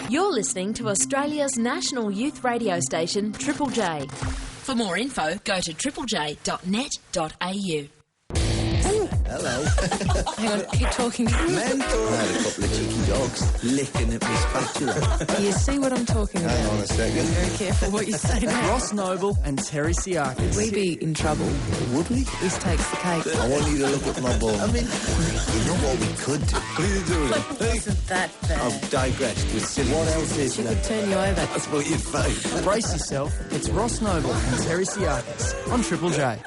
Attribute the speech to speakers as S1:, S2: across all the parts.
S1: You're listening to Australia's national youth radio station, Triple J. For more info, go to triplej.net.au.
S2: Hello.
S3: Hang on, keep talking.
S2: Mental. I had a couple of cheeky dogs licking at my spatula.
S3: You see what I'm talking about?
S2: Hang on a second.
S3: Very careful what you say now.
S4: Ross Noble and Terri Psiakis.
S3: We'd be in trouble.
S2: Would we?
S3: This takes the cake.
S2: I want you to look at my bum. I mean, you know what we could do? What are you doing?
S3: Wasn't that bad?
S2: I've digressed with silly. What else is
S3: She
S2: there?
S3: could turn you over.
S2: That's what you'd find.
S4: Brace yourself, it's Ross Noble and Terri Psiakis on Triple J.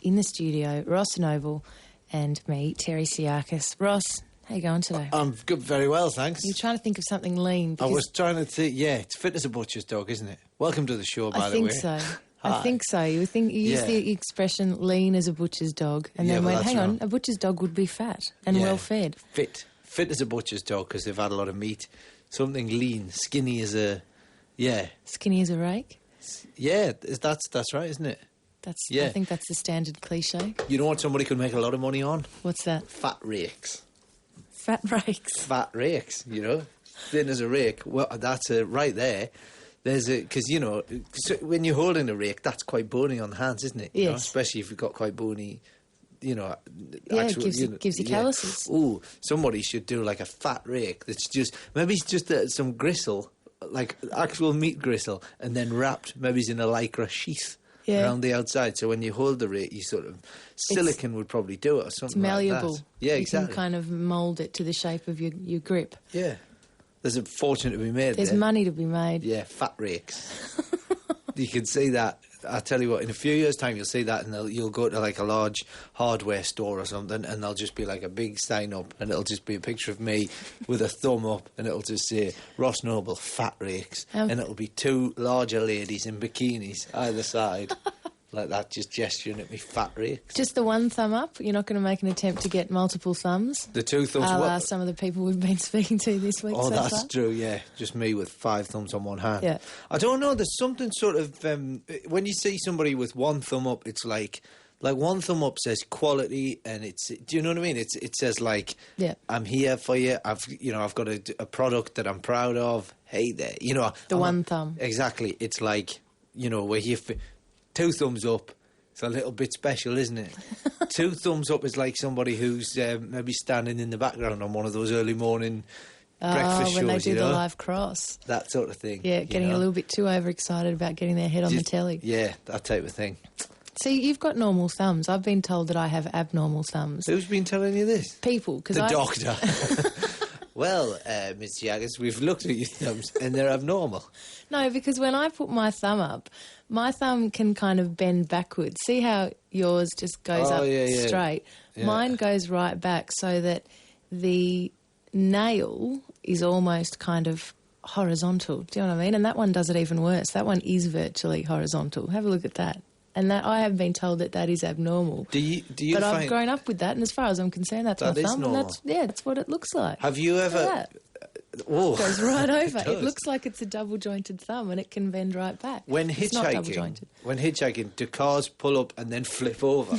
S3: In the studio, Ross Noble and me, Terri Psiakis. Ross, how you going today?
S2: I'm good, very well, thanks.
S3: You're trying to think of something lean.
S2: I was trying to think, it's fit as a butcher's dog, isn't it? Welcome to the show, by the way.
S3: I think so.
S2: Hi.
S3: I think so. You use the expression lean as a butcher's dog, and then went, hang on, a butcher's dog would be fat and well fed.
S2: Fit as a butcher's dog because they've had a lot of meat. Something lean, skinny as a,
S3: Skinny as a rake?
S2: Yeah, that's right, isn't it?
S3: I think that's the standard cliche.
S2: You know what somebody could make a lot of money on?
S3: What's that?
S2: Fat rakes.
S3: Fat rakes.
S2: Fat rakes, you know? Thin as a rake. Well, that's right there. There's a... Because, you know, when you're holding a rake, that's quite bony on the hands, isn't it? You know, especially if you've got quite bony... You know,
S3: it gives you calluses.
S2: Ooh, somebody should do like a fat rake that's just... Maybe it's just some gristle, like actual meat gristle, and then wrapped, maybe it's in a lycra sheath. Around the outside, so when you hold the rake, you sort of silicone would probably do it or something. It's
S3: malleable.
S2: Like that. Yeah, exactly.
S3: You can kind of mould it to the shape of your grip.
S2: Yeah, there's a fortune to be made.
S3: There's money to be made.
S2: Yeah, fat rakes. You can see that. I tell you what, in a few years' time, you'll see that, and you'll go to like a large hardware store or something, and there'll just be like a big sign up, and it'll just be a picture of me with a thumb up, and it'll just say Ross Noble fat rakes, and it'll be two larger ladies in bikinis either side. Like that, just gesturing at me, fat rakes.
S3: Just the one thumb up? You're not going to make an attempt to get multiple thumbs?
S2: The two thumbs up?
S3: Some of the people we've been speaking to this week so
S2: that's
S3: far.
S2: true, yeah. Just me with 5 thumbs on one hand.
S3: Yeah.
S2: I don't know, there's something sort of... when you see somebody with one thumb up, it's like one thumb up says quality, and it's... Do you know what I mean? It says like, I'm here for you, I've got a product that I'm proud of, hey there, you know...
S3: One thumb.
S2: Exactly. It's like, you know, we're here for... 2 thumbs up, it's a little bit special, isn't it? 2 thumbs up is like somebody who's maybe standing in the background on one of those early morning breakfast shows,
S3: when they do
S2: the
S3: live cross.
S2: That sort of thing.
S3: Yeah, getting a little bit too overexcited about getting their head on the telly.
S2: Yeah, that type of thing.
S3: See, you've got normal thumbs. I've been told that I have abnormal thumbs.
S2: Who's been telling you this?
S3: People.
S2: The doctor. Well, Ms. Psiakis, we've looked at your thumbs and they're abnormal.
S3: No, because when I put my thumb up, my thumb can kind of bend backwards. See how yours just goes up straight? Yeah. Mine goes right back so that the nail is almost kind of horizontal. Do you know what I mean? And that one does it even worse. That one is virtually horizontal. Have a look at that. And that I have been told that is abnormal.
S2: Do you
S3: but I've grown up with that, and as far as I'm concerned, that's my thumb.
S2: Normal.
S3: And that's what it looks like.
S2: Have you ever...
S3: Oh. It goes right over. It looks like it's a double-jointed thumb, and it can bend right back. It's not double-jointed.
S2: When hitchhiking, do cars pull up and then flip over?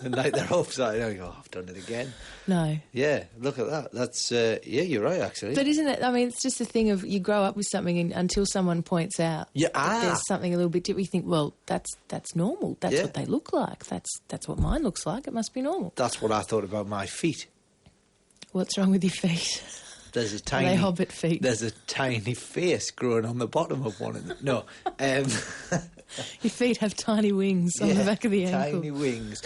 S2: And like they're upside down, you go, I've done it again.
S3: No.
S2: Yeah, look at that. That's, you're right, actually.
S3: But isn't it, I mean, it's just a thing of you grow up with something and until someone points out that there's something a little bit different, you think, well, that's normal. That's what they look like. That's what mine looks like. It must be normal.
S2: That's what I thought about my feet.
S3: What's wrong with your feet?
S2: There's a tiny...
S3: Are they hobbit feet?
S2: There's a tiny face growing on the bottom of one of them. No.
S3: Your feet have tiny wings on the back of the ankle.
S2: Tiny wings.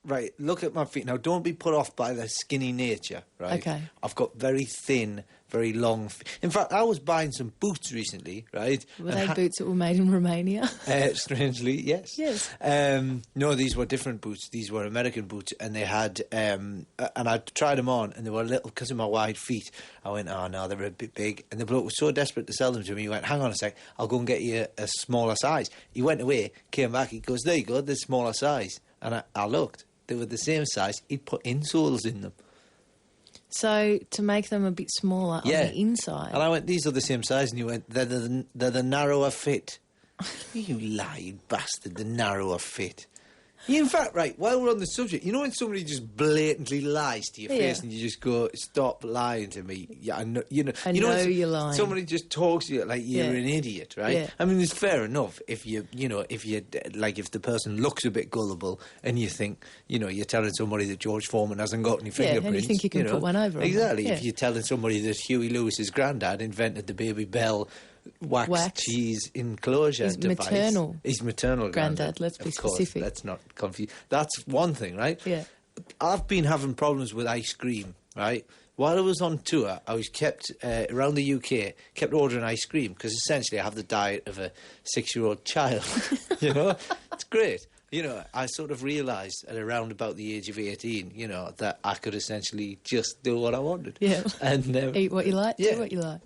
S2: Right, look at my feet. Now, don't be put off by their skinny nature, right?
S3: Okay.
S2: I've got very thin, very long feet. In fact, I was buying some boots recently, right?
S3: Were they boots that were made in Romania?
S2: Strangely, yes.
S3: Yes.
S2: No, these were different boots. These were American boots, and they had... and I tried them on, and they were little because of my wide feet. I went, oh, no, they're a bit big. And the bloke was so desperate to sell them to me, he went, hang on a sec, I'll go and get you a smaller size. He went away, came back, he goes, there you go, the smaller size. And I looked. They were the same size. He'd put insoles in them.
S3: So, to make them a bit smaller on the inside.
S2: And I went, these are the same size. And he went, they're the narrower fit. You lying bastard, the narrower fit. In fact, right, while we're on the subject, you know when somebody just blatantly lies to your face and you just go, stop lying to me. Yeah, I know, you know
S3: you're lying.
S2: Somebody just talks to you like you're an idiot, right?
S3: Yeah.
S2: I mean, it's fair enough if if the person looks a bit gullible and you think, you're telling somebody that George Foreman hasn't got any fingerprints.
S3: And you think you can put one over
S2: exactly.
S3: them.
S2: If you're telling somebody that Huey Lewis's granddad invented the Baby Bell wax cheese enclosure device. His maternal
S3: granddad. Let's be specific.
S2: Let's not confuse. That's one thing, right?
S3: Yeah.
S2: I've been having problems with ice cream, right? While I was on tour, I was kept around the UK, kept ordering ice cream because essentially I have the diet of a 6-year-old child. It's great. I sort of realised at around about the age of 18, that I could essentially just do what I wanted.
S3: Yeah.
S2: And
S3: eat what you like, do what you like.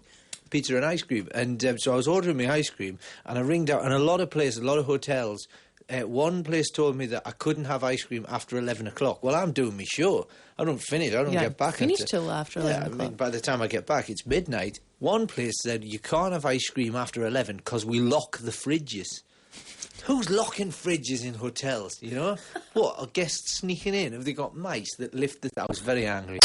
S2: Pizza and ice cream. And so I was ordering my ice cream and I ringed out, and a lot of places, a lot of hotels, one place told me that I couldn't have ice cream after 11 o'clock. Well, I'm doing my show. I don't finish. I don't get back.
S3: Finish till after 11 o'clock.
S2: I mean, by the time I get back, it's midnight. One place said you can't have ice cream after 11 because we lock the fridges. Who's locking fridges in hotels, What, are guests sneaking in? Have they got mice that lift the... I was very angry.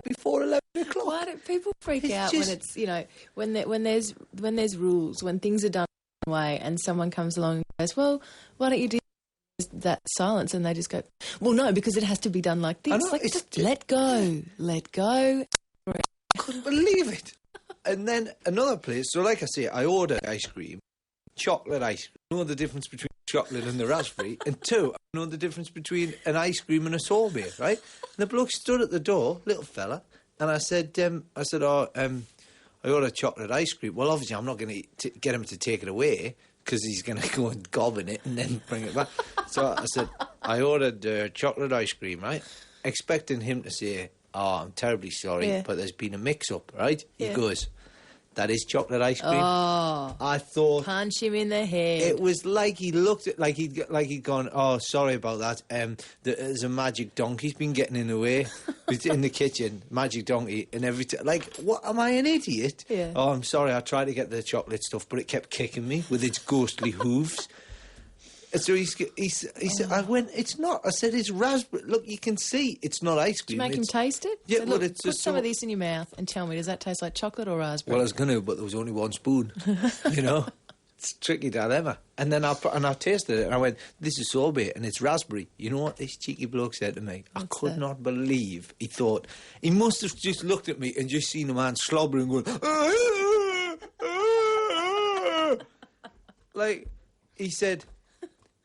S2: Before 11 o'clock.
S3: Why do people freak out when it's, when there's rules, when things are done one way and someone comes along and goes, well, why don't you do that silence? And they just go, well, no, because it has to be done like this. Just let go. I
S2: couldn't believe it. And then another place, so like I say, I ordered ice cream, chocolate ice cream. I know the difference between chocolate and the raspberry. And 2, I know the difference between an ice cream and a sorbet, right? And the bloke stood at the door, little fella, and I said, I ordered chocolate ice cream. Well, obviously, I'm not going to get him to take it away because he's going to go and gob in it and then bring it back. So I said, I ordered chocolate ice cream, right? Expecting him to say, oh, I'm terribly sorry, but there's been a mix-up, right? He goes, that is chocolate ice cream.
S3: Oh,
S2: I thought,
S3: punch him in the head.
S2: It was like he looked at, like he'd gone, oh, sorry about that. There's a magic donkey's been getting in the way. It's in the kitchen, magic donkey, and everything. Like, what? Am I an idiot?
S3: Yeah.
S2: Oh, I'm sorry. I tried to get the chocolate stuff, but it kept kicking me with its ghostly hooves. And so he said, I went, it's not. I said, it's raspberry. Look, you can see it's not ice cream.
S3: Did you make him taste it?
S2: Yeah,
S3: so
S2: but
S3: look,
S2: it's
S3: put
S2: just
S3: some of this in your mouth and tell me, does that taste like chocolate or raspberry?
S2: Well, I was going to, but there was only one spoon. It's tricky dilemma. And then I tasted it and I went, this is sorbet and it's raspberry. You know what this cheeky bloke said to me? I could not believe. He thought, he must have just looked at me and just seen a man slobbering going, like, he said,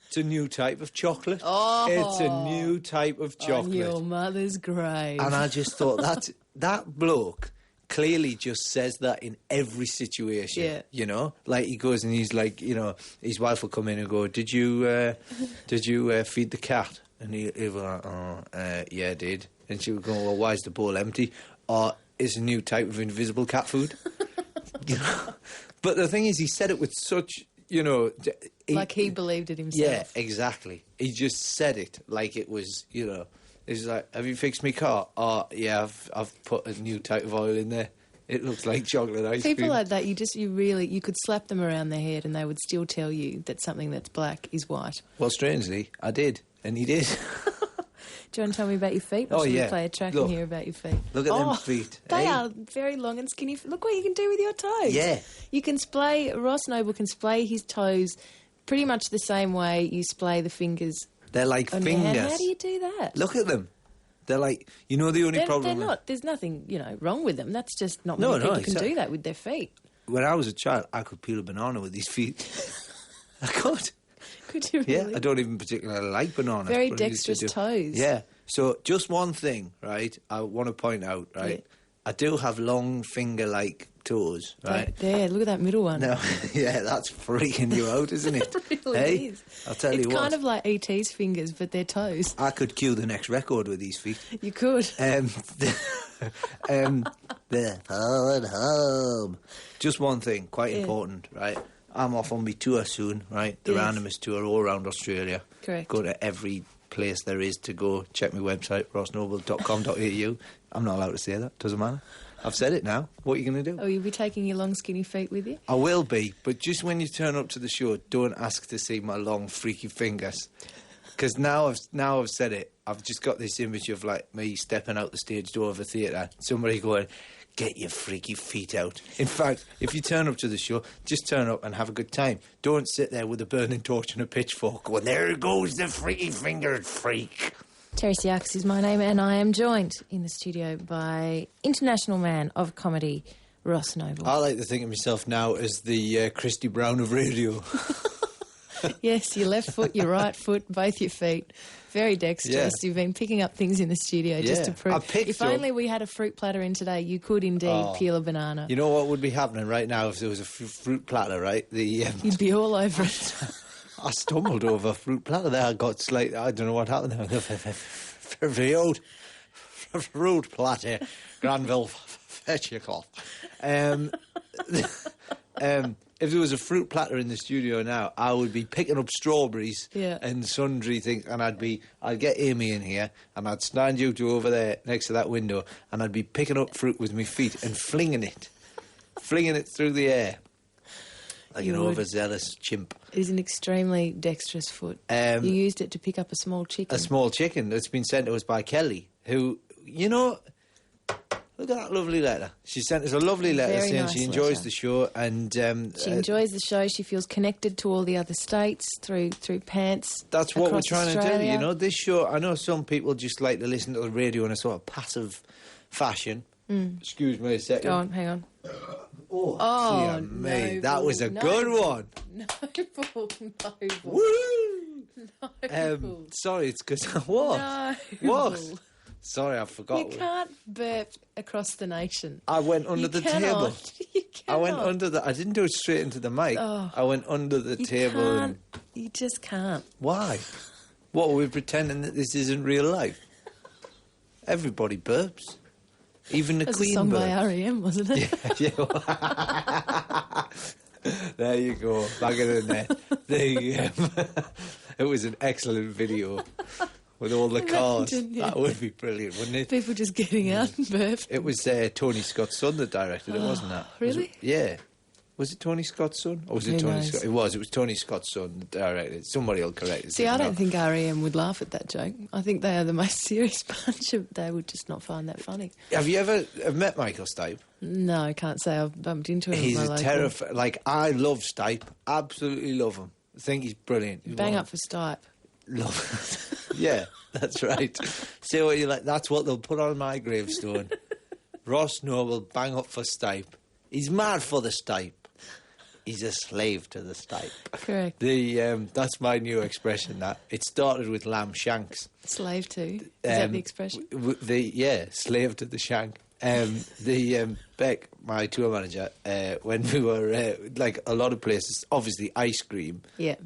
S2: it's a new type of chocolate.
S3: Oh,
S2: it's a new type of chocolate.
S3: On your mother's grave.
S2: And I just thought, that bloke clearly just says that in every situation.
S3: Yeah.
S2: You know, like he goes and he's like, you know, his wife will come in and go, "Did you feed the cat?" And he'll be like, "Yeah, I did." And she would go, "Well, why is the bowl empty?" Or it's a new type of invisible cat food. You know? But the thing is, he said it with such, you know...
S3: Like he believed it himself.
S2: Yeah, exactly. He just said it like it was, you know... He's like, "Have you fixed my car?" "Oh, yeah, I've put a new type of oil in there. It looks like chocolate ice cream."
S3: People like that, you could slap them around their head and they would still tell you that something that's black is white.
S2: Well, strangely, I did. And he did.
S3: Do you want to tell me about your feet?
S2: Oh,
S3: should
S2: yeah.
S3: we play a track
S2: Look.
S3: and hear about your feet?
S2: Look at them feet.
S3: They
S2: eh?
S3: are very long and skinny. Look what you can do with your toes.
S2: Yeah.
S3: You can splay... Ross Noble can splay his toes pretty much the same way you splay the fingers.
S2: They're like
S3: on your
S2: fingers.
S3: hand. How do you do that?
S2: Look at them. They're like... You know the only problem...
S3: They're not... There's nothing, you know, wrong with them. That's just not
S2: No,
S3: many people can
S2: exactly.
S3: do that with their feet.
S2: When I was a child, I could peel a banana with these feet. I could.
S3: Could you really?
S2: Yeah, I don't even particularly like bananas.
S3: Very
S2: but I used to
S3: dexterous
S2: do.
S3: toes.
S2: Yeah. So just one thing, right, I want to point out, right?
S3: Yeah.
S2: I do have long finger-like toes, right?
S3: There, look at that middle one.
S2: No, yeah, that's freaking you out, isn't it?
S3: It really
S2: Hey?
S3: is.
S2: I'll tell you
S3: It's
S2: what.
S3: kind of like E.T.'s fingers, but they're toes.
S2: I could cue the next record with these feet.
S3: You could.
S2: The home. Just one thing, quite
S3: Yeah.
S2: important, right? I'm off on my tour soon, right? The
S3: Yes.
S2: randomest tour all around Australia.
S3: Correct.
S2: Go to every place there is to go. Check my website, rossnoble.com.au. I'm not allowed to say that. Doesn't matter. I've said it now. What are you going to do?
S3: Oh, you'll be taking your long, skinny feet with you?
S2: I will be, but just when you turn up to the show, don't ask to see my long, freaky fingers. Because now I've said it, I've just got this image of like me stepping out the stage door of a theatre, somebody going, "Get your freaky feet out." In fact, if you turn up to the show, just turn up and have a good time. Don't sit there with a burning torch and a pitchfork going, "There goes the freaky fingered freak."
S3: Terri Psiakis is my name, and I am joined in the studio by international man of comedy, Ross Noble.
S2: I like to think of myself now as the Christy Brown of radio.
S3: Yes, your left foot, your right foot, both your feet. Very dexterous.
S2: Yeah.
S3: You've been picking up things in the studio just
S2: Yeah.
S3: to prove.
S2: I picked
S3: If
S2: up-
S3: only we had a fruit platter in today, you could indeed peel a banana.
S2: You know what would be happening right now if there was a fruit platter, right?
S3: You'd be all over it.
S2: I stumbled over a fruit platter there. I got slightly... I don't know what happened there. Fruit platter. Granville, fetch your cloth. If there was a fruit platter in the studio now, I would be picking up strawberries and sundry things, and I'd get Amy in here, and I'd stand you two over there next to that window, and I'd be picking up fruit with my feet and flinging it through the air. Like an overzealous chimp.
S3: It is an extremely dexterous foot. You used it to pick up a small chicken.
S2: A small chicken that's been sent to us by Kelly, who, you know, look at that lovely letter. She sent us a lovely letter
S3: Very
S2: saying
S3: nice
S2: she enjoys
S3: letter.
S2: the show and...
S3: She enjoys the show. She feels connected to all the other states through pants.
S2: That's what we're
S3: across
S2: trying to do,
S3: Australia.
S2: you know. This show, I know some people just like to listen to the radio in a sort of passive fashion. Excuse me a second.
S3: Go on, hang on.
S2: Oh, dear me. That was a good one.
S3: Noble.
S2: Woo!
S3: Noble.
S2: Sorry, it's because I was. What? Sorry, I forgot.
S3: You can't burp across the nation.
S2: I went under the table.
S3: You
S2: I went
S3: cannot.
S2: under the... I didn't do it straight into the mic.
S3: Oh.
S2: I went under the
S3: You
S2: table.
S3: can't.
S2: And,
S3: You just can't.
S2: why? What, are we pretending that this isn't real life? Everybody burps. Even the
S3: That's a
S2: Queen
S3: song by
S2: burps.
S3: R.E.M., wasn't it?
S2: There you go. Back it in there. It was an excellent video with all the cars.
S3: Imagine, yeah.
S2: That would be brilliant, wouldn't it?
S3: People just getting out and burp.
S2: It was Tony Scott's son that directed it, wasn't it?
S3: really?
S2: Yeah. Was it Tony Scott's son? Or was it
S3: Who
S2: Tony
S3: knows?
S2: Scott? It was. It was Tony Scott's son that directed it. Somebody will correct it.
S3: See, I don't think R.E.M. would laugh at that joke. I think they are the most serious bunch of... They would just not find that funny.
S2: Have you ever met Michael Stipe?
S3: No, I can't say I've bumped into him.
S2: He's
S3: at
S2: a
S3: my local.
S2: terrifying... Like, I love Stipe. Absolutely love him. I think he's brilliant. He's
S3: Bang
S2: one-
S3: up for Stipe.
S2: Love. Yeah, that's right. Say what you like. That's what they'll put on my gravestone. Ross Noble, bang up for Stipe. He's mad for the Stipe. He's a slave to the Stipe.
S3: Correct.
S2: That's my new expression. That it started with lamb shanks.
S3: Slave to. Is that the expression?
S2: slave to the shank. Beck, my tour manager, when we were like a lot of places, obviously ice cream,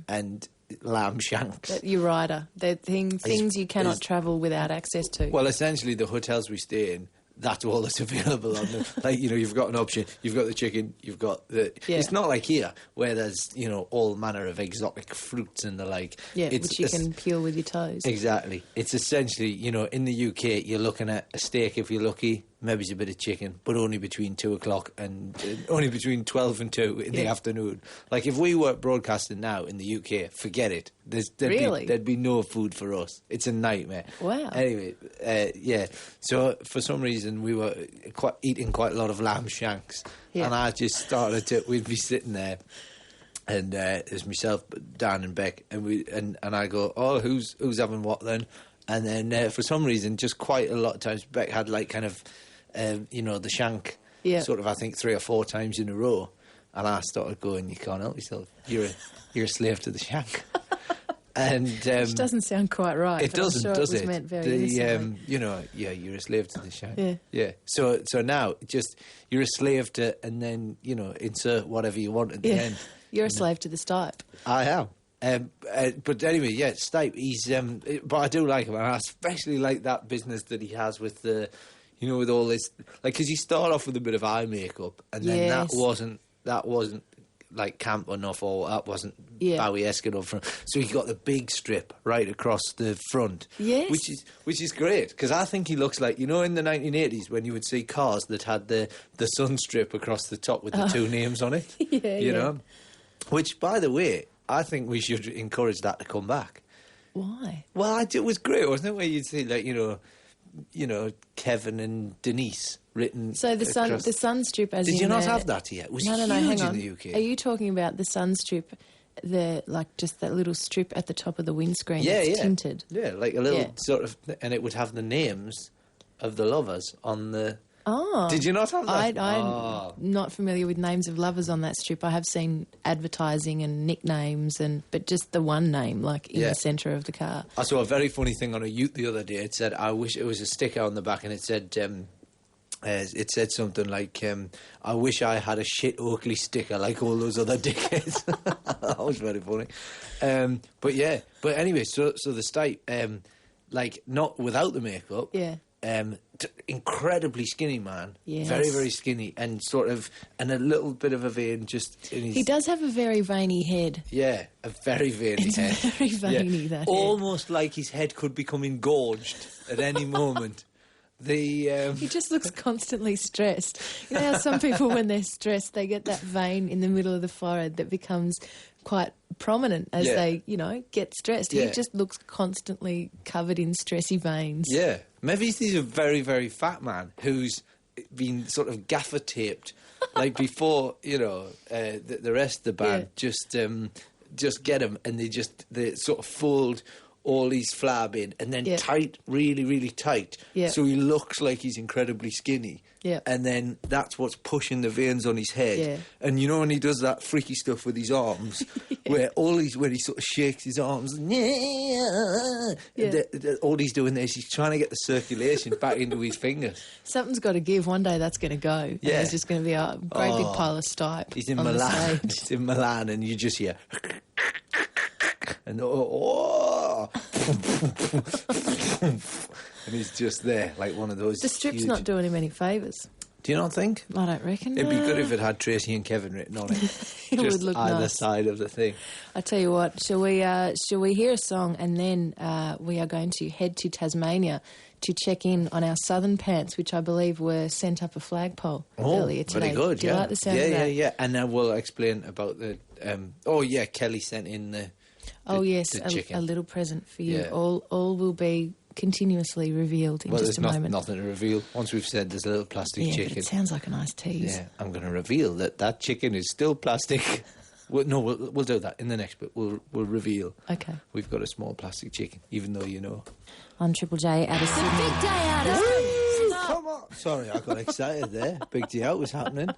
S2: and lamb shanks.
S3: Your rider, they're things you cannot travel without access to.
S2: Well, essentially, the hotels we stay in, that's all that's available on them. Like, you've got an option. You've got the chicken. You've got the... Yeah. It's not like here, where there's, all manner of exotic fruits and the like.
S3: Yeah, which you can peel with your toes.
S2: Exactly. It's essentially, in the UK, you're looking at a steak if you're lucky, maybe it's a bit of chicken, but only between 2 o'clock and only between 12 and 2 in the afternoon. Like, if we were broadcasting now in the UK, forget it. There'd be no food for us. It's a nightmare.
S3: Wow.
S2: Anyway, so for some reason we were eating quite a lot of lamb shanks, and I just started to. We'd be sitting there, and there's myself, Dan, and Beck, and I go, "Oh, who's having what then?" And then for some reason, just quite a lot of times, Beck had like kind of, the shank, sort of, I think 3 or 4 times in a row, and I started going, "You can't help yourself. You're a slave to the shank." And
S3: which doesn't sound quite right.
S2: It doesn't, does it?
S3: It was meant very innocently.
S2: You're a slave to the shank. Yeah. So now, just you're a slave to, and then insert whatever you want at the end.
S3: You're a slave to the stipe.
S2: I am. But anyway, Stipe. He's. But I do like him, and I especially like that business that he has with the, with all this, like, because he started off with a bit of eye makeup, and then that wasn't like camp enough, or that wasn't Bowie-esque enough. So he got the big strip right across the front, which is great, because I think he looks like, in the 1980s when you would see cars that had the sun strip across the top with the 2 names on it, know. Which, by the way, I think we should encourage that to come back.
S3: Why?
S2: Well, it was great, wasn't it? Where you'd see, like, Kevin and Denise written.
S3: So the sun strip, as
S2: did you not have that yet? It was huge
S3: hang on.
S2: in the UK.
S3: Are you talking about the sun strip, just that little strip at the top of the windscreen that's tinted?
S2: Yeah, like a little sort of, and it would have the names of the lovers on the.
S3: Oh.
S2: Did you not have that?
S3: I'm not familiar with names of lovers on that strip. I have seen advertising and nicknames, but just the one name, like in the centre of the car.
S2: I saw a very funny thing on a Ute the other day. It said, "I wish," it was a sticker on the back, and it said something like, "I wish I had a shit Oakley sticker like all those other dickheads." That was very funny. But anyway, so the Stipe, like, not without the makeup.
S3: Yeah.
S2: Incredibly skinny man,
S3: yes.
S2: Very, very skinny, and and a little bit of a vein just in his...
S3: He does have a very veiny head.
S2: Yeah, a very veiny head.
S3: Very veiny, that head.
S2: Almost like his head could become engorged at any moment.
S3: He just looks constantly stressed. You know how some people, when they're stressed, they get that vein in the middle of the forehead that becomes quite prominent as they, get stressed. He just looks constantly covered in stressy veins.
S2: Yeah. Maybe he's a very, very fat man who's been sort of gaffer taped, like before, the rest of the band just get him, and they sort of fold all his flab in, and then tight, really, really tight. Yeah. So he looks like he's incredibly skinny.
S3: Yeah.
S2: And then that's what's pushing the veins on his head.
S3: Yeah.
S2: And when he does that freaky stuff with his arms, where he sort of shakes his arms, all he's doing is he's trying to get the circulation back into his fingers.
S3: Something's got to give. One day that's going to go. And there's just going to be a great big pile of Stipe.
S2: He's in Milan. He's in Milan, and you just hear... and and he's just there, like one of those.
S3: The strip's not doing him any favours.
S2: Do you not think?
S3: I don't reckon.
S2: It'd be good if it had Tracy and Kevin written on it.
S3: It would look
S2: either
S3: nice.
S2: Side of the thing.
S3: I tell you what, shall we hear a song, and then we are going to head to Tasmania to check in on our southern pants, which I believe were sent up a flagpole earlier today.
S2: Very good.
S3: Do you like the sound of that?
S2: Yeah. And then we'll explain about the. Kelly sent in the.
S3: A little present for you. Yeah. All will be continuously revealed in just a moment.
S2: Nothing to reveal. Once we've said there's a little plastic chicken.
S3: But it sounds like a nice tease.
S2: Yeah, I'm going to reveal that chicken is still plastic. We'll do that in the next bit. We'll reveal.
S3: Okay.
S2: We've got a small plastic chicken, even though
S3: On Triple J out of Sydney.
S1: Big day out of Sydney.
S2: Come on. Sorry, I got excited there. Big day out was happening.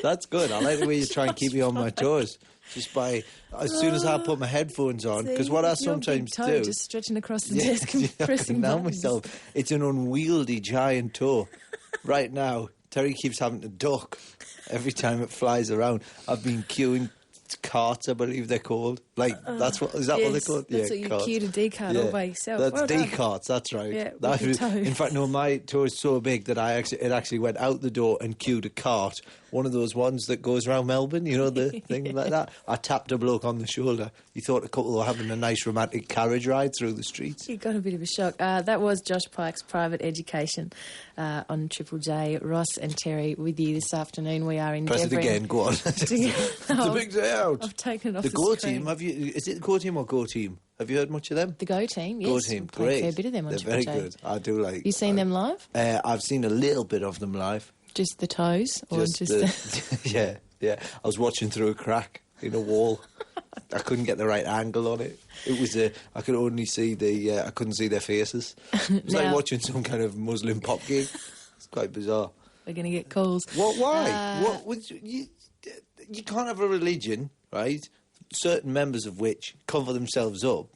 S2: That's good. I like the way you try and keep me on my toes. Just as soon as I put my headphones on, because what I sometimes do,
S3: just stretching across the desk and pressing
S2: down myself. It's an unwieldy giant toe right now, Terry keeps having to duck every time it flies around. I've been queuing carts, I believe they're called. Like, that's what, is that what they're called?
S3: That's what you queued a D-cart all by yourself.
S2: That's
S3: well
S2: D-carts, that's right.
S3: Yeah, with your toe.
S2: In fact, no, my toe is so big that it actually went out the door and queued a cart. One of those ones that goes around Melbourne, you know, the thing like that. I tapped a bloke on the shoulder. He thought a couple were having a nice romantic carriage ride through the streets.
S3: You got a bit of a shock. That was Josh Pike's Private Education on Triple J. Ross and Terry with you this afternoon. We are endeavouring...
S2: Press it again, go on. It's a big day out.
S3: I've taken it off
S2: the
S3: the
S2: Go
S3: screen.
S2: Team, is it the Go Team or Go Team? Have you heard much of them?
S3: The Go Team, yes.
S2: Go Team,
S3: we play
S2: great.
S3: a fair bit of them on
S2: They're
S3: Triple
S2: very
S3: J.
S2: good. I do like...
S3: You seen them live?
S2: I've seen a little bit of them live.
S3: Just the toes? Or just
S2: Yeah. I was watching through a crack in a wall. I couldn't get the right angle on it. It was I could only see I couldn't see their faces. It was like watching some kind of Muslim pop gig. It's quite bizarre.
S3: We're going to get calls.
S2: What? Why? You can't have a religion, right? Certain members of which cover themselves up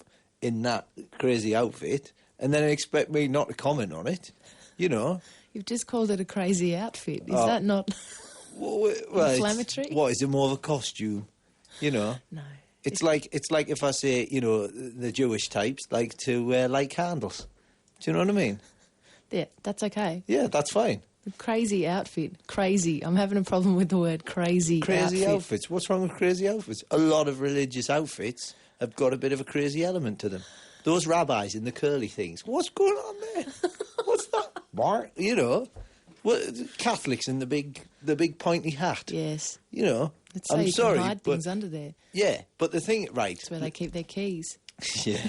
S2: in that crazy outfit, and then expect me not to comment on it. You know.
S3: You've just called it a crazy outfit. Is that not inflammatory?
S2: What, is it more of a costume? You know?
S3: No.
S2: It's like if I say, you know, the Jewish types like to light candles. Do you know what I mean?
S3: Yeah, that's okay.
S2: Yeah, that's fine.
S3: Crazy outfit. Crazy. I'm having a problem with the word crazy
S2: Crazy
S3: outfit.
S2: outfits. What's wrong with crazy outfits? A lot of religious outfits have got a bit of a crazy element to them. Those rabbis in the curly things. What's going on there? What's that? Mark? You know, Catholics in the big pointy hat.
S3: Yes.
S2: You know,
S3: Let's say you can hide things under there.
S2: Yeah, but the thing, right?
S3: That's where they keep their keys.
S2: Yeah.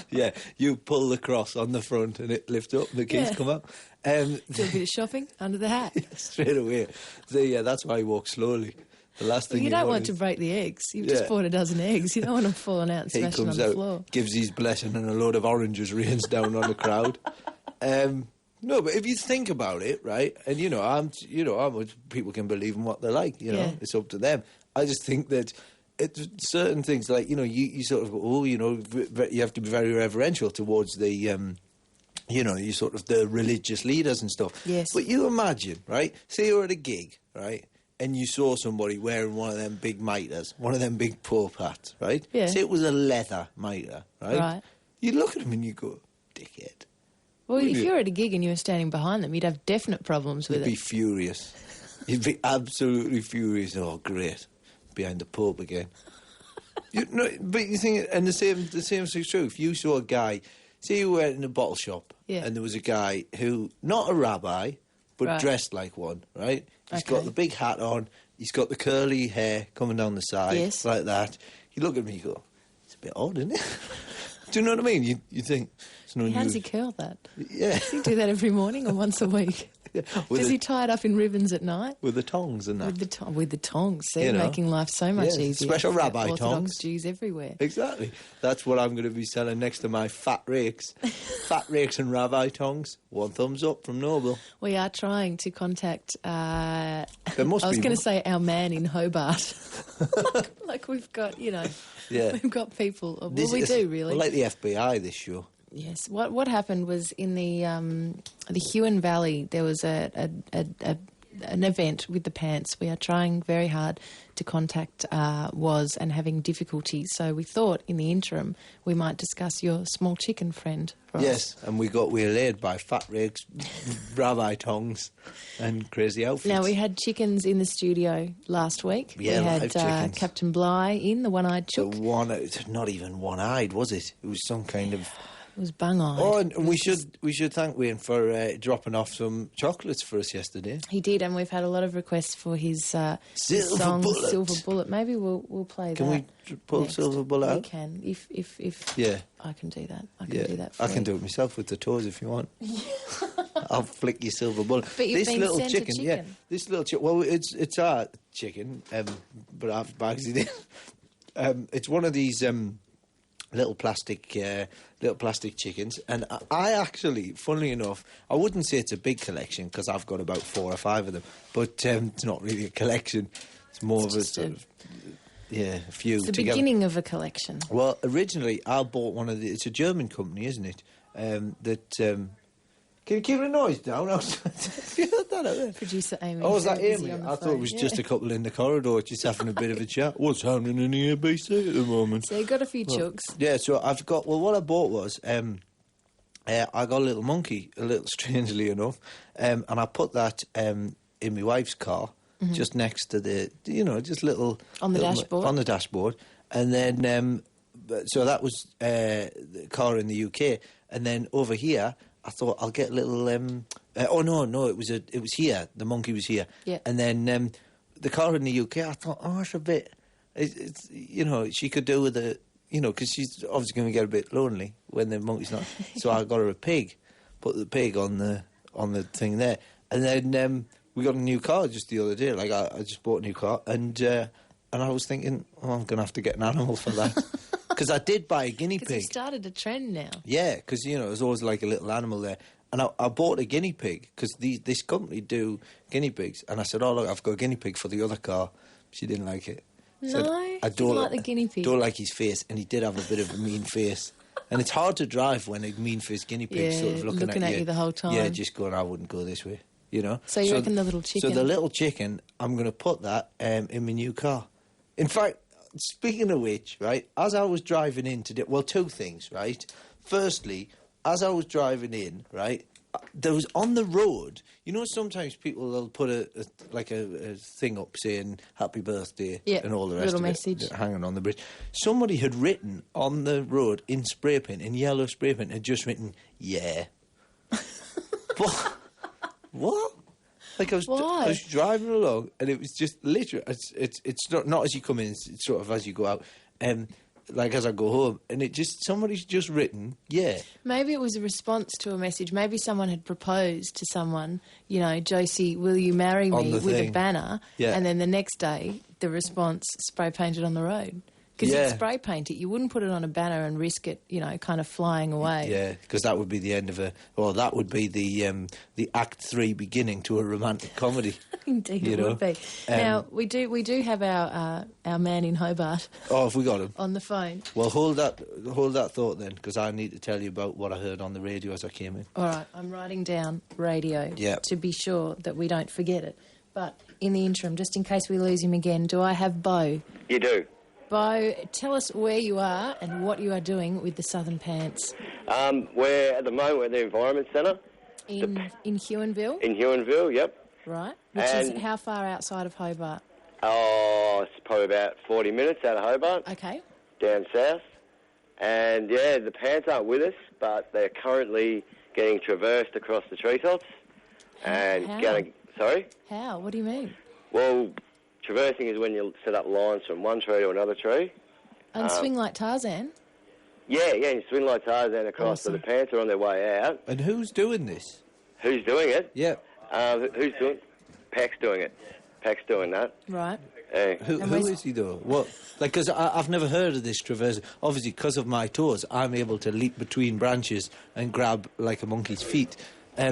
S2: Yeah, you pull the cross on the front and it lifts up, the keys come up.
S3: Do a bit of shopping under the hat.
S2: Straight away. So, yeah, that's why I walk slowly. The last thing
S3: you don't want to break the eggs. You've just bought a dozen eggs. You don't want them falling out and smashing on the floor.
S2: Gives his blessing and a load of oranges rains down on the crowd. No, but if you think about it, right, and people can believe in what they like. You know, it's up to them. I just think that certain things, like, you know, you sort of you have to be very reverential towards the you sort of the religious leaders and stuff.
S3: Yes.
S2: But you imagine, right? Say you're at a gig, right, and you saw somebody wearing one of them big mitres, one of them big Pope hats, right?
S3: Yeah.
S2: Say it was a leather mitre, right?
S3: Right.
S2: You look at him and you go, dickhead.
S3: Well, if you're at a gig and you were standing behind them, you'd have definite problems with
S2: You'd be furious. You'd be absolutely furious. Oh, great. Behind the Pope again. But you think, and the same thing's true. If you saw a guy, say you were in a bottle shop, and there was a guy who, not a rabbi, but dressed like one, right? He's got the big hat on, he's got the curly hair coming down the side, like that. You look at me and you go, it's a bit odd, isn't it? Do you know what I mean? You think...
S3: How does he curl that?
S2: Yeah.
S3: Does he do that every morning or once a week? Yeah. Does he tie it up in ribbons at night?
S2: With the tongs and that.
S3: With the tongs. See, making life so much easier.
S2: Special rabbi
S3: Orthodox
S2: tongs.
S3: Jews everywhere.
S2: Exactly. That's what I'm going to be selling next to my fat rakes. Fat rakes and rabbi tongs. One thumbs up from Noble.
S3: We are trying to contact...
S2: there must
S3: I was
S2: be
S3: going to say our man in Hobart. like we've got, we've got people... Well, we do, really.
S2: We're like the FBI, this show.
S3: Yes. What happened was in the Huon Valley, there was an event with the Pants. We are trying very hard to contact Was and having difficulties. So we thought in the interim we might discuss your small chicken friend, Ross.
S2: Yes, and we got waylaid by fat rakes, rabbi tongs and crazy outfits.
S3: Now, we had chickens in the studio last week.
S2: Yeah,
S3: we
S2: live
S3: had
S2: chickens.
S3: Captain Bligh in, the one-eyed chook.
S2: Not even one-eyed, was it? It was some kind of...
S3: It was bung-eyed.
S2: Oh, and we should thank Wayne for dropping off some chocolates for us yesterday.
S3: He did, and we've had a lot of requests for his song Silver Bullet. Maybe we'll play that.
S2: Can we pull Silver Bullet out?
S3: We can, if
S2: yeah.
S3: I can do that. I can do that for
S2: I can
S3: you.
S2: do it myself with the toes if you want. I'll flick your Silver Bullet.
S3: But you've been sent a chicken.
S2: Yeah, this little chicken. Well, it's our chicken, but I've bagsed it in. It's one of these... little plastic chickens, and I actually, funnily enough, I wouldn't say it's a big collection because I've got about 4 or 5 of them, but it's not really a collection. It's more of a sort of a few.
S3: It's the
S2: together.
S3: Beginning of a collection.
S2: Well, originally I bought one of it's a German company, isn't it? That Can you keep the noise down? You heard that out there?
S3: Producer Amy.
S2: Oh, was that
S3: busy
S2: Amy?
S3: on the
S2: I thought
S3: phone.
S2: it was just a couple in the corridor just having a bit of a chat. What's happening in the ABC at the moment?
S3: So you got a few chooks.
S2: Yeah, so I've got... Well, what I bought was... I got a little monkey, a little strangely enough, and I put that in my wife's car, just next to the... just little...
S3: On the dashboard?
S2: On the dashboard. And then... so that was the car in the UK. And then over here... I thought I'll get a little. No, it was here. The monkey was here.
S3: Yeah.
S2: And then the car in the UK. I thought, it's a bit. It's she could do with a, because she's obviously going to get a bit lonely when the monkey's not. So I got her a pig. Put the pig on the thing there, and then we got a new car just the other day. Like I just bought a new car, and I was thinking, I'm going to have to get an animal for that. Because I did buy a guinea pig.
S3: Because you started a trend now.
S2: Yeah, because, there's always like a little animal there. And I bought a guinea pig because this company do guinea pigs. And I said, look, I've got a guinea pig for the other car. She didn't like it.
S3: No, I don't like the guinea pig.
S2: Don't like his face. And he did have a bit of a mean face. And it's hard to drive when a mean-faced guinea pig's sort of looking at you
S3: the whole time.
S2: Yeah, just going, I wouldn't go this way,
S3: So you reckon the little chicken...
S2: So the little chicken, I'm going to put that in my new car. In fact... Speaking of which, right, as I was driving in today, well, two things, right? Firstly, as I was driving in, right, there was on the road, sometimes people will put a thing up saying happy birthday and all the rest
S3: little
S2: of
S3: message.
S2: It hanging on the bridge. Somebody had written on the road in spray paint, in yellow spray paint, had just written, yeah. What? Like I was driving along, and it was just literally. It's not as you come in; it's sort of as you go out. Like as I go home, and somebody's just written, yeah.
S3: Maybe it was a response to a message. Maybe someone had proposed to someone, Josie, will you marry me, with a banner?
S2: Yeah.
S3: And then the next day, the response spray painted on the road. Because you'd spray paint it. You wouldn't put it on a banner and risk it, kind of flying away.
S2: Yeah, because that would be the end of that would be the Act 3 beginning to a romantic comedy.
S3: Indeed, it would be. Now, we do have our man in Hobart.
S2: Oh, have we got him?
S3: On the phone.
S2: Well, hold that thought then, because I need to tell you about what I heard on the radio as I came in.
S3: All right, I'm writing down radio to be sure that we don't forget it. But in the interim, just in case we lose him again, do I have Bo?
S5: You do.
S3: Bo, tell us where you are and what you are doing with the Southern Pants.
S5: We're at the moment at the Environment Centre.
S3: In Huonville?
S5: In Huonville, yep.
S3: Right. Which is how far outside of Hobart?
S5: Oh, it's probably about 40 minutes out of Hobart.
S3: Okay.
S5: Down south. And, the pants aren't with us, but they're currently getting traversed across the treetops. And
S3: how?
S5: Sorry?
S3: How? What do you mean?
S5: Well... Traversing is when you set up lines from one tree to another tree.
S3: And swing like Tarzan?
S5: Yeah, you swing like Tarzan across, so the pants are on their way out.
S2: And who's doing this?
S5: Who's doing it?
S2: Yeah.
S5: Who's doing it? Pac's doing it. Pac's doing that.
S3: Right.
S2: Who is he, though? What? Because I've never heard of this traversing. Obviously, because of my toes, I'm able to leap between branches and grab like a monkey's feet.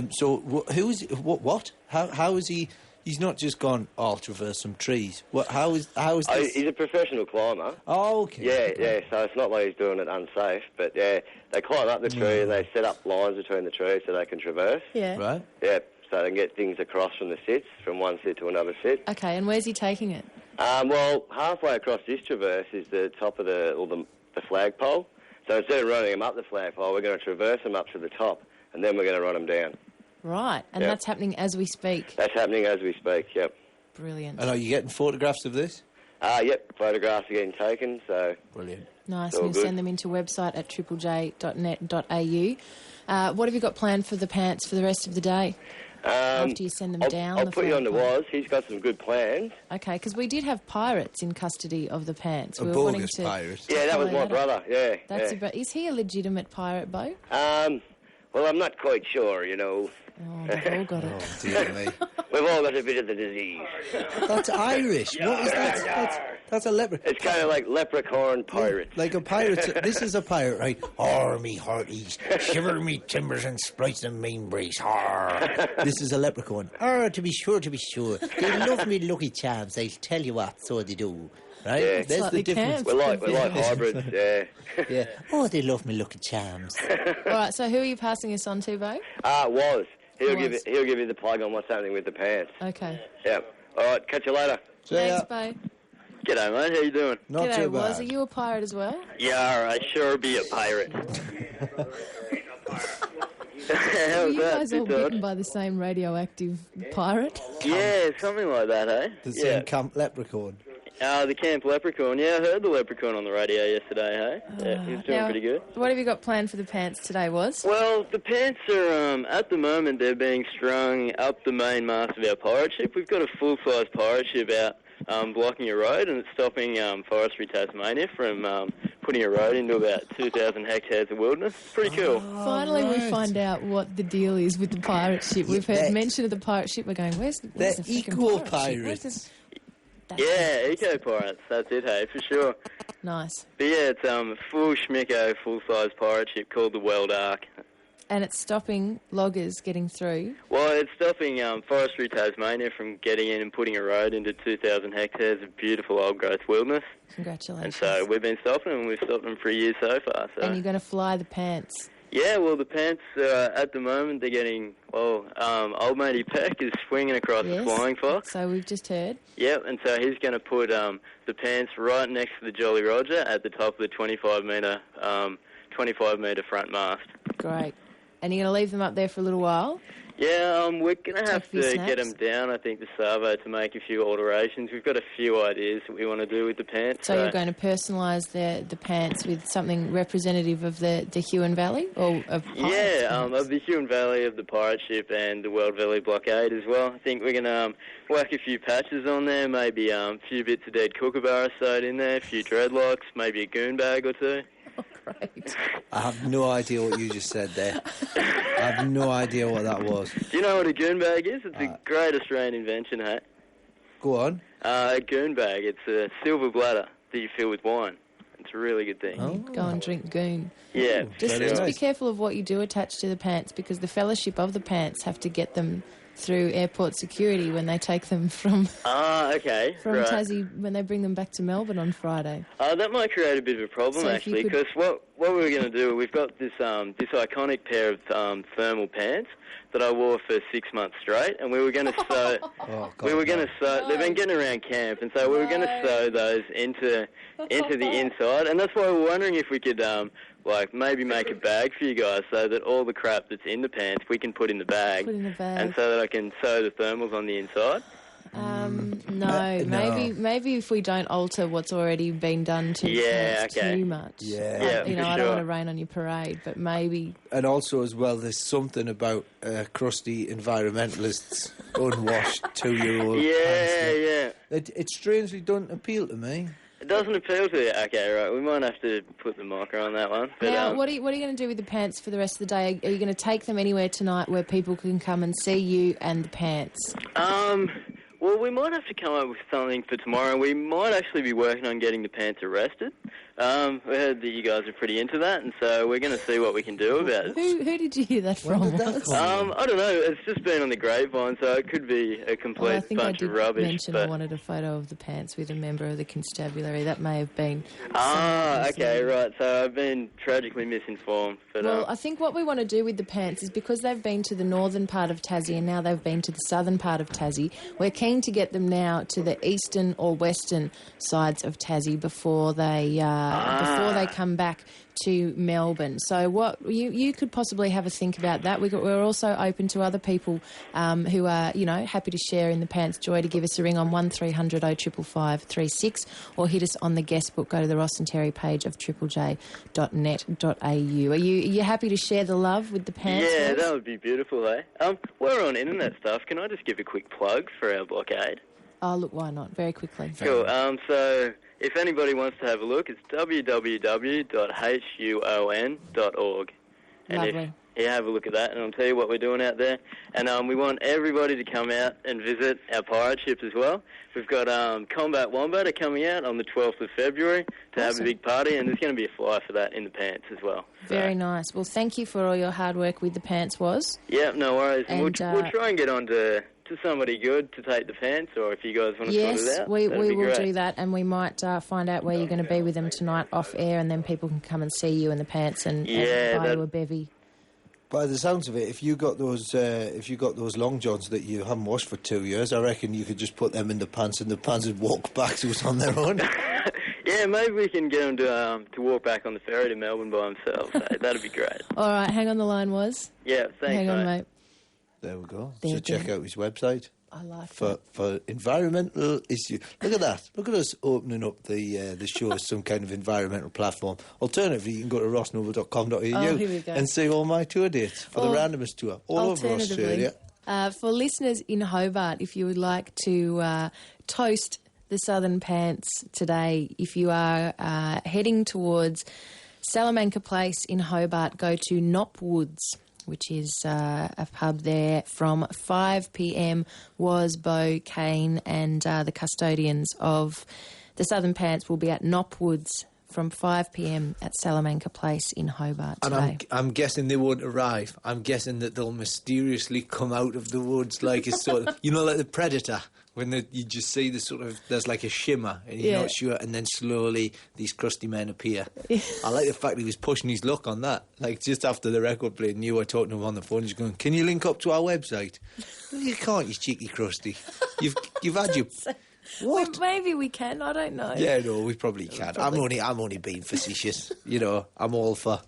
S2: So what? How is he... He's not just gone, I'll traverse some trees. How is this?
S5: He's a professional climber.
S2: Oh, okay.
S5: Yeah, so it's not like he's doing it unsafe, but they climb up the tree and they set up lines between the trees so they can traverse.
S3: Yeah.
S2: Right.
S5: Yeah, so they can get things across from the sits, from one sit to another sit.
S3: Okay, and where's he taking it?
S5: Well, halfway across this traverse is the top of the flagpole. So instead of running him up the flagpole, we're going to traverse him up to the top, and then we're going to run him down.
S3: Right, and that's happening as we speak?
S5: That's happening as we speak, yep.
S3: Brilliant.
S2: And are you getting photographs of this?
S5: Yep, photographs are getting taken, so...
S2: Brilliant.
S3: Nice, and you'll send them into website at triplej.net.au. What have you got planned for the pants for the rest of the day? After you send them down?
S5: I'll put you on to Woz. He's got some good plans.
S3: Okay, because we did have pirates in custody of the pants.
S2: A bogus pirate.
S5: Yeah, that was my brother, yeah.
S3: Is he a legitimate pirate, Bo?
S5: Well, I'm not quite sure,
S3: Oh, we've all got it.
S2: Oh, dear me.
S5: We've all got a bit of the disease.
S2: That's Irish. What is that? That's a leopard.
S5: It's kind of like leprechaun pirates.
S2: Like a pirate. This is a pirate, right? Arr, me hearties, shiver me timbers and splice them main brace. Arr. This is a leprechaun. Arr, to be sure. They love me lucky charms, I'll tell you what, so they do. right?
S5: Yeah.
S2: There's the
S3: Slightly
S2: difference.
S3: camp.
S5: We're like hybrids, yeah.
S2: Yeah. Oh, they love me lucky charms.
S3: All right, so who are you passing us on to, Bo?
S5: Was. He'll
S3: Was.
S5: give you the plug on what's happening with the pants.
S3: Okay.
S5: Yeah. All right, catch you later.
S2: So, yeah,
S3: Thanks, Bo.
S5: G'day, mate. How you doing?
S2: not
S3: G'day,
S2: too
S3: Was. Are
S2: bad.
S3: you a pirate as well?
S5: Yeah, I sure be a pirate.
S3: Were
S5: How's
S3: you
S5: that?
S3: guys all
S5: Bit odd?
S3: bitten by the same radioactive pirate?
S5: Yeah, something like that, eh?
S2: The
S5: yeah.
S2: same camp leprechaun.
S5: The Camp Leprechaun. Yeah, I heard the Leprechaun on the radio yesterday, hey? Yeah, he was doing
S3: Now,
S5: pretty good.
S3: What have you got planned for the pants today, Was?
S5: Well, the pants are, at the moment, they're being strung up the main mast of our pirate ship. We've got a full-size pirate ship out blocking a road, and it's stopping Forestry Tasmania from putting a road into about 2,000 hectares of wilderness. Pretty cool.
S3: Finally, we find out what the deal is with the pirate ship. We've heard
S2: They're-
S3: mention of the pirate ship. We're going, where's
S2: They're
S3: the freaking
S2: equal
S3: pirate ship? Where's
S2: pirates.
S3: this-
S5: Yeah, eco-pirates. That's it, hey, for sure.
S3: Nice.
S5: But yeah, it's a full schmicko, full-size pirate ship called the World Ark.
S3: And it's stopping loggers getting through.
S5: Well, it's stopping Forestry Tasmania from getting in and putting a road into 2,000 hectares of beautiful old-growth wilderness.
S3: Congratulations.
S5: And so we've been stopping them, and we've stopped them for a year so far. So.
S3: And you're going to fly the pants.
S5: Yeah, well, the pants, at the moment, they're getting, old matey Peck is swinging across the Flying Fox.
S3: So we've just heard.
S5: Yep, and so he's going to put the pants right next to the Jolly Roger at the top of the 25-metre front mast.
S3: Great. And you're going to leave them up there for a little while?
S5: Yeah, we're going to have
S3: Take a few
S5: to
S3: snaps.
S5: get them down, I think, to Savo to make a few alterations. We've got a few ideas that we want to do with the pants.
S3: So you're going to personalise the pants with something representative of the Huon Valley? Or of pirates,
S5: Yeah,
S3: perhaps?
S5: of the Huon Valley, of the pirate ship, and the World Valley Blockade as well. I think we're going to whack a few patches on there, maybe a few bits of dead kookaburra sewed in there, a few dreadlocks, maybe a goon bag or two.
S3: Great.
S2: I have no idea what you just said there. I have no idea what that was.
S5: Do you know what a goon bag is? It's a great Australian invention, hey?
S2: Go on.
S5: A goon bag, it's a silver bladder that you fill with wine. It's a really good thing.
S2: Oh.
S3: Go and drink goon.
S5: Yeah,
S3: Just
S2: Very
S3: be
S2: nice.
S3: careful of what you do attach to the pants, because the fellowship of the pants have to get them through airport security when they take them from
S5: okay,
S3: from
S5: right.
S3: Tassie, when they bring them back to Melbourne on Friday.
S5: That might create a bit of a problem,
S3: So if you
S5: actually,
S3: could-
S5: because what we were going to do, we've got this this iconic pair of thermal pants that I wore for 6 months straight, and we were going to sew.
S2: Oh, God,
S5: we were going
S2: no.
S5: to sew. They've been getting around camp, and so we were going to sew those into the inside, and that's why we were wondering if we could maybe make a bag for you guys, so that all the crap that's in the pants we can put in the bag,
S3: Put in the bag.
S5: and so that I can sew the thermals on the inside.
S3: No,
S2: no.
S3: maybe if we don't alter what's already been done to the
S5: Yeah,
S3: pants
S5: okay.
S3: too much.
S2: Yeah.
S5: Yeah,
S3: You know,
S5: for
S3: I don't
S5: sure.
S3: want to rain on your parade, but maybe.
S2: And also, as well, there's something about crusty environmentalists unwashed 2-year-old
S5: Yeah,
S2: pants.
S5: yeah.
S2: It strangely doesn't appeal to me.
S5: It doesn't appeal to you. Okay, right. We might have to put the marker on that one. But,
S3: Now, what are you going to do with the pants for the rest of the day? Are you going to take them anywhere tonight where people can come and see you and the pants?
S5: Well, we might have to come up with something for tomorrow. We might actually be working on getting the pants arrested. We heard that you guys are pretty into that, and so we're going to see what we can do about it.
S3: Who did you hear that
S2: When
S3: from?
S2: did that come?
S5: I don't know. It's just been on the grapevine, so it could be a complete
S3: Well, I think I
S5: bunch
S3: did
S5: of rubbish.
S3: mention
S5: but...
S3: I wanted a photo of the pants with a member of the constabulary. That may have been.
S5: Okay, right. So I've been tragically misinformed. But,
S3: Well, I think what we want to do with the pants is, because they've been to the northern part of Tassie and now they've been to the southern part of Tassie, we're keen to get them now to the eastern or western sides of Tassie before they come back to Melbourne. So what you could possibly have a think about that. We're also open to other people who are, happy to share in the pants joy, to give us a ring on 1300 055 36, or hit us on the guest book. Go to the Ross and Terri page of triplej.net.au. Are you happy to share the love with the pants?
S5: yeah,
S3: Rose?
S5: that would be beautiful, eh? We're on internet stuff. Can I just give a quick plug for our blockade?
S3: Oh, look, why not? Very quickly.
S5: Cool. So if anybody wants to have a look, it's www.huon.org. And
S3: Lovely.
S5: if you have a look at that, and I'll tell you what we're doing out there. And we want everybody to come out and visit our pirate ships as well. We've got Combat Wombat are coming out on the 12th of February to have a
S3: Awesome.
S5: big party, and there's going to be a flyer for that in the pants as well. So,
S3: Very nice. Well, thank you for all your hard work with the pants, Was.
S5: yeah, no worries. And
S3: And,
S5: we'll try and get on to to somebody good to take the pants, or if you guys want to sort it out,
S3: we will
S5: great.
S3: do that, and we might find out where you're going to be with them tonight off air, and then people can come and see you in the pants and buy you a bevy.
S2: By the sounds of it, if you got those long johns that you haven't washed for 2 years, I reckon you could just put them in the pants, and the pants would walk back to us on their own.
S5: Yeah, maybe we can get them to walk back on the ferry to Melbourne by themselves. That'd be great.
S3: All right, hang on the line, Was.
S5: Yeah, thanks,
S3: hang on, mate.
S2: There we go. So check out his website.
S3: I like
S2: for environmental issues. Look at that. Look at us opening up the show as some kind of environmental platform. Alternatively, you can go to rossnoble.com.au and see all my tour dates for the Randomest tour all over Australia.
S3: For listeners in Hobart, if you would like to toast the Southern Pants today, if you are heading towards Salamanca Place in Hobart, go to Knopwoods, which is a pub there from 5 p.m. Was, Bo, Kane and the custodians of the Southern Pants will be at Knopwoods from 5 p.m. at Salamanca Place in Hobart today.
S2: And I'm guessing they won't arrive. I'm guessing that they'll mysteriously come out of the woods like a sort of, like the Predator, when you just see the sort of, there's like a shimmer and you're not sure, and then slowly these crusty men appear. I like the fact he was pushing his luck on that. Like, just after the record played and you were talking to him on the phone, he's going, can you link up to our website? Well, you can't, you cheeky crusty. You've had your... What?
S3: Well, maybe we can. I don't know.
S2: Yeah, no, we probably can. I'm only being facetious. I'm all for.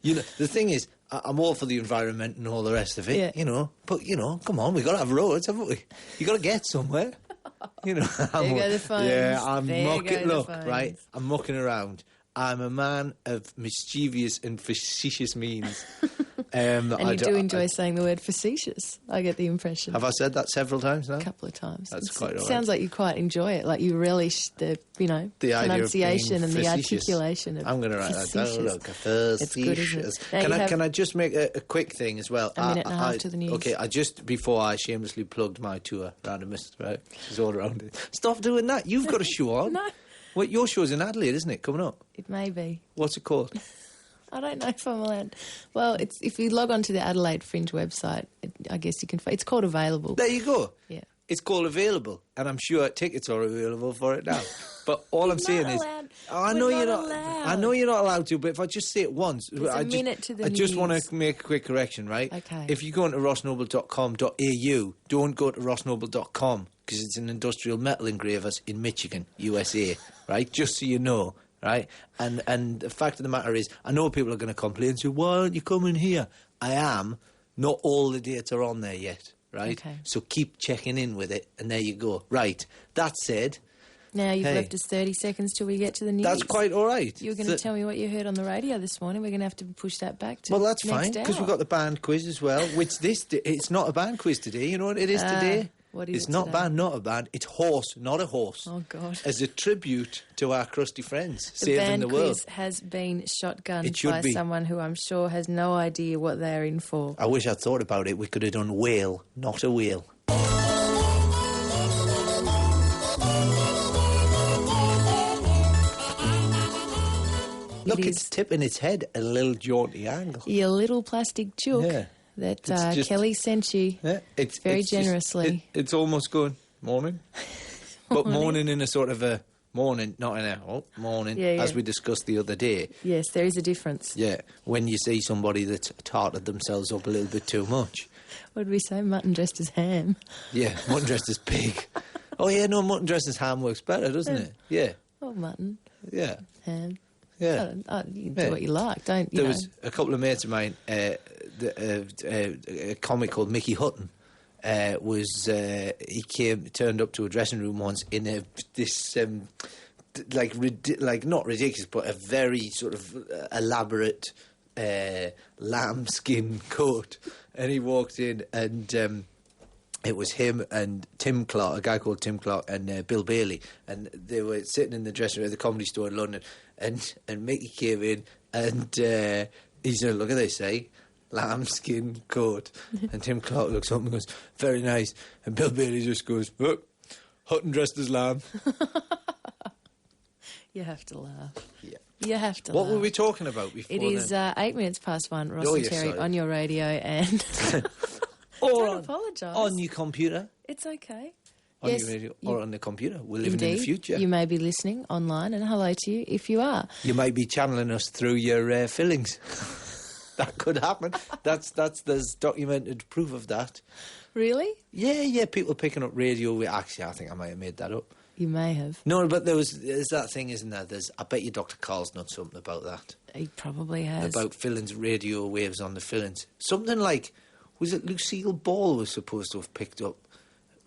S2: The thing is, I'm all for the environment and all the rest of it.
S3: Yeah.
S2: But come on, we got to have roads, haven't we? You got to get somewhere.
S3: There go the phones.
S2: Yeah, I'm
S3: mucking.
S2: Look, right, I'm mucking around. I'm a man of mischievous and facetious means.
S3: And you do enjoy saying the word facetious, I get the impression.
S2: Have I said that several times now?
S3: A couple of times.
S2: That's quite all right.
S3: Sounds like you quite enjoy it, like you relish the pronunciation and the articulation of
S2: I'm going to write that down. Look,
S3: it's good, isn't it?
S2: Can I just make a quick thing as well?
S3: A minute and a half to the news.
S2: Okay, before I shamelessly plugged my tour, Randomest, right? It's all around it. Stop doing that. You've got a show on.
S3: No.
S2: Well, your show's in Adelaide, isn't it, coming up?
S3: It may be.
S2: What's it called?
S3: I don't know if I'm allowed. Well, if you log on to the Adelaide Fringe website, I guess you can... It's called Available.
S2: There you go.
S3: Yeah.
S2: It's called Available, and I'm sure tickets are available for it now. But all I'm saying is... I know you're not allowed to, but if I just say it once...
S3: There's a minute to the news.
S2: I just want to make a quick correction, right?
S3: Okay.
S2: If you go into rossnoble.com.au, don't go to rossnoble.com, because it's an industrial metal engravers in Michigan, USA, right? Just so you know... Right, and the fact of the matter is, I know people are going to complain and say, "Why aren't you coming here?" I am. Not all the dates are on there yet, right?
S3: Okay.
S2: So keep checking in with it, and there you go. Right. That said,
S3: now you've left us 30 seconds till we get to the news.
S2: That's quite all right.
S3: You were going to tell me what you heard on the radio this morning. We're going to have to push that back to.
S2: Well, that's
S3: next
S2: fine because we've got the band quiz as well. Which it's not a band quiz today. You know what it is today?
S3: What is
S2: it's
S3: it
S2: not
S3: today?
S2: band, not a band. It's horse, not a horse.
S3: Oh, God.
S2: As a tribute to our crusty friends,
S3: the
S2: saving
S3: band
S2: the world.
S3: quiz has been shotgunned by someone who I'm sure has no idea what they're in for.
S2: I wish I'd thought about it. We could have done whale, not a wheel. Look, it's tipping its head at a little jaunty angle.
S3: Your little plastic chook.
S2: Yeah.
S3: That Kelly sent you very generously.
S2: It's almost going, morning. But morning in a sort of a morning, not in a morning, as we discussed the other day.
S3: Yes, there is a difference.
S2: Yeah, when you see somebody that's tarted themselves up a little bit too much.
S3: What did we say? Mutton dressed as ham?
S2: Yeah, mutton dressed as pig. Oh, yeah, no, mutton dressed as ham works better, doesn't it? Yeah.
S3: Oh, mutton.
S2: Yeah.
S3: Ham.
S2: Yeah.
S3: You do what you like, don't you?
S2: There was a couple of mates of mine, a comic called Mickey Hutton, he turned up to a dressing room once in this not ridiculous, but a very sort of elaborate lambskin coat, and he walked in and. It was him and Tim Clark, a guy called Tim Clark, and Bill Bailey, and they were sitting in the dressing room at the Comedy Store in London, and Mickey came in, and he said, "Look at this, lambskin coat," and Tim Clark looks up and goes, "Very nice," and Bill Bailey just goes, "Look, Hutton dressed as lamb."
S3: You have to laugh.
S2: Yeah.
S3: You have to laugh.
S2: What were we talking about before?
S3: It is 8 minutes past 1, Ross and Terri on your radio, and...
S2: Or
S3: don't apologise.
S2: on your computer.
S3: It's okay.
S2: On
S3: Yes,
S2: your radio or on the computer. We're living
S3: Indeed.
S2: in the future.
S3: You may be listening online, and hello to you if you are.
S2: You might be channeling us through your fillings. That could happen. There's documented proof of that.
S3: Really?
S2: Yeah. People picking up radio. Actually, I think I might have made that up.
S3: You may have.
S2: No, but there's that thing, isn't there? I bet you Dr. Carl's not something about that.
S3: He probably has.
S2: About fillings, radio waves on the fillings. Something like, was it Lucille Ball was supposed to have picked up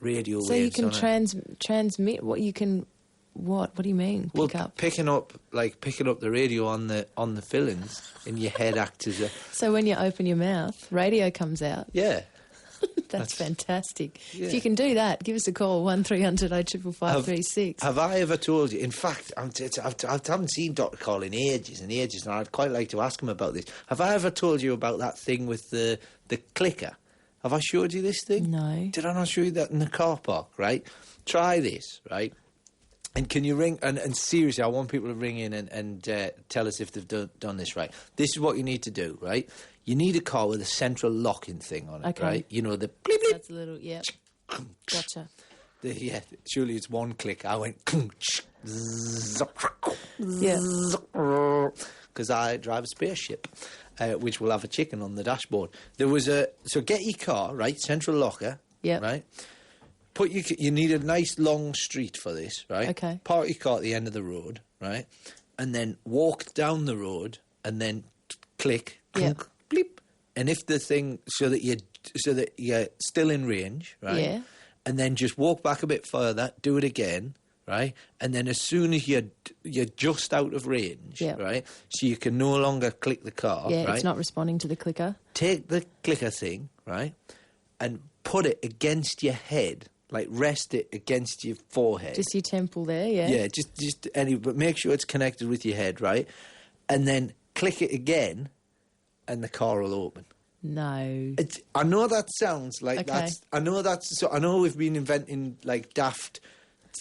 S2: radio waves?
S3: So you can
S2: on
S3: transmit what you can. What do you mean? Pick up.
S2: Picking up the radio on the fillings in your head acts as a.
S3: So when you open your mouth, radio comes out.
S2: Yeah.
S3: That's fantastic.
S2: Yeah.
S3: If you can do that, give us a call, 1300 055536.
S2: Have I ever told you? In fact, I haven't seen Dr. Carl in ages and ages, and I'd quite like to ask him about this. Have I ever told you about that thing with the clicker? Have I showed you this thing?
S3: No.
S2: Did I not show you that in the car park, right? Try this, right? And can you ring... And seriously, I want people to ring in and tell us if they've done this right. This is what you need to do, right? You need a car with a central locking thing on it,
S3: Okay.
S2: right? You know, the bleep, bleep.
S3: That's a little, yeah. Gotcha.
S2: Yeah, surely it's one click. I went...
S3: Yeah.
S2: Because I drive a spaceship, which will have a chicken on the dashboard. There was a... So get your car, right? Central locker,
S3: Yep.
S2: right? You need a nice long street for this, right?
S3: Okay.
S2: Park your car at the end of the road, right? And then walk down the road and then click,
S3: Yep.
S2: clunk, bleep. And if the thing... So that you're still in range, right?
S3: Yeah.
S2: And then just walk back a bit further, do it again, right? And then as soon as you're just out of range,
S3: Yep.
S2: right? So you can no longer click the car,
S3: Yeah,
S2: right?
S3: it's not responding to the clicker.
S2: Take the clicker thing, right? And put it against your head, like rest it against your forehead.
S3: Just your temple there, yeah?
S2: Yeah, but make sure it's connected with your head, right? And then click it again, and the car will open.
S3: No.
S2: I know that sounds like
S3: Okay.
S2: I know we've been inventing like daft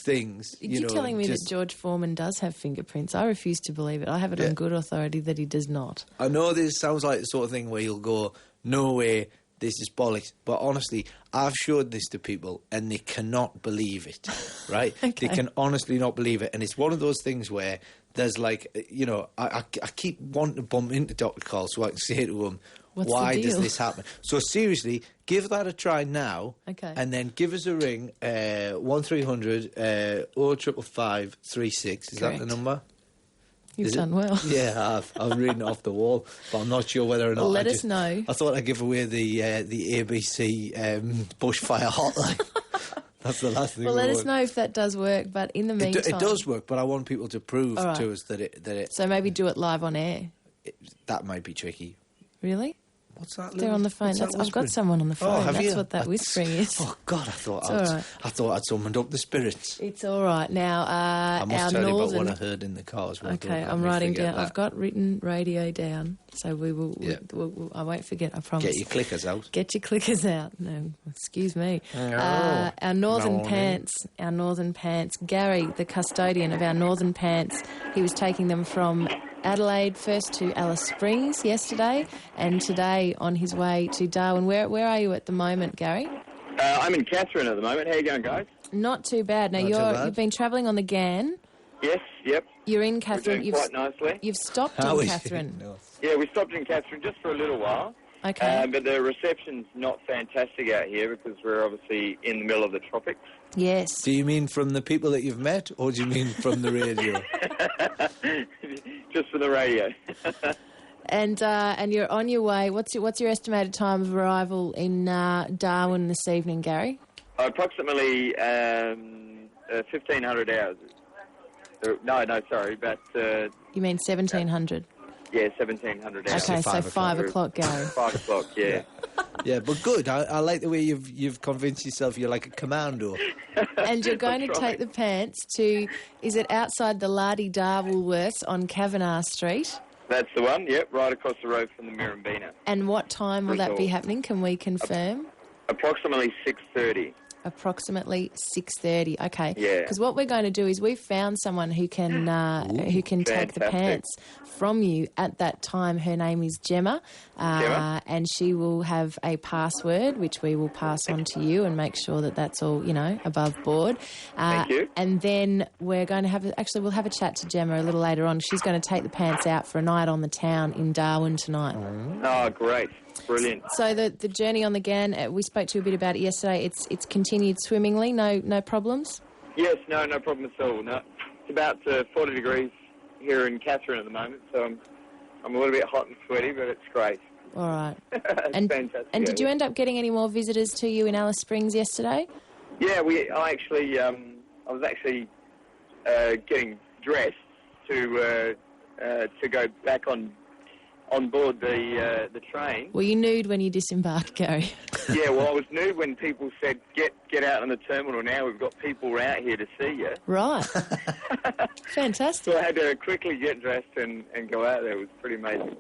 S2: things.
S3: You're telling me that George Foreman does have fingerprints. I refuse to believe it. I have it on good authority that he does not.
S2: I know this sounds like the sort of thing where you'll go, no way, this is bollocks. But honestly, I've showed this to people and they cannot believe it, right?
S3: Okay.
S2: They can honestly not believe it. And it's one of those things where there's like, I keep wanting to bump into Dr. Carl so I can say to him,
S3: What's the
S2: why does
S3: deal?
S2: this happen? So seriously, give that a try now.
S3: Okay.
S2: And then give us a ring, 1300 0555 36. Is that the
S3: Correct.
S2: number?
S3: You've
S2: Is it?
S3: done well.
S2: Yeah, I'm reading it off the wall, but I'm not sure whether or not.
S3: Let us know.
S2: I thought I'd give away the ABC bushfire hotline. That's the last thing.
S3: Well, let us know if that does work, but in the meantime...
S2: It does work, but I want people to prove
S3: All right.
S2: to us that it
S3: So maybe do it live on air.
S2: that might be tricky.
S3: Really?
S2: What's that?
S3: They're on the phone.
S2: what's that
S3: I've got
S2: whispering?
S3: someone on the phone.
S2: Oh, have
S3: That's
S2: you?
S3: what that whispering is.
S2: Oh God, I thought
S3: It's all right.
S2: I thought I'd summoned up the spirits.
S3: It's all right. Now,
S2: I
S3: our
S2: must tell
S3: northern...
S2: you about what I heard in the car as well.
S3: Okay,
S2: Don't let
S3: I'm
S2: me
S3: writing
S2: forget
S3: down.
S2: that.
S3: I've got written radio down, so we will.
S2: Yeah.
S3: I won't forget. I promise.
S2: Get your clickers out.
S3: Get your clickers out. No, excuse me.
S2: No.
S3: Our northern
S2: No,
S3: pants. Gary, the custodian of our northern pants, he was taking them from Adelaide first to Alice Springs yesterday, and today on his way to Darwin. Where are you at the moment, Gary?
S6: I'm in Catherine at the moment. How you going, guys?
S3: Not too bad. Now
S2: Not too bad.
S3: you've been travelling on the GAN.
S6: Yes, yep.
S3: You're in
S6: We're
S3: Catherine.
S6: doing quite nicely.
S3: You've stopped
S2: How
S3: in
S2: is
S3: Catherine.
S2: it? No.
S6: Yeah, we stopped in Catherine just for a little while.
S3: Okay.
S6: But the reception's not fantastic out here because we're obviously in the middle of the tropics.
S3: Yes.
S2: Do you mean from the people that you've met, or do you mean from the radio?
S6: Just for the radio.
S3: And you're on your way. What's your estimated time of arrival in Darwin this evening, Gary?
S6: Approximately 1,500 hours. No, sorry, but
S3: You mean 1700?
S6: yeah, 1,700 hours.
S3: Okay, so
S2: 5
S3: 5 o'clock, Gary.
S6: 5 o'clock, yeah.
S2: Yeah, but good. I like the way you've convinced yourself you're like a commando.
S3: And you're going to
S6: That's
S3: take the pants to, is it outside the Lardy Dar Woolworths on Kavanagh Street?
S6: That's the one, yep, right across the road from the Mirrambina.
S3: And what time will that be
S6: Resort.
S3: happening? Can we confirm?
S6: Approximately 6:30.
S3: approximately 6:30. Okay.
S6: Yeah.
S3: Because what we're going to do is we've found someone who can take the pants from you at that time. Her name is Gemma, and she will have a password which we will pass on to you and make sure that that's all, above board.
S6: Thank you.
S3: And then we're going to we'll have a chat to Gemma a little later on. She's going to take the pants out for a night on the town in Darwin tonight.
S6: Oh, great. Brilliant.
S3: So the journey on the GAN, we spoke to you a bit about it yesterday. It's continued swimmingly, no problems?
S6: Yes, no problem at all. No, it's about 40 degrees here in Katherine at the moment, so I'm a little bit hot and sweaty, but it's great.
S3: All right.
S6: It's fantastic.
S3: And did you end up getting any more visitors to you in Alice Springs yesterday?
S6: Yeah, I was actually getting dressed to go back on board the train.
S3: Were you nude when you disembarked, Gary?
S6: Yeah, well, I was nude when people said, get out on the terminal now, we've got people out here to see you.
S3: Right. Fantastic.
S6: So I had to quickly get dressed and go out there. It was pretty amazing.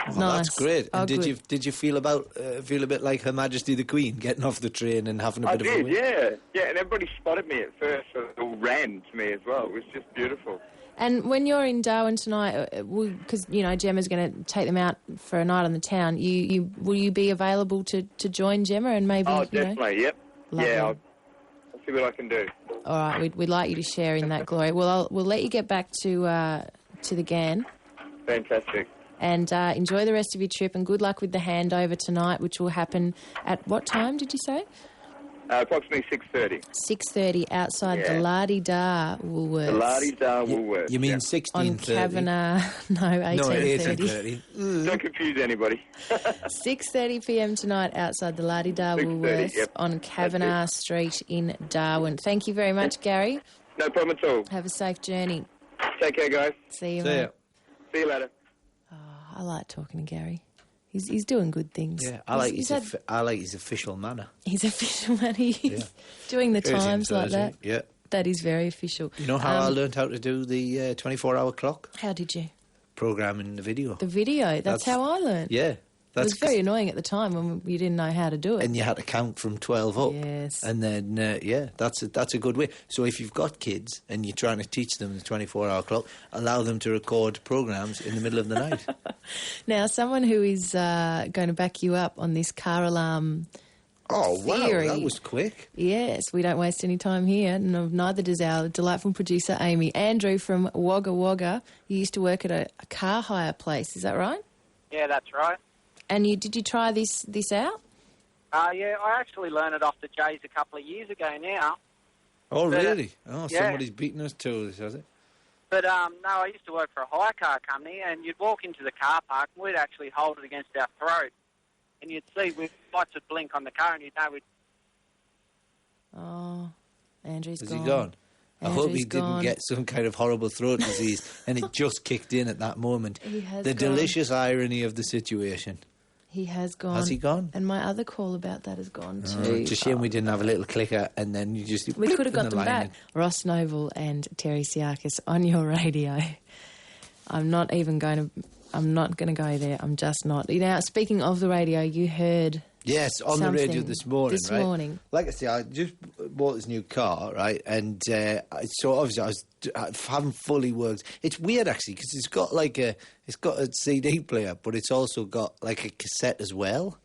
S3: Nice.
S2: That's great. And
S3: good.
S2: did you feel a bit like Her Majesty the Queen, getting off the train and having a bit of a win?
S6: Yeah, and everybody spotted me at first, so they all ran to me as well. It was just beautiful.
S3: And when you're in Darwin tonight, because Gemma's going to take them out for a night on the town, will you be available to join Gemma and maybe?
S6: Oh, definitely. Yep.
S3: Lovely.
S6: Yeah, I'll see what I can do.
S3: All right, we'd like you to share in that glory. Well, we'll let you get back to the GAN.
S6: Fantastic.
S3: And enjoy the rest of your trip, and good luck with the handover tonight, which will happen at what time, did you say?
S6: Approximately 6:30.
S3: 6:30 outside the La-di-da Woolworths.
S6: The La-di-da Woolworths.
S2: You mean
S6: yeah.
S2: 16:30?
S3: On Kavanagh, no, 18:30.
S6: Don't confuse anybody.
S3: 6:30 p.m. tonight outside the La-di-da Woolworths on Kavanagh Street in Darwin. Thank you very much, Gary.
S6: No problem at all.
S3: Have a safe journey.
S6: Take care, guys.
S3: See you,
S2: See
S3: mate.
S2: ya.
S6: See you later.
S3: I like talking to Gary. He's doing good things.
S2: Yeah, I like his official manner.
S3: He's official, man. He's doing the times like that.
S2: Yeah.
S3: That is very official.
S2: You know how I learned how to do the 24-hour clock?
S3: How did you?
S2: Programming the video.
S3: The video. That's how I learned.
S2: Yeah.
S3: It was very annoying at the time when you didn't know how to do it.
S2: And you had to count from 12 up.
S3: Yes.
S2: And then, that's a good way. So if you've got kids and you're trying to teach them the 24-hour clock, allow them to record programs in the middle of the night. Now,
S3: someone who is going to back you up on this car alarm theory.
S2: Wow, that was quick.
S3: Yes, we don't waste any time here. No, neither does our delightful producer, Amy. Andrew from Wagga Wagga, you used to work at a car hire place, is that right?
S7: Yeah, that's right.
S3: And did you try this out?
S7: Yeah, I actually learned it off the Jays a couple of years ago now.
S2: Oh, really?
S7: Yeah.
S2: Somebody's beaten us to this, has it?
S7: But, no, I used to work for a hire car company, and you'd walk into the car park, and we'd actually hold it against our throat. And you'd see lights would blink on the car, and you'd know we'd...
S3: Oh, Andrew's
S2: Has
S3: gone.
S2: he gone? I hope he
S3: gone.
S2: didn't get some kind of horrible throat disease and it just kicked in at that moment.
S3: He has
S2: the
S3: gone.
S2: delicious irony of the situation.
S3: He has gone.
S2: Has he gone?
S3: And my other call about that has gone too.
S2: It's a shame we didn't have a little clicker and then you just...
S3: We could have got them
S2: line
S3: back.
S2: in.
S3: Ross Noble and Terri Psiakis on your radio. I'm not going to go there. I'm just not. Now, speaking of the radio, you heard...
S2: Yes, on the radio this morning,
S3: This
S2: right?
S3: morning.
S2: Like I say, I just bought this new car, right? And so obviously I haven't fully worked. It's weird actually because it's got a CD player, but it's also got like a cassette as well.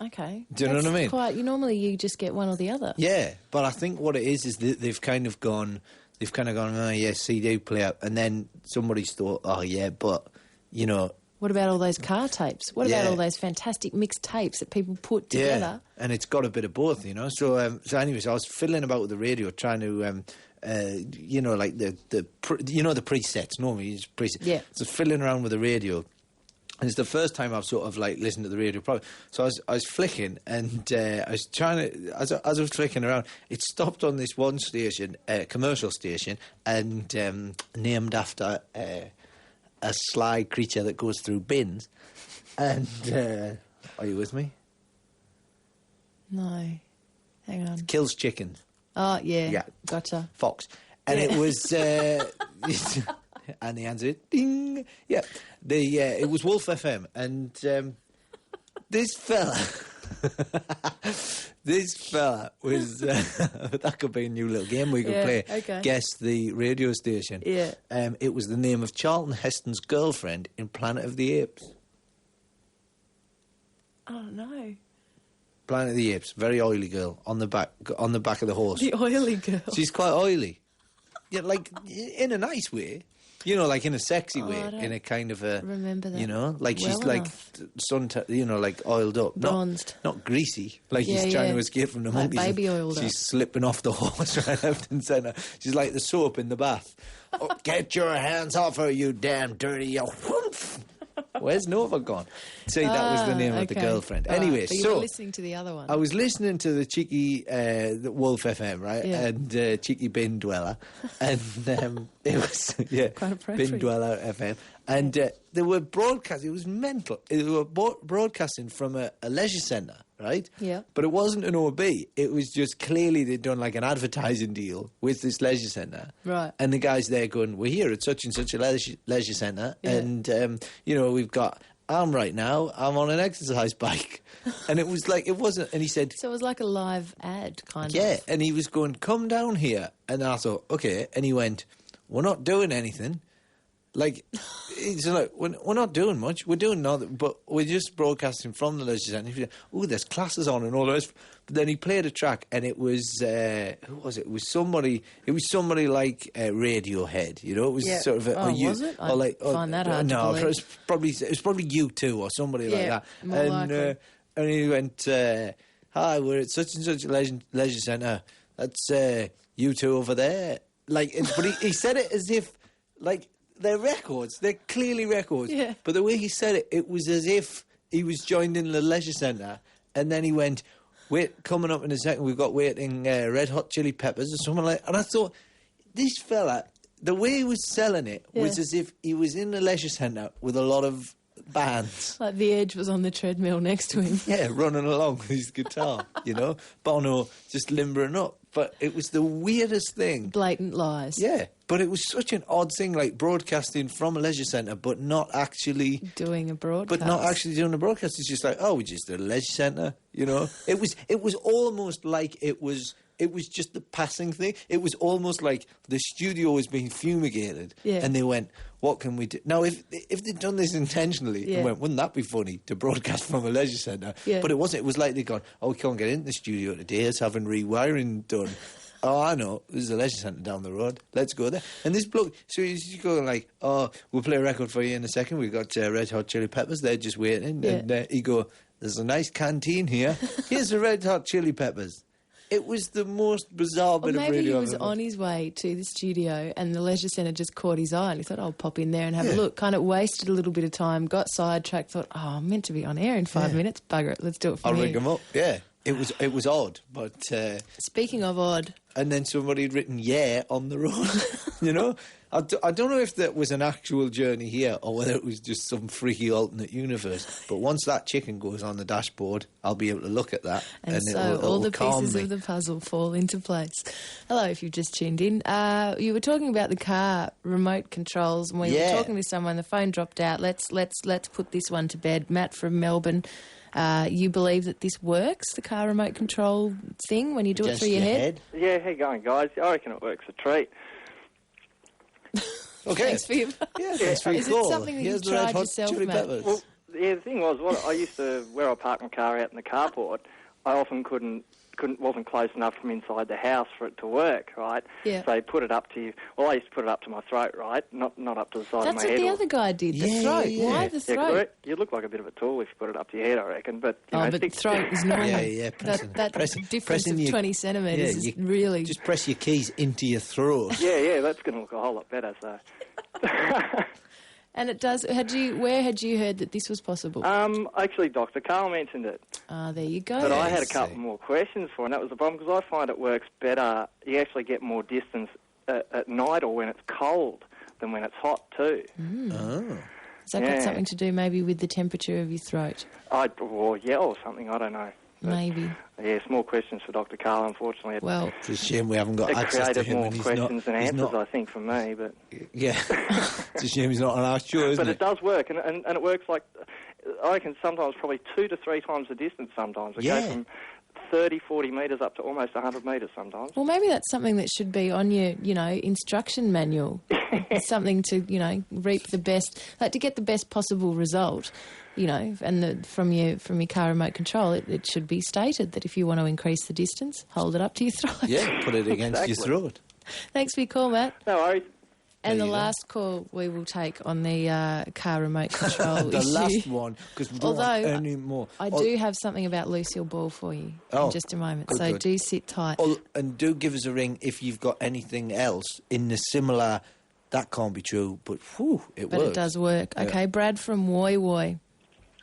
S3: Okay.
S2: Do you know what I mean?
S3: Normally you just get one or the other.
S2: Yeah, but I think what it is that they've kind of gone, oh yeah, CD player, and then somebody's thought, oh yeah, but you know.
S3: What about all those car tapes? What about all those fantastic mixed tapes that people put together?
S2: Yeah, and it's got a bit of both, you know. So anyways, I was fiddling about with the radio, trying to, like the presets. Normally, you just preset.
S3: Yeah.
S2: So fiddling around with the radio, and it's the first time I've sort of like listened to the radio. So I was flicking, and I was trying to, as I was flicking around, it stopped on this one station, commercial station, and named after. A sly creature that goes through bins. And, are you with me?
S3: No. Hang on.
S2: Kills chickens.
S3: Oh, yeah.
S2: Yeah.
S3: Gotcha.
S2: Fox. And it was, and the answer, ding. Yeah. It was Wolf FM. And this fella This fella was... that could be a new little game we could play.
S3: Okay.
S2: Guess the radio station.
S3: Yeah.
S2: It was the name of Charlton Heston's girlfriend in Planet of the Apes.
S3: I don't know.
S2: Planet of the Apes, very oily girl on the back of the horse.
S3: The oily girl.
S2: She's quite oily. Yeah, like in a nice way. You know, like in a sexy way, in a kind of a...
S3: remember that.
S2: You know, like
S3: well
S2: she's like like oiled up.
S3: Bronzed.
S2: Not greasy, like he's trying to escape from the
S3: like
S2: monkeys.
S3: baby oiled
S2: She's
S3: up.
S2: slipping off the horse right left and centre. She's like the soap in the bath. Oh, get your hands off her, you damn dirty... Whoomph. Where's Nova gone? See, that was the name of the girlfriend.
S3: All
S2: anyway,
S3: right, but you were listening to the other one.
S2: I was listening to the cheeky the Wolf FM, right?
S3: Yeah.
S2: And cheeky Bin Dweller. And it was,
S3: Quite appropriate.
S2: Bin Dweller FM. And they were broadcasting, it was mental. They were broadcasting from a leisure centre, right?
S3: Yeah.
S2: But it wasn't an OB. It was just clearly they'd done like an advertising deal with this leisure centre.
S3: Right.
S2: And the guys there going, we're here at such and such a leisure centre.
S3: Yeah.
S2: And, we've got... I'm on an exercise bike. And it was like, it wasn't, and he said...
S3: So it was like a live ad, kind of.
S2: Yeah, and he was going, come down here. And I thought, okay. And he went, we're not doing anything. Like, he's like, we're not doing much. We're doing nothing, but we're just broadcasting from the leisure centre. Oh, there's classes on and all the rest. But then he played a track, and it was, who was it? It was somebody like Radiohead, you know? It was sort of a...
S3: was it? I find that hard to believe.
S2: No, it was probably U2 or somebody like that.
S3: More likely.
S2: And he went, hi, we're at such and such a leisure centre. That's U2 over there. Like, but he said it as if, like... They're records. They're clearly records.
S3: Yeah.
S2: But the way he said it, it was as if he was joined in the leisure centre. And then he went, wait, coming up in a second, we've got waiting Red Hot Chili Peppers or something like that. And I thought, this fella, the way he was selling it was as if he was in the leisure centre with a lot of bands.
S3: Like The Edge was on the treadmill next to him.
S2: Yeah, running along with his guitar, you know. Bono just limbering up. But it was the weirdest thing.
S3: Blatant lies.
S2: Yeah, but it was such an odd thing, like broadcasting from a leisure centre, but not actually...
S3: doing a broadcast.
S2: But not actually doing a broadcast. It's just like, oh, we're just at a leisure centre, you know. It was almost like it was just the passing thing. It was almost like the studio was being fumigated, and they went, what can we do? Now, if they'd done this intentionally, and went, wouldn't that be funny to broadcast from a leisure centre?
S3: Yeah.
S2: But it wasn't. It was like they'd gone, oh, we can't get into the studio today. It's having rewiring done. Oh, I know. There's a leisure centre down the road. Let's go there. And this bloke, so he's going like, oh, we'll play a record for you in a second. We've got Red Hot Chili Peppers. They're just waiting.
S3: Yeah.
S2: And he go, there's a nice canteen here. Here's the Red Hot Chili Peppers. It was the most bizarre bit of radio.
S3: Maybe he was on his way to the studio and the leisure centre just caught his eye and he thought, I'll pop in there and have a look. Kind of wasted a little bit of time, got sidetracked, thought, oh, I'm meant to be on air in 5 minutes. Bugger it, let's do it for
S2: I'll
S3: you.
S2: ring him up. Yeah. It was odd, but...
S3: Speaking of odd...
S2: And then somebody had written, yeah, on the road, you know? I don't know if that was an actual journey here or whether it was just some freaky alternate universe. But once that chicken goes on the dashboard, I'll be able to look at that.
S3: And so all the pieces of the puzzle fall into place. Hello, if you've just tuned in. You were talking about the car remote controls, and when you were talking to someone, the phone dropped out. Let's put this one to bed. Matt from Melbourne. You believe that this works, the car remote control thing, when you do it through your head?
S6: Yeah, how you going, guys? I reckon it works a treat.
S2: Okay.
S3: Thanks for your...
S2: Thanks for your
S3: Is
S2: call.
S3: it something that
S2: Here's
S3: you've
S2: the Red
S3: tried
S2: Hot
S3: yourself,
S2: Chili
S3: Matt?
S2: Peppers.
S6: Well, yeah, the thing was, I used to, where I parked my car out in the carport, I often wasn't close enough from inside the house for it to work, right?
S3: Yeah.
S6: So you put it up to you. Well, I used to put it up to my throat, right? Not up to the side of my
S3: That's
S6: head.
S3: what the
S6: or-
S3: other guy did, the
S2: Yeah,
S3: throat.
S2: yeah.
S3: Why the
S6: Yeah,
S3: throat?
S6: correct. You look like a bit of a tool if you put it up to your head, I reckon. But you know,
S3: But the throat is normal.
S2: Yeah,
S3: That difference of 20 centimetres is really...
S2: Just press your keys into your throat.
S6: Yeah, that's going to look a whole lot better. So.
S3: And it does... Where had you heard that this was possible?
S6: Actually, Dr. Carl mentioned it.
S3: There you go.
S6: But I had a
S2: see.
S6: couple more questions for, and that was the problem, because I find it works better. You actually get more distance at night or when it's cold than when it's hot too.
S2: Oh.
S3: Has that got something to do maybe with the temperature of your throat?
S6: Or something, I don't know. But,
S3: Maybe.
S6: Yeah, small questions for Dr. Carl, unfortunately.
S3: Well,
S2: It's a shame we haven't got
S6: it
S2: access to
S6: created
S2: him.
S6: more
S2: And he's
S6: questions than
S2: he's
S6: answers,
S2: not,
S6: I think, for me. But
S2: yeah. It's a shame he's not on our show, isn't
S6: but
S2: it?
S6: it does work, and it works like
S8: I reckon sometimes probably 2 to 3 times the distance sometimes. We
S2: Yeah.
S8: go from 30, 40 metres up to almost 100 metres sometimes.
S3: Well, maybe that's something that should be on your, instruction manual. Something to, reap the best, to get the best possible result, and from your car remote control, it should be stated that if you want to increase the distance, hold it up to your throat.
S2: Yeah, put it against your throat.
S3: Thanks for your call, Matt.
S8: No worries.
S3: And the last call we will take on the car remote control
S2: the
S3: issue.
S2: last one, because we don't want any more.
S3: I do have something about Lucille Ball for you in just a moment, so
S2: good.
S3: do sit tight.
S2: And do give us a ring if you've got anything else in the similar... That can't be true, but it works.
S3: But it does work.
S2: Yeah.
S3: Okay, Brad from Woy Woy.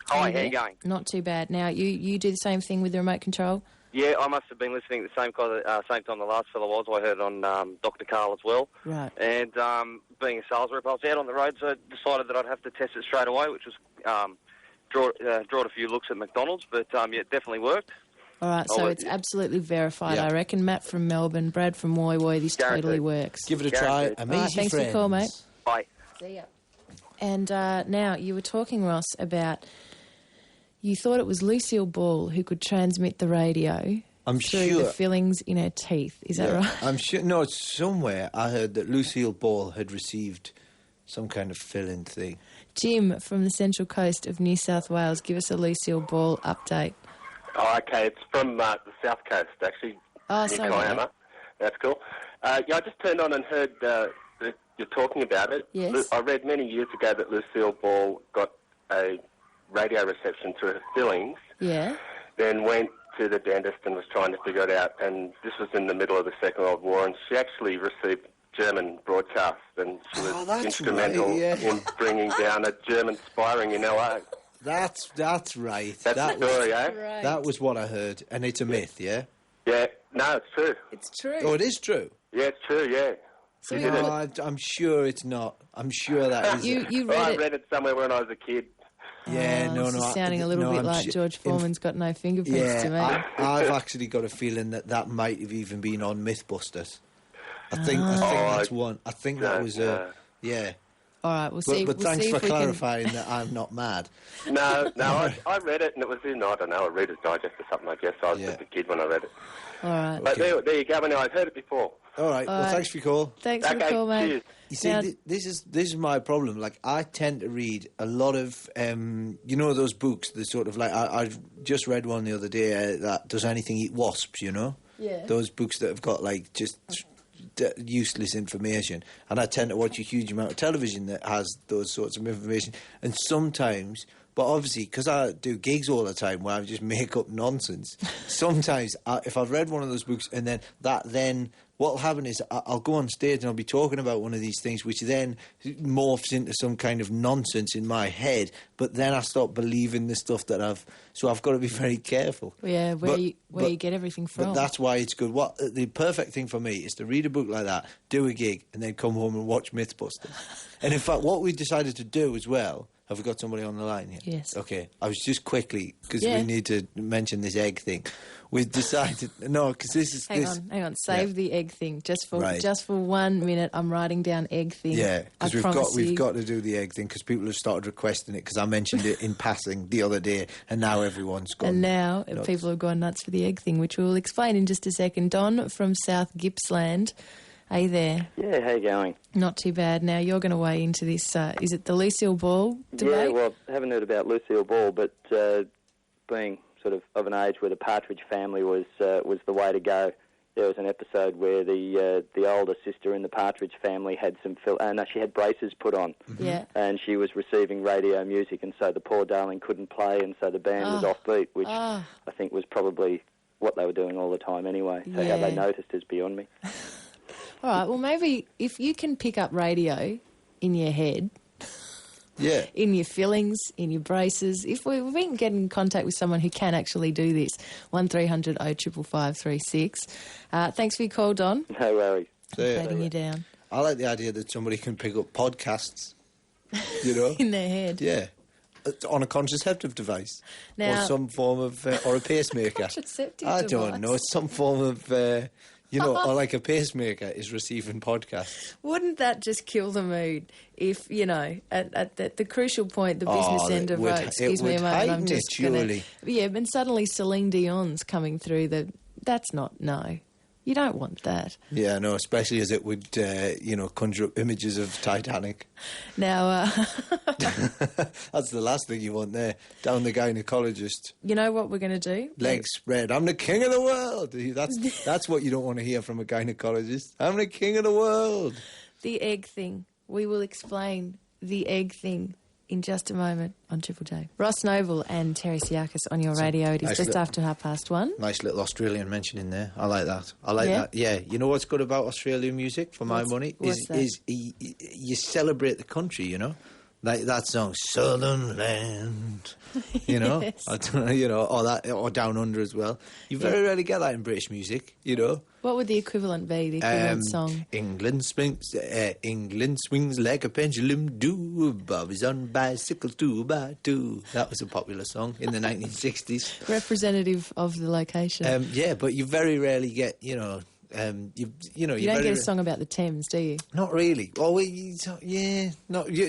S9: Hi, how you going?
S3: Not too bad. Now, you do the same thing with the remote control?
S9: Yeah, I must have been listening at the same time the last fellow was. I heard on Dr. Carl as well.
S3: Right.
S9: And being a sales rep, I was out on the road, so I decided that I'd have to test it straight away, which was draw a few looks at McDonald's, but it definitely worked.
S3: All right, so it's absolutely verified, I reckon. Matt from Melbourne, Brad from Woy Woy, this totally works.
S2: Give it a try. Amazing
S3: right, thanks for the call, mate.
S9: Bye.
S3: See ya. And now, you were talking, Ross, about... You thought it was Lucille Ball who could transmit the radio through the fillings in her teeth. Is that right?
S2: I'm sure. No, somewhere I heard that Lucille Ball had received some kind of fill-in thing.
S3: Jim from the Central Coast of New South Wales, give us a Lucille Ball update.
S10: Oh, okay. It's from the South Coast, actually.
S3: Oh, sorry.
S10: Kiama. That's cool. I just turned on and heard that you're talking about it.
S3: Yes.
S10: I read many years ago that Lucille Ball got a radio reception through her fillings.
S3: Yeah.
S10: Then went to the dentist and was trying to figure it out. And this was in the middle of the Second World War, and she actually received German broadcasts, and she was instrumental in bringing down a German spy ring in LA.
S2: That's right.
S10: That's the story, eh?
S3: Right.
S2: That was what I heard, and it's a myth, yeah?
S10: Yeah, no, it's true.
S3: It's true.
S2: Oh, it is true?
S10: Yeah, it's true, yeah.
S3: So
S2: I'm sure it's not. I'm sure that is.
S3: You read
S10: I read it somewhere when I was a kid.
S2: Yeah,
S3: this is sounding a little bit like George Foreman's got no fingerprints to me.
S2: I've actually got a feeling that might have even been on Mythbusters. I think that's one. I think that was yeah.
S3: All right, we'll see.
S2: But
S3: we'll
S2: thanks
S3: see
S2: for
S3: if we
S2: clarifying that I'm not mad.
S10: No, I read it, and it was in, I don't know, a Reader's Digest or something, I guess. I was just a kid when I read it.
S3: All right.
S10: But there you go, I've heard it before.
S2: All right, well, thanks for your call.
S3: Thanks for the call, mate.
S10: Cheers.
S2: You see, this is my problem. Like, I tend to read a lot of, those books that sort of like, I just read one the other day that Does Anything Eat Wasps,
S3: Yeah.
S2: Those books that have got, like, just useless information. And I tend to watch a huge amount of television that has those sorts of information. And sometimes... But obviously, because I do gigs all the time where I just make up nonsense, sometimes if I've read one of those books and then what will happen is I'll go on stage and I'll be talking about one of these things, which then morphs into some kind of nonsense in my head. But then I start believing the stuff that So I've got to be very careful.
S3: Yeah, where you get everything from.
S2: But that's why it's good. The perfect thing for me is to read a book like that, do a gig, and then come home and watch Mythbusters. And in fact, what we decided to do as well... Have we got somebody on the line here?
S3: Yes.
S2: Okay. I was just quickly, because we need to mention this egg thing. We decided... No, because this is...
S3: Hang on. Save the egg thing. Just for 1 minute, I'm writing down egg thing.
S2: Yeah, because we've got to do the egg thing, because people have started requesting it, because I mentioned it in passing the other day, and now everyone's gone
S3: And now
S2: nuts.
S3: People have gone nuts for the egg thing, which we'll explain in just a second. Don from South Gippsland. Are you there?
S11: Yeah, how you going?
S3: Not too bad. Now, you're going to weigh into this. Is it the Lucille Ball debate?
S11: Yeah, well, I haven't heard about Lucille Ball, but being sort of an age where the Partridge Family was the way to go, there was an episode where the older sister in the Partridge Family had she had braces put on.
S3: Mm-hmm. Yeah.
S11: And she was receiving radio music, and so the poor darling couldn't play, and so the band was offbeat, which I think was probably what they were doing all the time anyway. So how they noticed is beyond me.
S3: All right, well, maybe if you can pick up radio in your head, in your fillings, in your braces, if we can get in contact with someone who can actually do this, 1300 0555 36. Thanks for your call, Don.
S11: No worries.
S3: Patting you down.
S2: I like the idea that somebody can pick up podcasts,
S3: in their head.
S2: Yeah. On a contraceptive device.
S3: Now,
S2: or some form of... or a pacemaker.
S3: Contraceptive
S2: I
S3: device?
S2: don't know. Some form of... You know, or like a pacemaker is receiving podcasts.
S3: Wouldn't that just kill the mood if, you know, at the crucial point, the business end of, excuse me a moment, I'm just going to... Yeah, and suddenly Celine Dion's coming through that's not, no. You don't want that.
S2: Yeah, no, especially as it would, conjure up images of Titanic.
S3: Now...
S2: That's the last thing you want there. Down the gynecologist.
S3: You know what we're going to do?
S2: Legs spread. I'm the king of the world. That's what you don't want to hear from a gynecologist. I'm the king of the world.
S3: The egg thing. We will explain the egg thing in just a moment on Triple J. Ross Noble and Terri Psiakis on your radio. It is just after 1:30.
S2: Nice little Australian mention in there. I like that. That. Yeah. You know what's good about Australian music, for my money? Is you celebrate the country, you know? Like that song, Southern Land, you know?
S3: Yes.
S2: Or Down Under as well. You very rarely get that in British music, you know?
S3: What would the equivalent be, the equivalent song?
S2: England swings like a pendulum, do, Bobby's on bicycle, 2x2. That was a popular song in the 1960s.
S3: Representative of the location.
S2: But you very rarely get, you don't get
S3: a song about the Thames, do you?
S2: Not really. Oh,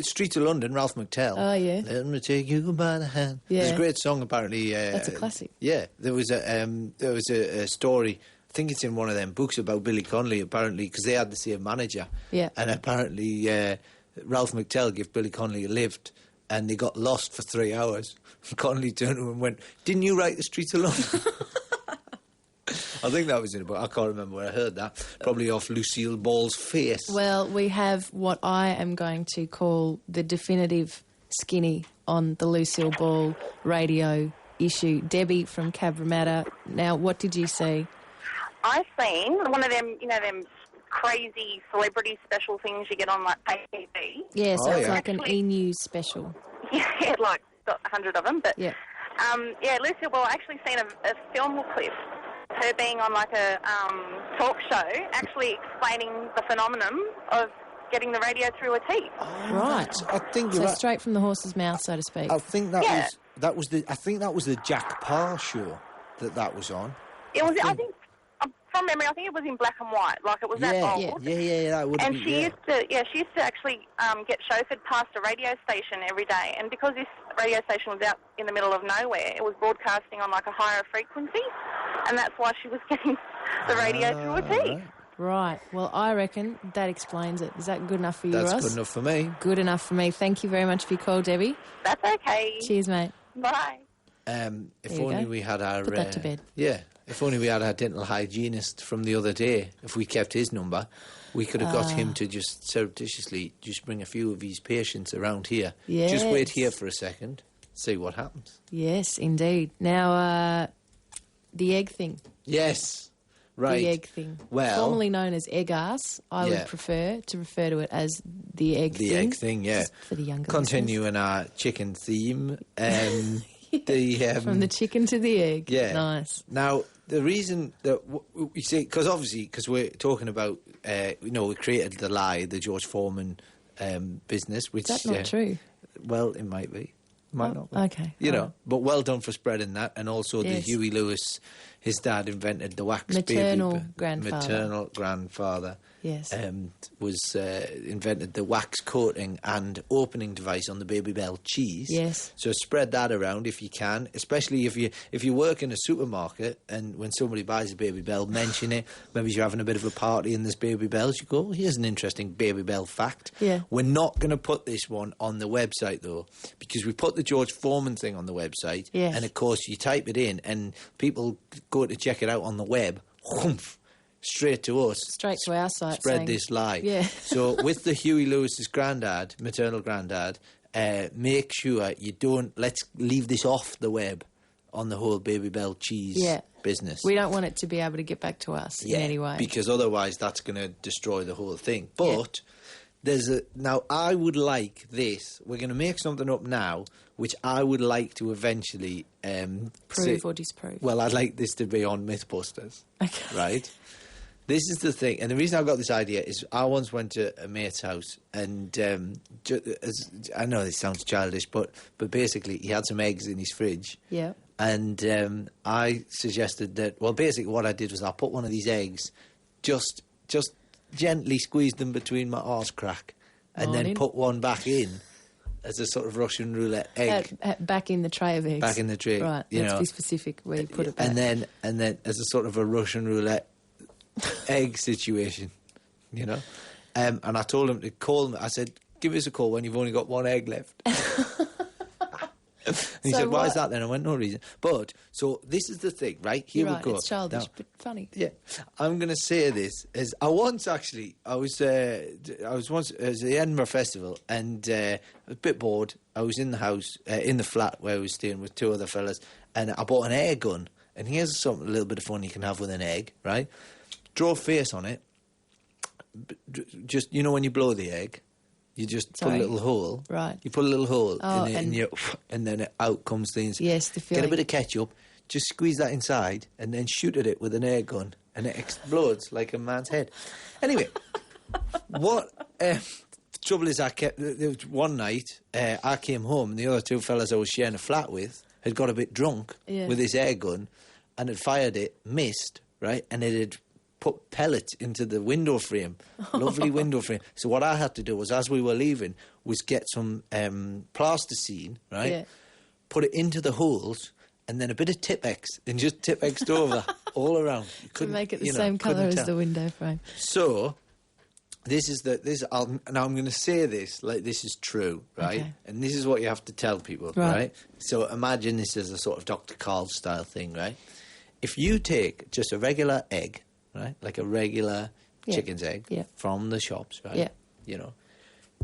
S2: Streets of London, Ralph McTell.
S3: Oh, yeah.
S2: Let me take you by the hand.
S3: Yeah.
S2: It's a great song, apparently.
S3: That's a classic.
S2: Yeah, there was a story. I think it's in one of them books about Billy Connolly, apparently, because they had the same manager.
S3: Yeah.
S2: And apparently, Ralph McTell gave Billy Connolly a lift, and they got lost for 3 hours. Connolly turned to him and went, "Didn't you write the Streets of London?" I think that was in it, but I can't remember where I heard that. Probably off Lucille Ball's face.
S3: Well, we have what I am going to call the definitive skinny on the Lucille Ball radio issue. Debbie from Cabramatta. Now, what did you see?
S12: I seen one of them, them crazy celebrity special things you get on like ATV.
S3: Yeah, so it's like an E-News special.
S12: Yeah, like got 100 of them. But
S3: yeah,
S12: Lucille Ball, I actually seen a film clip. Her being on like a talk show, actually explaining the phenomenon of getting the radio through her teeth.
S2: Oh,
S3: right.
S2: I think you're right.
S3: Straight from the horse's mouth, so to speak.
S2: I think that was the Jack Parr show that was on.
S12: It was. I think from memory, I think it was in black and white. Like it was that old.
S2: Yeah. That would.
S12: And she used to actually get chauffeured past a radio station every day. And because this radio station was out in the middle of nowhere, it was broadcasting on like a higher frequency, and that's why she was getting the radio through her teeth.
S3: Right. Well, I reckon that explains it. Is that good enough for you, Ross?
S2: That's good enough for me.
S3: Good enough for me. Thank you very much for your call, Debbie.
S12: That's okay.
S3: Cheers, mate.
S12: Bye.
S2: If only we had our...
S3: Put that to bed.
S2: Yeah. If only we had our dental hygienist from the other day. If we kept his number, we could have got him to just surreptitiously just bring a few of his patients around here.
S3: Yes.
S2: Just wait here for a second, see what happens.
S3: Yes, indeed. Now, the egg thing.
S2: Yes, right.
S3: The egg thing.
S2: Well,
S3: formerly known as egg ass, I would prefer to refer to it as the egg thing.
S2: The egg thing, yeah.
S3: Just for the younger
S2: Continuing our chicken theme.
S3: From the chicken to the egg.
S2: Yeah.
S3: Nice.
S2: Now, the reason that we see, because we're talking about, we created the lie, the George Foreman business, which
S3: is that not true?
S2: Well, it might be. Might not be.
S3: Okay.
S2: But well done for spreading that. And also the Huey Lewis, his dad invented the wax
S3: maternal
S2: grandfather.
S3: Yes.
S2: Invented the wax coating and opening device on the Baby Bell cheese.
S3: Yes.
S2: So spread that around if you can, especially if you work in a supermarket and when somebody buys a Baby Bell, mention it. Maybe you're having a bit of a party and there's Baby Bells. You go, here's an interesting Baby Bell fact.
S3: Yeah.
S2: We're not going to put this one on the website though, because we put the George Foreman thing on the website.
S3: Yes.
S2: And of course you type it in and people go to check it out on the web. Whoomph. Straight to us.
S3: Straight to our site.
S2: Spread this lie.
S3: Yeah.
S2: So with the Huey Lewis's granddad, maternal granddad, make sure you don't... Let's leave this off the web on the whole Baby Bell cheese business.
S3: We don't want it to be able to get back to us in any way.
S2: Because otherwise that's going to destroy the whole thing. But now I would like this. We're going to make something up now which I would like to eventually...
S3: prove or disprove.
S2: Well, I'd like this to be on Mythbusters.
S3: Okay.
S2: Right? This is the thing, and the reason I got this idea is I once went to a mate's house, and I know this sounds childish, but basically he had some eggs in his fridge.
S3: Yeah.
S2: And I suggested that, well, basically what I did was I put one of these eggs just gently squeezed them between my arse crack and then put one back in as a sort of Russian roulette egg.
S3: Back in the tray of eggs.
S2: Back in the tray.
S3: Right, let's be specific where you put it back.
S2: And then as a sort of a Russian roulette egg situation, you know. And I told him to call me. I said, give us a call when you've only got one egg left. And he said, why is that then? I went, no reason. But, so this is the thing, right? Here we go.
S3: It's childish, but funny.
S2: Yeah. I'm going to say this. I was once at the Edinburgh Festival, and I was a bit bored. I was in the house, in the flat where I was staying with two other fellas, and I bought an air gun. And here's a little bit of fun you can have with an egg, right? Draw a face on it. Just, you know when you blow the egg? You just put a little hole.
S3: Right.
S2: You put a little hole and then out comes the inside.
S3: Yes, the filling.
S2: Get a bit of ketchup, just squeeze that inside, and then shoot at it with an air gun, and it explodes like a man's head. Anyway, what the trouble is, there was one night, I came home, and the other two fellas I was sharing a flat with had got a bit drunk with this air gun, and had fired it, missed, right, and it had put pellets into the window frame, lovely window frame. So what I had to do was, as we were leaving, was get some plasticine, right, put it into the holes, and then a bit of Tipex, and just Tipexed over all around. You
S3: to make it the same colour as the window frame.
S2: So now I'm going to say this like this is true, right? Okay. And this is what you have to tell people, right? So imagine this as a sort of Dr. Carl style thing, right? If you take just a regular egg, right, like a regular chicken's egg from the shops, right? Yeah. You know,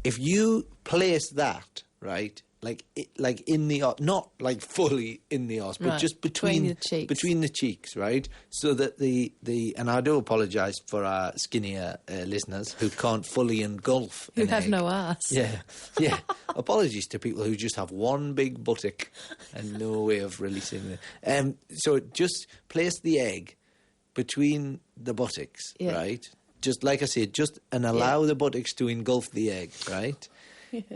S2: if you place that, right, like in the not like fully in the arse, but just between the cheeks, right, so that the and I do apologise for our skinnier listeners who can't fully engulf
S3: who have
S2: egg.
S3: No arse.
S2: Yeah. Apologies to people who just have one big buttock and no way of releasing it. So just place the egg between the buttocks, right? Just like I said, and allow the buttocks to engulf the egg, right?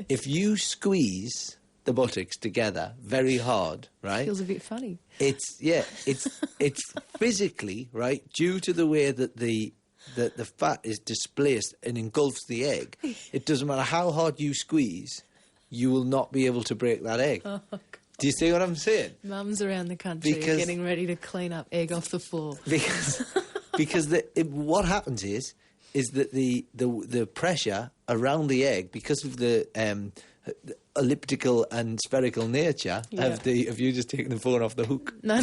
S2: If you squeeze the buttocks together very hard, right?
S3: Feels a bit funny.
S2: It's physically, right, due to the way that the fat is displaced and engulfs the egg. It doesn't matter how hard you squeeze, you will not be able to break that egg. Oh, God. Do you see what I'm saying?
S3: Mums around the country are getting ready to clean up egg off the floor.
S2: Because what happens is that the pressure around the egg, because of the elliptical and spherical nature of you just taken the phone off the hook?
S3: No.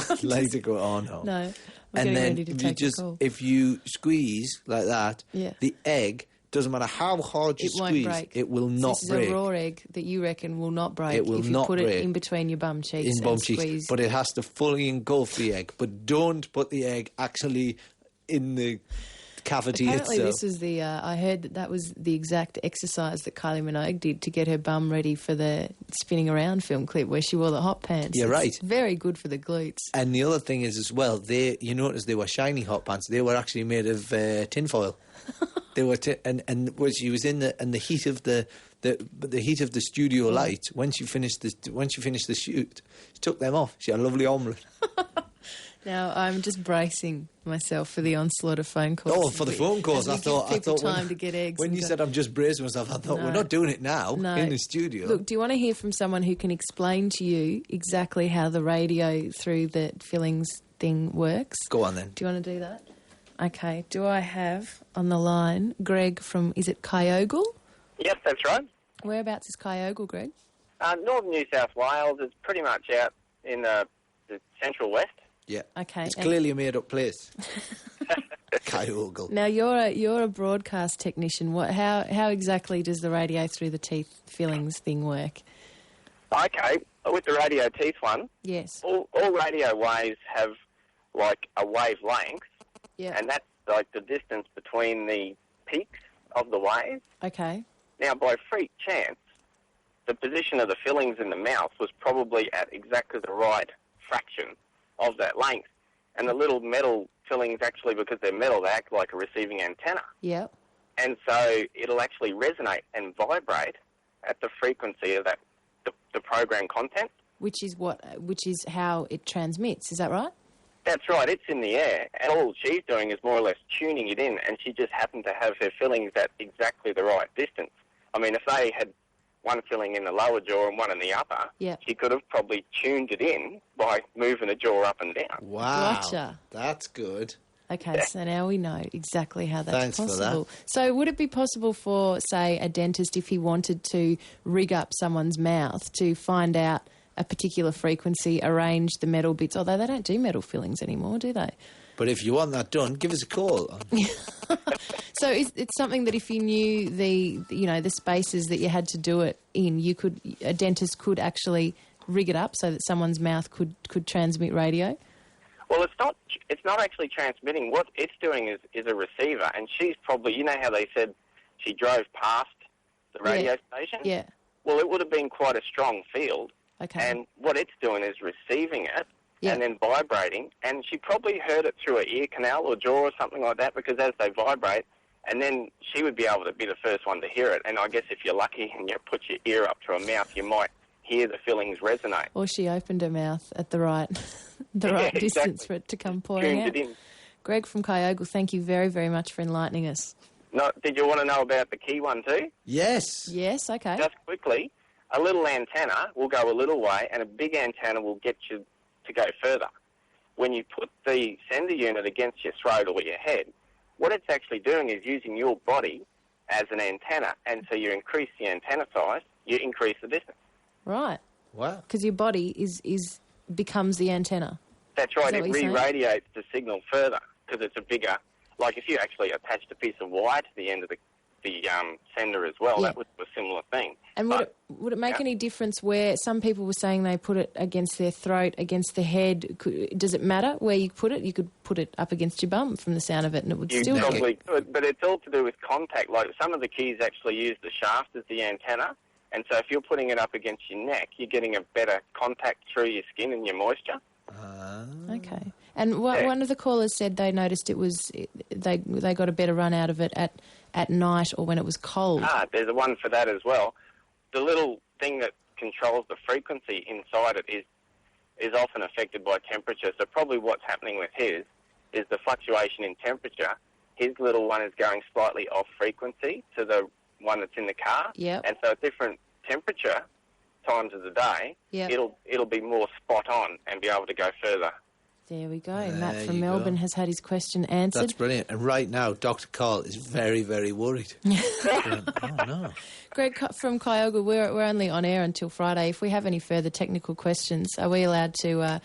S2: I'd like to go, oh no.
S3: No, we're getting ready to take a call.
S2: If you squeeze like that, the egg, doesn't matter how hard you squeeze, it will not break.
S3: This is a raw egg that you reckon will not break
S2: if you
S3: put it in between your bum cheeks and squeeze.
S2: But it has to fully engulf the egg. But don't put the egg actually in the cavity
S3: Apparently
S2: itself.
S3: This was I heard that was the exact exercise that Kylie Minogue did to get her bum ready for the spinning around film clip where she wore the hot pants.
S2: Yeah, right.
S3: It's very good for the glutes.
S2: And the other thing is as well, you notice they were shiny hot pants. They were actually made of tinfoil. They were, and when she was in the heat of the heat of the studio lights. When she finished the shoot, she took them off. She had a lovely omelette.
S3: Now I'm just bracing myself for the onslaught of phone calls.
S2: Oh, for the phone calls! I thought
S3: time to get eggs.
S2: When you said I'm just bracing myself, I thought we're not doing it now in the studio.
S3: Look, do you want to hear from someone who can explain to you exactly how the radio through the fillings thing works?
S2: Go on then.
S3: Do you want to do that? Okay. Do I have on the line Greg from? Is it Kyogle?
S13: Yep, that's right.
S3: Whereabouts is Kyogle, Greg?
S13: Northern New South Wales. Is pretty much out in the central west.
S2: Yeah.
S3: Okay.
S2: It's clearly a made-up place. Kyogle.
S3: Now you're a broadcast technician. How exactly does the radio through the teeth fillings thing work?
S13: Okay, with the radio teeth one.
S3: Yes.
S13: All radio waves have like a wavelength.
S3: Yeah.
S13: And that's like the distance between the peaks of the wave.
S3: Okay.
S13: Now, by freak chance, the position of the fillings in the mouth was probably at exactly the right fraction of that length. And the little metal fillings actually, because they're metal, they act like a receiving antenna.
S3: Yep.
S13: And so it'll actually resonate and vibrate at the frequency of the program content.
S3: Which is how it transmits, is that right?
S13: That's right, it's in the air, and all she's doing is more or less tuning it in, and she just happened to have her fillings at exactly the right distance. I mean, if they had one filling in the lower jaw and one in the upper, she could have probably tuned it in by moving the jaw up and down.
S2: Wow.
S3: Gotcha.
S2: That's good.
S3: Okay, so now we know exactly how that's
S2: Thanks
S3: possible.
S2: for that.
S3: So would it be possible for, say, a dentist, if he wanted to rig up someone's mouth, to find out a particular frequency, arrange the metal bits, although they don't do metal fillings anymore, do they?
S2: But if you want that done, give us a call.
S3: So it's something that if you knew the spaces that you had to do it in, a dentist could actually rig it up so that someone's mouth could transmit radio?
S13: Well, it's not actually transmitting. What it's doing is a receiver, and she's probably, you know how they said she drove past the radio station?
S3: Yeah.
S13: Well, it would have been quite a strong field.
S3: Okay.
S13: And what it's doing is receiving it and then vibrating, and she probably heard it through her ear canal or jaw or something like that, because as they vibrate, and then she would be able to be the first one to hear it. And I guess if you're lucky and you put your ear up to her mouth, you might hear the fillings resonate.
S3: Or she opened her mouth at the right distance for it to come pouring out.
S13: Tuned it in.
S3: Greg from Kyogle, thank you very, very much for enlightening us.
S13: No, did you want to know about the key one too?
S2: Yes.
S3: Yes, okay.
S13: Just quickly, a little antenna will go a little way, and a big antenna will get you to go further. When you put the sender unit against your throat or your head, what it's actually doing is using your body as an antenna, and so you increase the antenna size, you increase the distance.
S3: Right.
S2: Wow.
S3: Because your body becomes the antenna.
S13: That's right, it
S3: what you're saying?
S13: re-radiates the signal further, because it's a bigger, like if you actually attached a piece of wire to the end of the sender as well, that was a similar thing.
S3: And would it make any difference where some people were saying they put it against their throat, against the head? Does it matter where you put it? You could put it up against your bum from the sound of it, and it would still
S13: probably could, but it's all to do with contact. Like some of the keys actually use the shaft as the antenna, and so if you're putting it up against your neck, you're getting a better contact through your skin and your moisture.
S3: Okay. And one of the callers said they noticed they got a better run out of it at night or when it was cold.
S13: There's a one for that as well. The little thing that controls the frequency inside it is often affected by temperature. So probably what's happening with his is the fluctuation in temperature. His little one is going slightly off frequency to the one that's in the car.
S3: Yep.
S13: And so at different temperature times of the day, it'll be more spot on and be able to go further.
S3: There we go. Matt from Melbourne has had his question answered.
S2: That's brilliant. And right now, Dr. Carl is very, very worried. Oh, no.
S3: Greg from Kyogle, we're only on air until Friday. If we have any further technical questions, are we allowed to...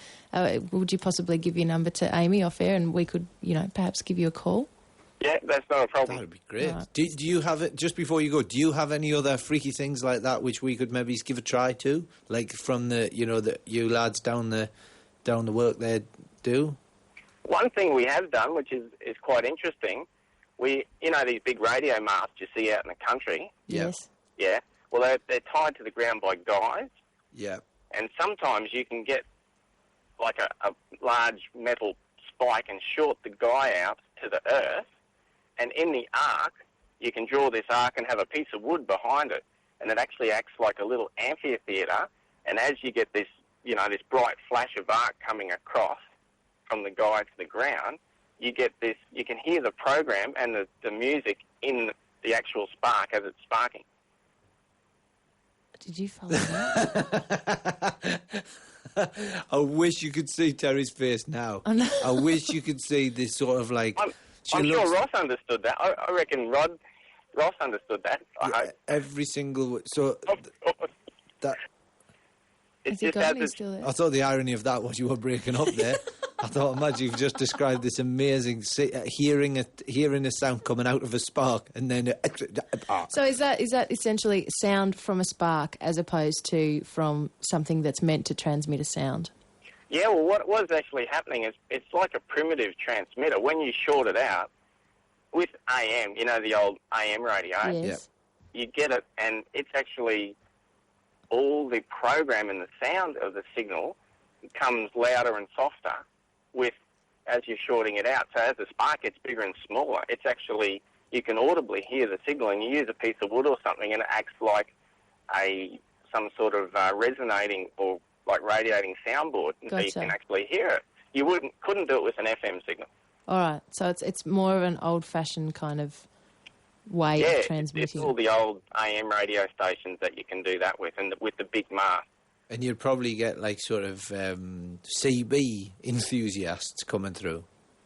S3: would you possibly give your number to Amy off air and we could, perhaps give you a call?
S13: Yeah, that's not a problem.
S2: That would be great.
S3: Right.
S2: Do you have it, just before you go, do you have any other freaky things like that which we could maybe give a try to? Like from you lads down the work there do?
S13: One thing we have done, which is quite interesting, these big radio masts you see out in the country.
S3: Yes.
S13: Yeah. Well, they're tied to the ground by guys.
S2: Yeah.
S13: And sometimes you can get like a large metal spike and short the guy out to the earth. And in the arc, you can draw this arc and have a piece of wood behind it. And it actually acts like a little amphitheatre. And as you get this, this bright flash of arc coming across from the guy to the ground, you get this, you can hear the program and the music in the actual spark as it's sparking.
S3: Did you follow that?
S2: I wish you could see Terry's face now.
S3: Oh, no.
S2: I wish you could see this sort of like...
S13: I'm sure Ross understood that. I reckon Ross understood that.
S2: Every single... So... that...
S3: Is he gone? He's still there?
S2: I thought the irony of that was you were breaking up there. I thought, imagine you've just described this amazing hearing a sound coming out of a spark, and then.
S3: So is that essentially sound from a spark as opposed to from something that's meant to transmit a sound?
S13: Yeah. Well, what was actually happening is it's like a primitive transmitter. When you short it out with AM, the old AM radio.
S3: Yes.
S13: You get it, and it's actually all the program and the sound of the signal becomes louder and softer as you're shorting it out. So as the spark gets bigger and smaller, it's actually, you can audibly hear the signal, and you use a piece of wood or something and it acts like some sort of resonating or like radiating soundboard, and so you can actually hear it. you couldn't do it with an FM signal.
S3: All right, so it's more of an old-fashioned kind of way of transmitting.
S13: It's all the old AM radio stations that you can do that with, and with the big mast.
S2: And you'd probably get like sort of CB enthusiasts coming through.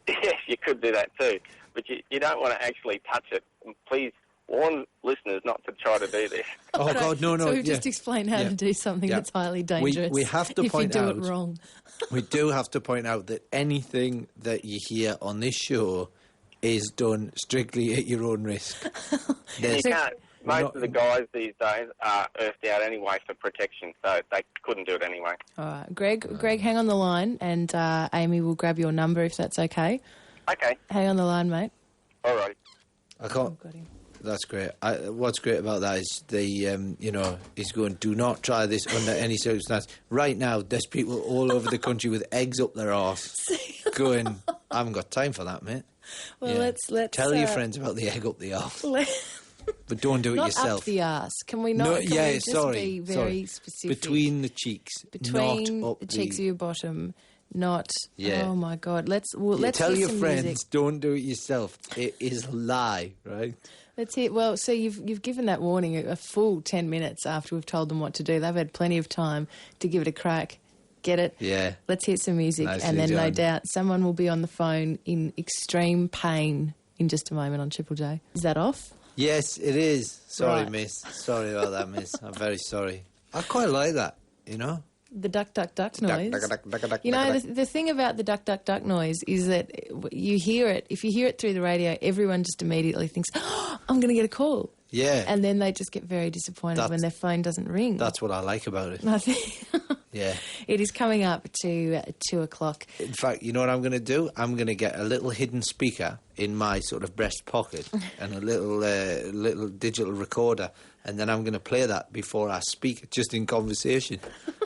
S13: Yes, you could do that too, but you don't want to actually touch it. Please warn listeners not to try to do this.
S2: Oh, God, no.
S3: So we've just explained how to do something that's highly dangerous.
S2: We have to point out...
S3: if you do it wrong.
S2: We do have to point out that anything that you hear on this show is done strictly at your own risk.
S13: You can't. Most of the guys these days are earthed out anyway for protection, so they couldn't do it anyway.
S3: All right. Greg, hang on the line, and Amy will grab your number if that's okay.
S13: Okay.
S3: Hang on the line, mate.
S13: All right.
S2: I can't... That's great. What's great about that is he's going, do not try this under any circumstance. Right now, there's people all over the country with eggs up their arse going, I haven't got time for that, mate.
S3: Well, let's
S2: tell your friends about the egg up the arse. But don't do it
S3: not
S2: yourself.
S3: Not up the arse. Can we not?
S2: No,
S3: can we just be very specific?
S2: Between the cheeks.
S3: Between
S2: not up
S3: the cheeks of your bottom. Not.
S2: Yeah.
S3: Oh my God. Let's
S2: tell your friends.
S3: Music.
S2: Don't do it yourself. It is a lie, right?
S3: That's it. Well, so you've given that warning a full 10 minutes after we've told them what to do. They've had plenty of time to give it a crack. Get it?
S2: Yeah.
S3: Let's hit some music, and then no doubt someone will be on the phone in extreme pain in just a moment on Triple J. Is that off?
S2: Yes, it is. Sorry,
S3: right.
S2: miss. Sorry about that, miss. I'm very sorry. I quite like that, you know?
S3: The duck, duck, duck noise. You know, the thing about the duck, duck, duck noise is that you hear it. If you hear it through the radio, everyone just immediately thinks, oh, I'm going to get a call.
S2: Yeah.
S3: And then they just get very disappointed when their phone doesn't ring.
S2: That's what I like about it. Yeah.
S3: It is coming up to 2 o'clock.
S2: In fact, you know what I'm going to do? I'm going to get a little hidden speaker in my sort of breast pocket and a little digital recorder, and then I'm going to play that before I speak, just in conversation.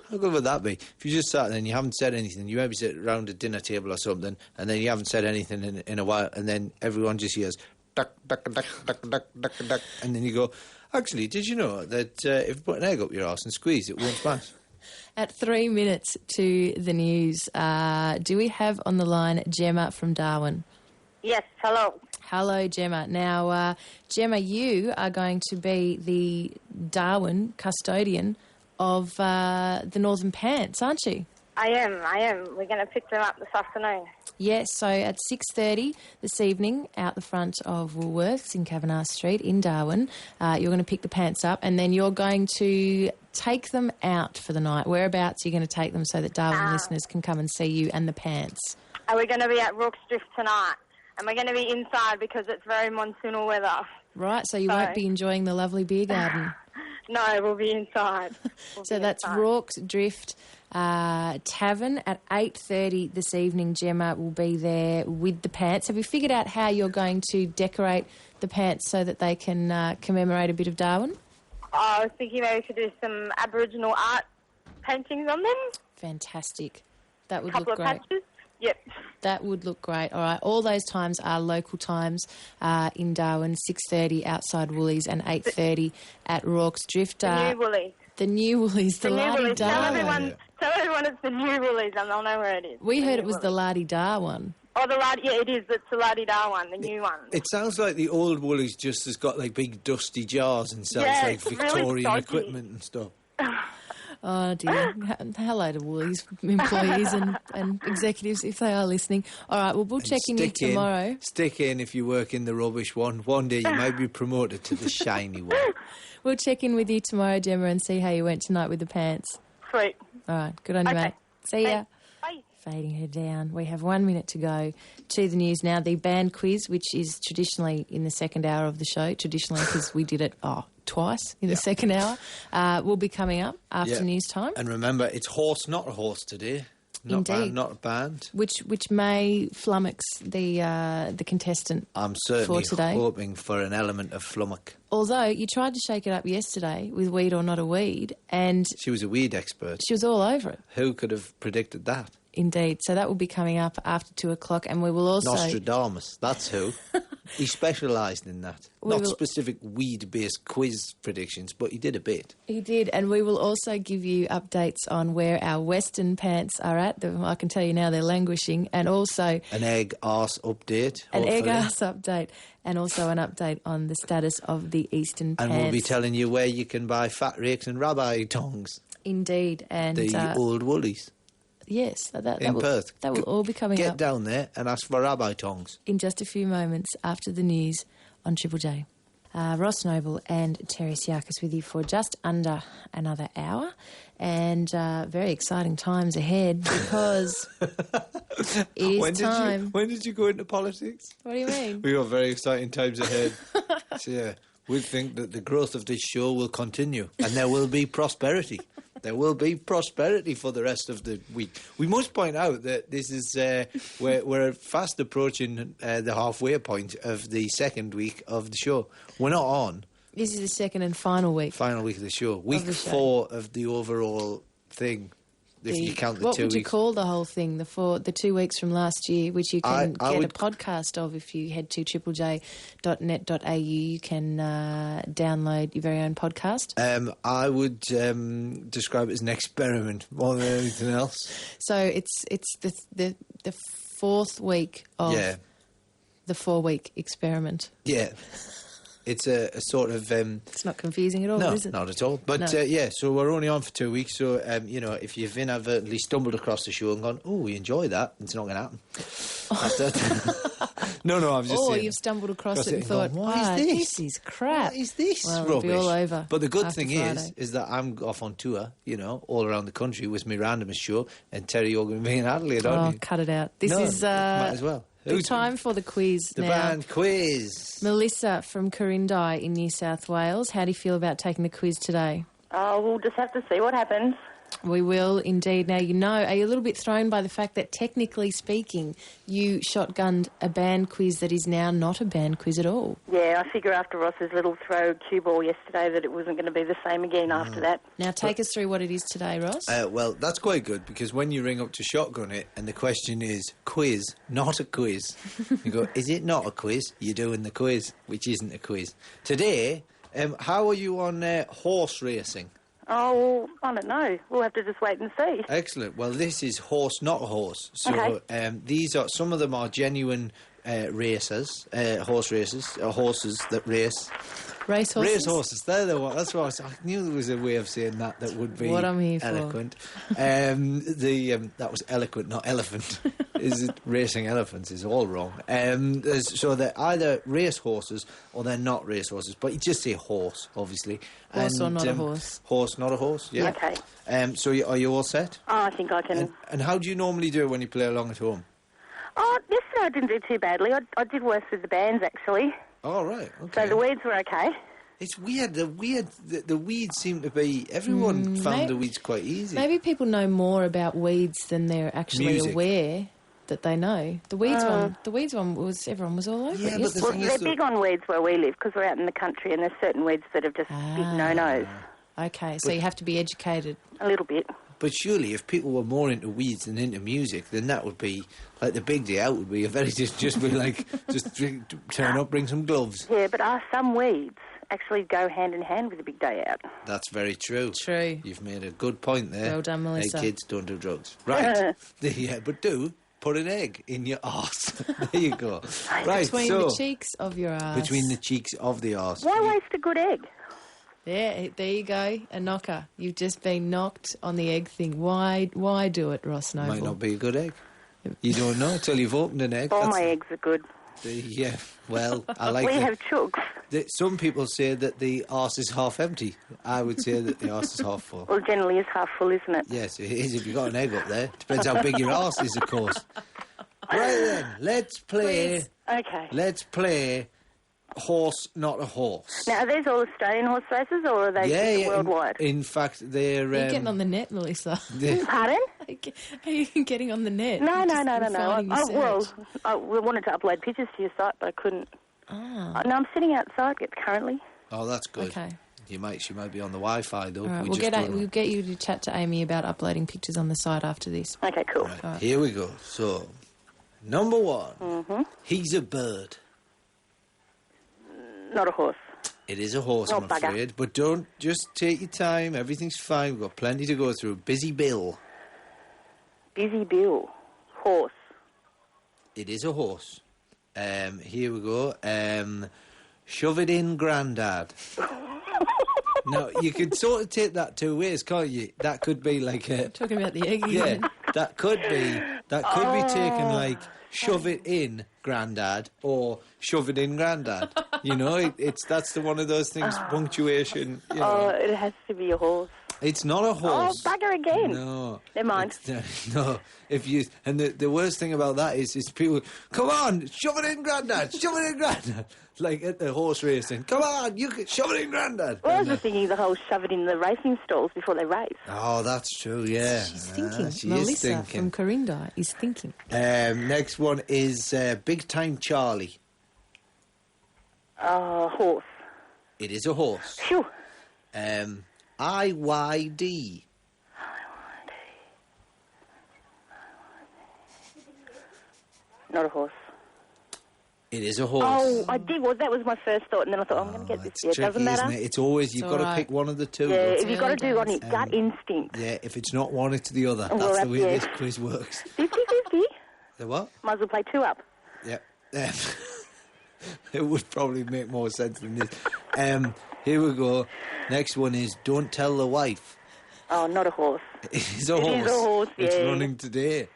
S2: How good would that be? If you just sat there and you haven't said anything, you maybe sit around a dinner table or something, and then you haven't said anything in a while, and then everyone just hears duck, duck, duck, duck, duck, duck, duck, and then you go, actually, did you know that if you put an egg up your arse and squeeze, it won't smash?
S3: At 3 minutes to the news, do we have on the line Gemma from Darwin?
S12: Yes, hello.
S3: Hello, Gemma. Now, Gemma, you are going to be the Darwin custodian of the Northern Pants, aren't you?
S12: I am. We're going to pick them up this afternoon.
S3: Yes, so at 6:30 this evening out the front of Woolworths in Kavanagh Street in Darwin, you're going to pick the pants up, and then you're going to take them out for the night. Whereabouts are you going to take them so that Darwin listeners can come and see you and the pants?
S12: We're going to be at Rooks Drift tonight, and we're going to be inside because it's very monsoonal weather.
S3: Right, so you won't be enjoying the lovely beer garden.
S12: No, we'll be inside.
S3: So that's Rorke's Drift Tavern at 8:30 this evening. Gemma will be there with the pants. Have you figured out how you're going to decorate the pants so that they can commemorate a bit of Darwin?
S12: I was thinking maybe we could do some Aboriginal art paintings on them.
S3: Fantastic. That would
S12: look great.
S3: Couple of patches.
S12: Yep.
S3: That would look great. All right. All those times are local times in Darwin, 6:30 outside Woolies and 8:30 at Rorke's Drift.
S12: The new Woolies.
S3: The new Woolies, the Lardy Dar.
S12: Tell everyone it's the new Woolies and they'll know where it is.
S3: We heard it was the Lardy Dar one.
S12: Oh, it is. It's the Lardy Dar one, the new one.
S2: It sounds like the old Woolies just has got like big dusty jars and sells like Victorian
S12: really
S2: equipment and stuff.
S3: Oh, dear. Hello to Woolies employees and executives, if they are listening. All right, well, we'll check in with you tomorrow.
S2: Stick in if you work in the rubbish one. One day you might be promoted to the shiny one.
S3: We'll check in with you tomorrow, Gemma, and see how you went tonight with the pants.
S12: Sweet.
S3: All right, good on you, mate. See ya.
S12: Bye.
S3: Fading her down. We have 1 minute to go to the news now. The band quiz, which is traditionally in the second hour of the show, because we did it twice in the second hour, will be coming up after news time.
S2: And remember, it's horse, not a horse today.
S3: Indeed.
S2: Not a band.
S3: Which may flummox the contestant
S2: I'm certainly
S3: for today.
S2: hoping for an element of flummox.
S3: Although you tried to shake it up yesterday with Weed or Not a Weed, and
S2: she was a weed expert.
S3: She was all over it.
S2: Who could have predicted that?
S3: Indeed. So that will be coming up after 2 o'clock, and we will also...
S2: Nostradamus, that's who. He specialised in that. Not specific weed-based quiz predictions, but he did a bit.
S3: He did, and we will also give you updates on where our Western pants are at. I can tell you now they're languishing, and also...
S2: An egg arse update,
S3: An egg arse update, and also an update on the status of the Eastern pants.
S2: And we'll be telling you where you can buy fat rakes and rabbi tongs.
S3: Indeed, and...
S2: The old woolies.
S3: Yes,
S2: in Perth.
S3: That will all be coming up.
S2: Get down there and ask for rabbi tongs.
S3: In just a few moments after the news on Triple J. Ross Noble and Terri Psiakis with you for just under another hour. And very exciting times ahead because it is time.
S2: When did you go into politics?
S3: What do you mean?
S2: We got very exciting times ahead. So, yeah, we think that the growth of this show will continue and there will be prosperity. There will be prosperity for the rest of the week. We must point out that this is we're fast approaching the halfway point of the second week of the show. We're not on.
S3: This is the second and final week.
S2: Final week of the show. Week 4 of the overall thing. If you count the 2 weeks.
S3: What would you call the whole thing? The 2 weeks from last year, which you can get a podcast of if you head to triplej.net.au. You can download your very own podcast.
S2: I would describe it as an experiment more than anything else.
S3: So it's the fourth week of the 4-week experiment.
S2: Yeah. It's a sort of...
S3: it's not confusing at all, is it?
S2: No, not at all. But, so we're only on for 2 weeks, so, if you've inadvertently stumbled across the show and gone, oh, we enjoy that, it's not going to happen. No, I was just saying.
S3: You've stumbled across it and thought,
S2: what is this?
S3: This is crap.
S2: What is this
S3: rubbish?
S2: It'll
S3: be all over.
S2: But the good thing is that I'm off on tour, all around the country with my randomest show, and Terri, you're going to be in Adelaide, aren't you?
S3: Cut it out. This is...
S2: might as well.
S3: The time for the quiz
S2: now. The band quiz.
S3: Melissa from Corindi in New South Wales. How do you feel about taking the quiz today?
S12: We'll just have to see what happens.
S3: We will indeed. Now, are you a little bit thrown by the fact that, technically speaking, you shotgunned a band quiz that is now not a band quiz at all?
S12: Yeah, I figure after Ross's little throw cue ball yesterday that it wasn't going to be the same again after that.
S3: Now, take us through what it is today, Ross.
S2: Well, that's quite good, because when you ring up to shotgun it and the question is quiz, not a quiz, you go, is it not a quiz? You're doing the quiz, which isn't a quiz. Today, how are you on horse racing?
S12: Oh, well, I don't know. We'll have to just wait and see.
S2: Excellent. Well, this is horse, not a horse. So these are, some of them are genuine racers, horse racers, horses that race.
S3: Race horses?
S2: Race horses. They're the one. That's what I knew there was a way of saying that would be
S3: what I'm here
S2: eloquent. That was eloquent, not elephant. Is it racing elephants is all wrong. So they're either race horses or they're not race horses. But you just say horse, obviously.
S3: Horse or not a horse.
S2: Horse, not a horse, yeah.
S12: Okay.
S2: So are you all set?
S12: Oh, I think I can.
S2: And how do you normally do it when you play along at home?
S12: Oh, yesterday I didn't do too badly. I did worse with the bands, actually.
S2: Oh, right, okay.
S12: So the weeds were okay.
S2: It's weird. The weeds seem to be... Everyone found the weeds quite easy.
S3: Maybe people know more about weeds than they're actually aware that they know. The weeds one was... Everyone was all over it.
S2: But
S12: they're big on weeds where we live because we're out in the country and there's certain weeds that are just big no-nos.
S3: Okay, so you have to be educated.
S12: A little bit.
S2: But surely if people were more into weeds than into music, then that would be... Like the big day out would be a very... just be like, just turn up, bring some gloves.
S12: Yeah, but some weeds actually go hand in hand with a big day out.
S2: That's very true.
S3: True.
S2: You've made a good point there.
S3: Well done, Melissa.
S2: Hey, kids, don't do drugs. Right. Yeah, but do put an egg in your arse. There you go. Right,
S3: between the cheeks of your arse.
S2: Between the cheeks of the arse.
S12: Why waste a good egg?
S3: Yeah, there you go, a knocker. You've just been knocked on the egg thing. Why do it, Ross Noble?
S2: Might not be a good egg. You don't know until you've opened an egg.
S12: All my eggs are good.
S2: Yeah, well, I like
S12: We have chooks.
S2: Some people say that the arse is half empty. I would say that the arse is half full.
S12: Well, generally it's half full, isn't it?
S2: Yes, it is if you've got an egg up there. Depends how big your arse is, of course. Right then, let's play...
S12: Please. Okay.
S2: Let's play horse, not a horse.
S12: Now, are these all Australian horse races or are they worldwide?
S2: In fact, they're...
S3: Are you getting on the net, Melissa?
S12: Pardon?
S3: Are you getting on the net?
S12: No. I wanted to upload pictures to your site, but I couldn't.
S3: Oh.
S12: No, I'm sitting outside currently.
S2: Oh, that's good.
S3: Okay.
S2: She might be on the Wi-Fi, though.
S3: All right, we'll get you to chat to Amy about uploading pictures on the site after this.
S12: Okay, cool.
S2: Right, here we go. So, number one.
S12: Mm-hmm.
S2: He's a bird.
S14: Not a horse.
S2: It is a horse,
S14: Oh,
S2: I'm afraid. But don't, just take your time. Everything's fine. We've got plenty to go through. Busy Bill.
S14: Busy Bill. Horse.
S2: It is a horse. Here we go. Shove it in, Grandad. Now, you could sort of take that two ways, can't you? That could be like a...
S3: Talking about the egg
S2: Yeah,
S3: again.
S2: that could be taken like, shove it in, Grandad, or shove it in, Grandad. You know, that's one of those things, punctuation, you know.
S14: Oh, it has to be a horse.
S2: It's not a horse.
S14: Oh, bugger again.
S2: No.
S14: Never mind.
S2: No. And the worst thing about that is people, come on, shove it in, Grandad, shove it in, Grandad. Like at the horse racing, come on, you can shove it in, Grandad.
S14: Well, I was just thinking the whole shove it in the racing stalls before they race.
S2: Oh, that's true, yeah.
S3: She's thinking.
S2: She
S3: Melissa
S2: is thinking.
S3: from Corinda is thinking.
S2: Next one is Big Time Charlie.
S14: Horse.
S2: It is a horse.
S14: Phew.
S2: IYD.
S14: Not a horse.
S2: It is a horse.
S14: Oh, I did. Well, that was my first thought, and then I thought, I'm going to get this.
S2: It's
S14: Yeah, it
S2: tricky,
S14: doesn't matter.
S2: isn't it? It's always, you've got to pick one of the two.
S14: Yeah,
S2: but-
S14: if you've got to do on your gut instinct.
S2: Yeah, if it's not one, it's the other.
S14: Well,
S2: That's the way
S14: yeah.
S2: this quiz works.
S14: 50-50.
S2: The what?
S14: Might as well play two up.
S2: Yep. It would probably make more sense than this. Here we go. Next one is Don't Tell the Wife.
S14: Oh, not a horse.
S2: It is a horse.
S14: It is a horse,
S2: It's
S14: yeah.
S2: running today.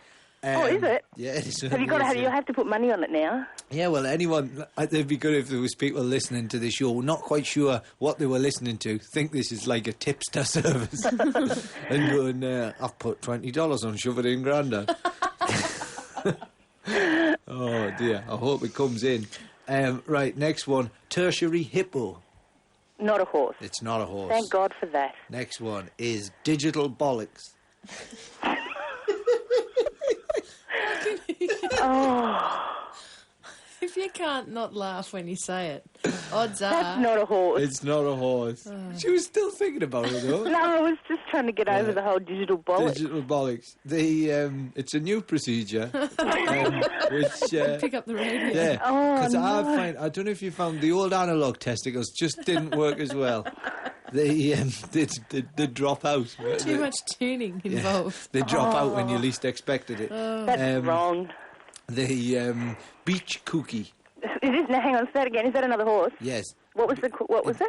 S14: Oh, is it?
S2: Yeah, it is.
S14: Have you got to you have to put money on it now?
S2: Yeah, well, anyone, it'd be good if there was people listening to the show, not quite sure what they were listening to, think this is like a tipster service, and going, I've put $20 on Shove It In, Grandad. Oh, dear, I hope it comes in. Right, next one, Tertiary Hippo.
S14: Not a horse.
S2: It's not a horse.
S14: Thank God for that.
S2: Next one is Digital Bollocks.
S14: Oh.
S3: If you can't not laugh when you say it, odds are...
S14: That's not a horse.
S2: It's not a horse. She was still thinking about it, though.
S14: No, I was just trying to get over the whole digital bollocks.
S2: Digital Bollocks. It's a new procedure, which...
S3: Pick up the radio.
S2: Yeah,
S14: Oh,
S2: because
S14: no.
S2: I don't know if you found the old analog testicles just didn't work as well. They drop out.
S3: Too much tuning involved.
S2: They drop out when you least expected it.
S14: That's wrong.
S2: The beach cookie.
S14: Now, hang on, say that again. Is that another horse?
S2: Yes.
S14: What was it?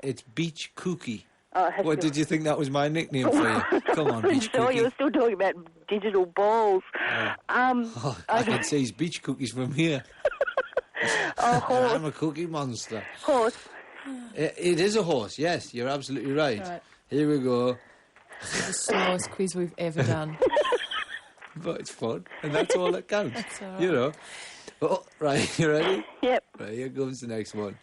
S2: It's beach cookie.
S14: Oh, it has
S2: What,
S14: to-
S2: did you think that was my nickname for you? Come on, beach
S14: Sure,
S2: cookie.
S14: you were still talking about digital balls.
S2: Oh, I can see his beach cookies from here.
S14: Oh, horse.
S2: I'm a cookie monster.
S14: Horse.
S2: It is a horse, yes, you're absolutely right.
S3: Right.
S2: Here we go.
S3: It's the slowest quiz we've ever done.
S2: But it's fun, and that's all that counts.
S3: That's all right.
S2: You know. Oh, right, you ready?
S14: Yep.
S2: Right, here comes the next one.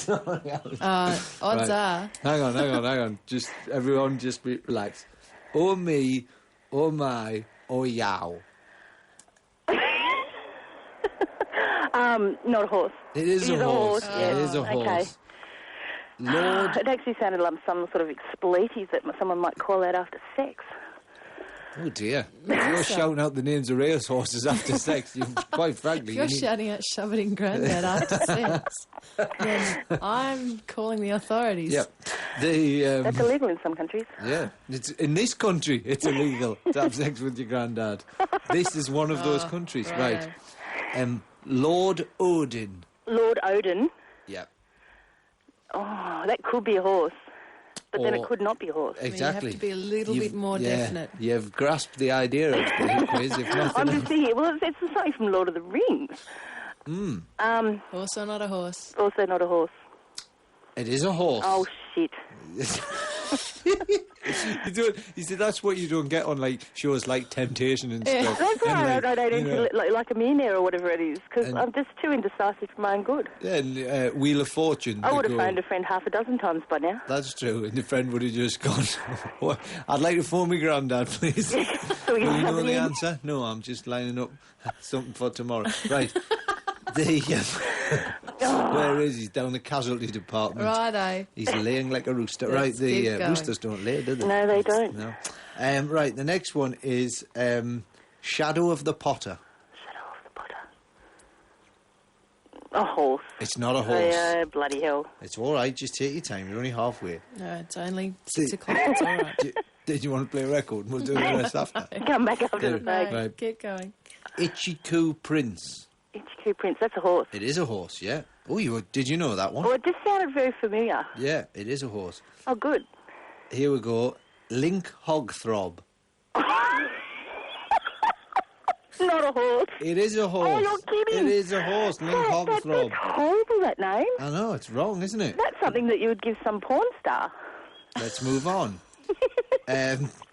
S3: Odds
S2: Right.
S3: are...
S2: Hang on. Everyone just relax. Oh me, oh my, oh yow.
S14: Not a horse.
S2: It is a horse. It is a horse.
S14: Okay.
S2: Lord.
S14: It actually sounded like some sort of expletive that someone might call out after sex.
S2: Oh dear. If you're shouting out the names of race horses after sex, quite frankly...
S3: If you're
S2: you need-
S3: shouting out shove it in Grandad after sex, then I'm calling the authorities.
S2: Yep.
S14: That's illegal in some countries.
S2: Yeah. It's, in this country, it's illegal to have sex with your granddad. This is one of those countries. Right. Lord Odin.
S14: Lord Odin.
S2: Yeah.
S14: Oh, that could be a horse. But then it
S2: Or-
S14: could not be a horse.
S2: Exactly.
S3: You have to be a little bit more definite.
S2: You've grasped the idea of the quiz, if nothing
S14: I'm
S2: else.
S14: just thinking, well, it's something from Lord of the Rings.
S3: Horse or not a horse?
S14: Also not a horse.
S2: It is a horse.
S14: Oh, shit.
S2: You see, that's what you don't get on like shows like Temptation and
S14: Yeah,
S2: stuff.
S14: that's why
S2: And,
S14: I don't
S2: you
S14: enter
S2: know,
S14: like a millionaire or whatever it is, because
S2: And-
S14: I'm just too indecisive for my own good.
S2: and Wheel of Fortune.
S14: I
S2: they
S14: would have
S2: go-
S14: phoned a friend half a dozen times by now.
S2: That's true, and the friend would have just gone, "Well, I'd like to phone my granddad, please.
S14: So
S2: Will
S14: we
S2: you
S14: can
S2: know
S14: have it
S2: the
S14: in.
S2: answer? No, I'm just lining up something for tomorrow. Right. Where is he? Down the casualty department.
S3: Righto.
S2: He's laying like a rooster.
S3: Let's
S2: Right, the
S3: keep going.
S2: roosters don't lay, do they?
S14: No, they don't.
S2: No. Right, the next one is Shadow of the Potter.
S14: A horse.
S2: It's not a horse.
S14: Bloody hell.
S2: It's all right. Just take your time. You're only halfway.
S3: No, it's only 6 o'clock. It's all right.
S2: Did you want to play a record? We'll do the rest after.
S14: Come back after the break.
S2: Right.
S3: Keep going.
S2: Ichiku Prince.
S14: Ichiku Prince. That's a horse.
S2: It is a horse, yeah. Oh, did you know that one?
S14: Well, it just sounded very familiar.
S2: Yeah, it is a horse.
S14: Oh, good.
S2: Here we go. Link Hogthrob.
S14: Not a horse.
S2: It is a horse.
S14: Oh, you're kidding.
S2: It is a horse, Link Hogthrob.
S14: That's horrible, that name.
S2: I know, it's wrong, isn't it?
S14: That's something that you would give some porn star.
S2: Let's move on.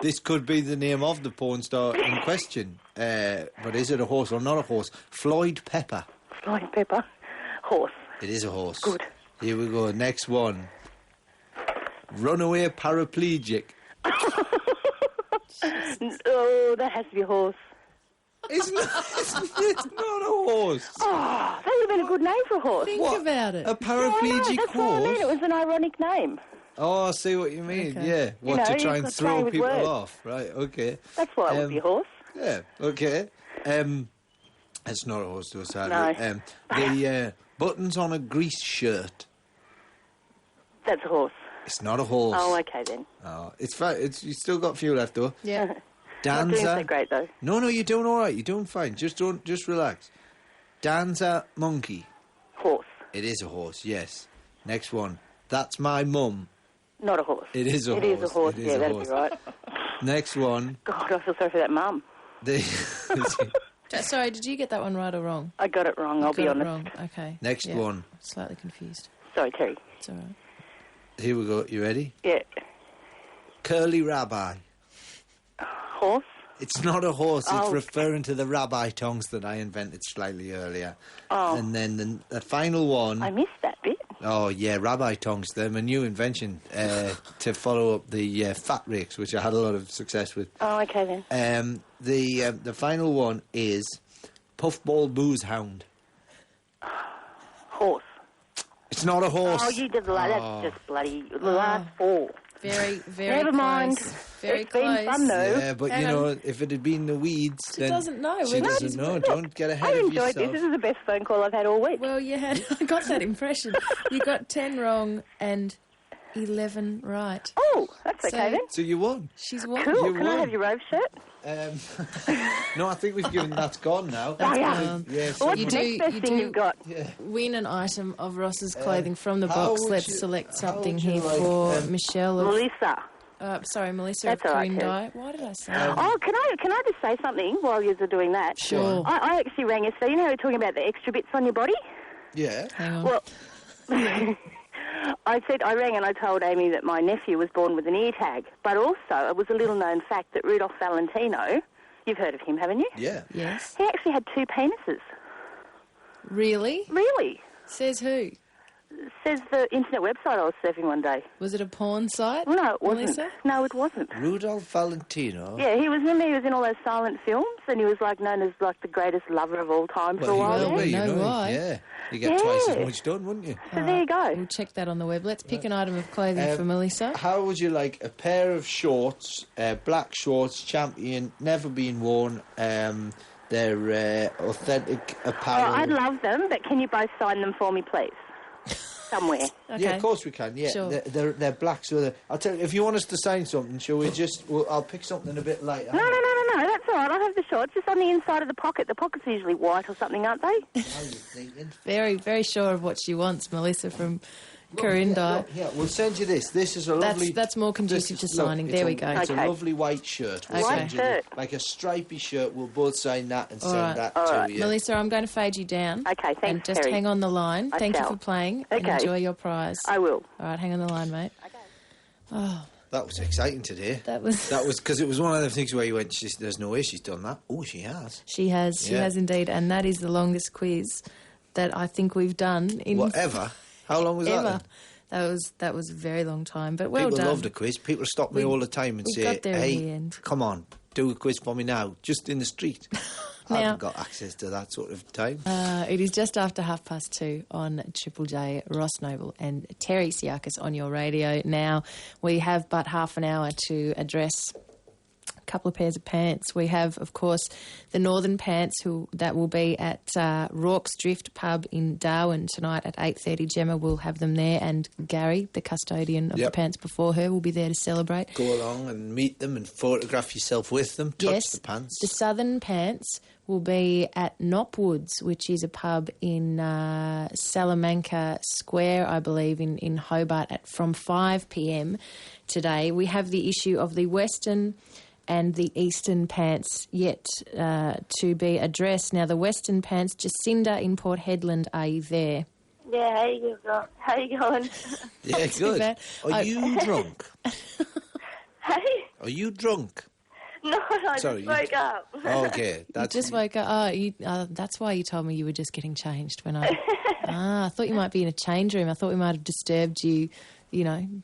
S2: This could be the name of the porn star in question. But is it a horse or not a horse? Floyd Pepper.
S14: Floyd Pepper. Horse.
S2: It is a horse.
S14: Good.
S2: Here we go. Next one. Runaway paraplegic.
S14: Oh, that has to be a horse.
S2: It's not a horse.
S14: Oh, that would have been a good name for a horse.
S3: Think about it.
S2: A paraplegic
S14: that's
S2: horse?
S14: what I mean. It was an ironic name.
S2: Oh, I see what you mean.
S3: Okay.
S2: Yeah. What,
S14: You know,
S2: to try and
S14: you've got
S2: throw
S14: playing with
S2: people
S14: words.
S2: off? Right, okay.
S14: That's why it would be a horse.
S2: Yeah, okay. It's not a horse to a side.
S14: No.
S2: The buttons on a grease shirt.
S14: That's a horse.
S2: It's not a horse.
S14: Oh, okay then.
S2: Oh, it's fine. You still got a few left though.
S3: Yeah.
S14: Not doing
S2: Danza.
S14: so great though.
S2: No, you're doing all right. You're doing fine. Just relax. Danza monkey.
S14: Horse.
S2: It is a horse. Yes. Next one. That's my mum.
S14: Not a horse.
S2: It is a horse.
S14: It is a horse.
S2: It is
S14: Yeah,
S2: a
S14: that'd
S2: horse.
S14: be right.
S2: Next one.
S14: God, I feel sorry for that mum.
S3: Sorry, did you get that one right or wrong?
S14: I got it wrong. I'll be honest.
S3: Wrong. Okay.
S2: Next
S3: Yeah.
S2: one.
S3: Slightly confused.
S14: Sorry, Terry.
S3: It's all right.
S2: Here we go. You ready?
S14: Yeah.
S2: Curly rabbi.
S14: Horse.
S2: It's not a horse. It's
S14: Oh.
S2: referring to the rabbi tongues that I invented slightly earlier.
S14: Oh.
S2: And then the final one.
S14: I missed that bit.
S2: Oh, yeah, rabbi tongues. They're my new invention to follow up the fat rakes, which I had a lot of success with.
S14: Oh, okay then.
S2: The final one is puffball booze hound.
S14: Horse.
S2: It's not a horse.
S14: Oh, you did the That's just bloody the last four.
S3: Very, very
S14: Never
S3: close.
S14: mind.
S3: Very
S14: It's
S3: close.
S14: been fun though.
S2: Yeah, but
S3: Hang
S2: you know,
S3: on.
S2: if it had been the weeds,
S3: She
S2: then
S3: doesn't know.
S2: She
S3: We're
S2: doesn't know.
S14: Look,
S2: Don't get ahead
S14: I
S2: of
S14: enjoyed
S2: yourself.
S14: this. This is the best phone call I've had all week.
S3: Well, you had. I got that impression. You got 10 wrong and 11 right.
S14: Oh, that's
S3: So-
S14: okay then.
S2: So you won.
S3: She's won.
S14: Cool.
S2: You
S14: Can I
S2: won.
S14: have your robe shirt?
S2: No, I think we've given that's gone now.
S14: Oh, yeah.
S2: Yeah,
S14: Well, what's
S3: You
S14: the
S3: do-
S14: next best
S3: you
S14: thing
S3: do-
S14: you've got?
S3: Win an item of Ross's clothing from the
S2: how
S3: box.
S2: would
S3: Let's
S2: you-
S3: select
S2: how
S3: something
S2: would you
S3: here
S2: like,
S3: for Michelle. Of,
S14: Melissa.
S3: sorry, Melissa
S14: That's
S3: of
S14: all right,
S3: Corindai. Why did I say
S14: Oh, can I just say something while you're doing that?
S3: Sure.
S14: I actually rang yesterday. You know, we were talking about the extra bits on your body.
S2: Yeah.
S3: Hang on.
S14: Well, I rang and I told Amy that my nephew was born with an ear tag, but also it was a little known fact that Rudolph Valentino, you've heard of him, haven't you?
S2: Yeah.
S3: Yes.
S14: He actually had two penises.
S3: Really?
S14: Really?
S3: Says who?
S14: Says the internet website I was surfing one day.
S3: Was it a porn site?
S14: No, it wasn't.
S3: Melissa?
S14: No, it wasn't.
S2: Rudolph Valentino.
S14: Yeah, he was in all those silent films, and he was like known as like the greatest lover of all time for a while.
S2: Well,
S14: there.
S2: you
S3: know
S2: know,
S3: why.
S2: yeah. You get twice as
S14: Yeah.
S2: much done, wouldn't you?
S14: So there you go.
S3: We'll check that on the web. Let's pick an item of clothing for Melissa.
S2: How would you like a pair of shorts, black shorts, Champion, never been worn, they're authentic
S14: Oh,
S2: apparel.
S14: I'd love them, but can you both sign them for me, please? Somewhere.
S3: Okay.
S2: Yeah, of course we can. Yeah,
S3: Sure.
S2: they're black. So I'll tell you, if you want us to sign something, shall we just? I'll pick something a bit lighter.
S14: No, that's all right. I'll have the shorts just on the inside of the pocket. The pockets are usually white or something, aren't they?
S2: How you thinking?
S3: Very, very sure of what she wants, Melissa from Corindai.
S2: Yeah, we'll send you this. This is a lovely.
S3: That's more conducive to signing. There we go.
S2: It's
S14: Okay.
S2: a lovely white shirt. We'll
S3: Okay.
S2: send you
S14: White shirt.
S2: like a stripy shirt. We'll both sign that and
S3: All
S2: send
S3: right.
S2: that
S14: All
S2: to
S14: right.
S2: you.
S3: Melissa, I'm going to fade you down.
S14: Okay, thanks,
S3: And just
S14: Terry.
S3: hang on the line.
S14: I
S3: Thank you
S14: shall.
S3: for playing. And
S14: Okay.
S3: enjoy your prize.
S14: I will.
S3: All right, hang on the line, mate. Oh,
S2: That was exciting today.
S3: that was...
S2: Because it was one of the things where you went, there's no way she's done that. Oh, she has.
S3: She has
S2: Yeah.
S3: indeed. And that is the longest quiz that I think we've done in...
S2: Whatever. How long was that?
S3: ever.
S2: Then?
S3: That was a very long time, but well
S2: People
S3: done.
S2: love the quiz. People stop me all the time and
S3: we
S2: say,
S3: got there in
S2: hey,
S3: the end.
S2: come on, do a quiz for me now, just in the street. I
S3: Now-
S2: haven't got access to that sort of time.
S3: It is just after 2:30 on Triple J. Ross Noble and Terri Psiakis on your radio. Now, we have but half an hour to address a couple of pairs of pants. We have, of course, the Northern Pants, that will be at Rorke's Drift Pub in Darwin tonight at 8:30. Gemma will have them there, and Gary, the custodian of the pants before her, will be there to celebrate.
S2: Go along and meet them and photograph yourself with them. Touch the pants.
S3: The Southern Pants will be at Knopwoods, which is a pub in Salamanca Square, I believe, in Hobart from 5 p.m. today. We have the issue of the Western and the Eastern Pants yet to be addressed. Now, the Western Pants, Jacinda in Port Hedland, are you there?
S15: Yeah, how you going?
S2: Yeah, good. Are you drunk?
S15: Hey?
S2: Are you drunk?
S15: No, I just woke up.
S2: Oh, okay.
S3: You just woke up. Oh, that's why you told me you were just getting changed when I... I thought you might be in a change room. I thought we might have disturbed you,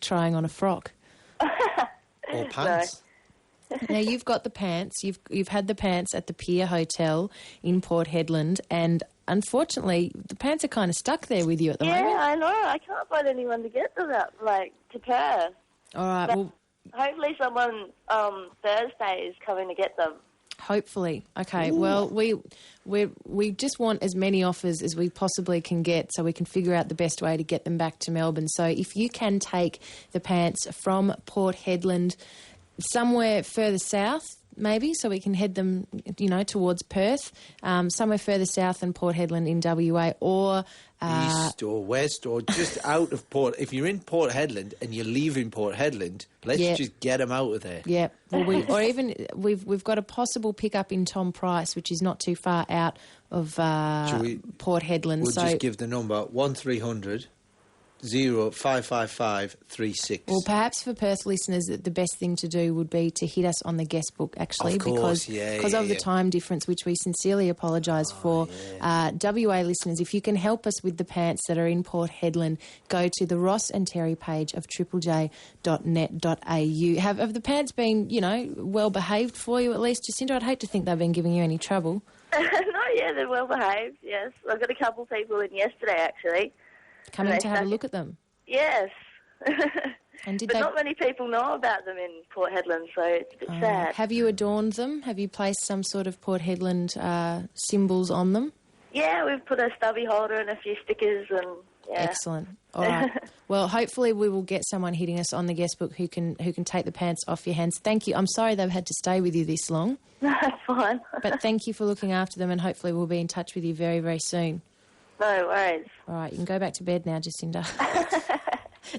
S3: trying on a frock.
S2: Or pants.
S3: Now, you've got the pants. You've had the pants at the Pier Hotel in Port Hedland, and unfortunately, the pants are kind of stuck there with you at the moment.
S15: Yeah, I know. I can't find anyone to get them out, to Perth.
S3: All right, well...
S15: Hopefully someone Thursday is coming to get them.
S3: Hopefully. Okay,
S15: Ooh.
S3: well, we just want as many offers as we possibly can get so we can figure out the best way to get them back to Melbourne. So if you can take the pants from Port Hedland somewhere further south, maybe, so we can head them, towards Perth, somewhere further south than Port Hedland in WA, or...
S2: East or west or just out of Port... If you're in Port Hedland and you're leaving Port Hedland, let's just get them out of there.
S3: Yeah, well, we've got a possible pickup in Tom Price, which is not too far out of Port Hedland.
S2: We'll just give the number 1300 0555 36.
S3: Well, perhaps for Perth listeners, the best thing to do would be to hit us on the guest book, actually,
S2: of course,
S3: because of the time difference, which we sincerely apologise for. WA listeners, if you can help us with the pants that are in Port Hedland, go to the Ross and Terri page of triplej.net.au. Have the pants been, well behaved for you at least, Jacinda? I'd hate to think they've been giving you any trouble.
S15: No, yeah, they're well behaved, yes. I've got a couple of people in yesterday, actually.
S3: Coming to have a look at them?
S15: Yes.
S3: And
S15: not many people know about them in Port Hedland, so it's a bit sad.
S3: Have you adorned them? Have you placed some sort of Port Hedland symbols on them?
S15: Yeah, we've put a stubby holder and a few stickers and... Yeah.
S3: Excellent. All right. Well, hopefully we will get someone hitting us on the guest book who can take the pants off your hands. Thank you. I'm sorry they've had to stay with you this long.
S15: No, that's fine.
S3: But thank you for looking after them, and hopefully we'll be in touch with you very, very soon.
S15: No worries.
S3: All right, you can go back to bed now, Jacinda.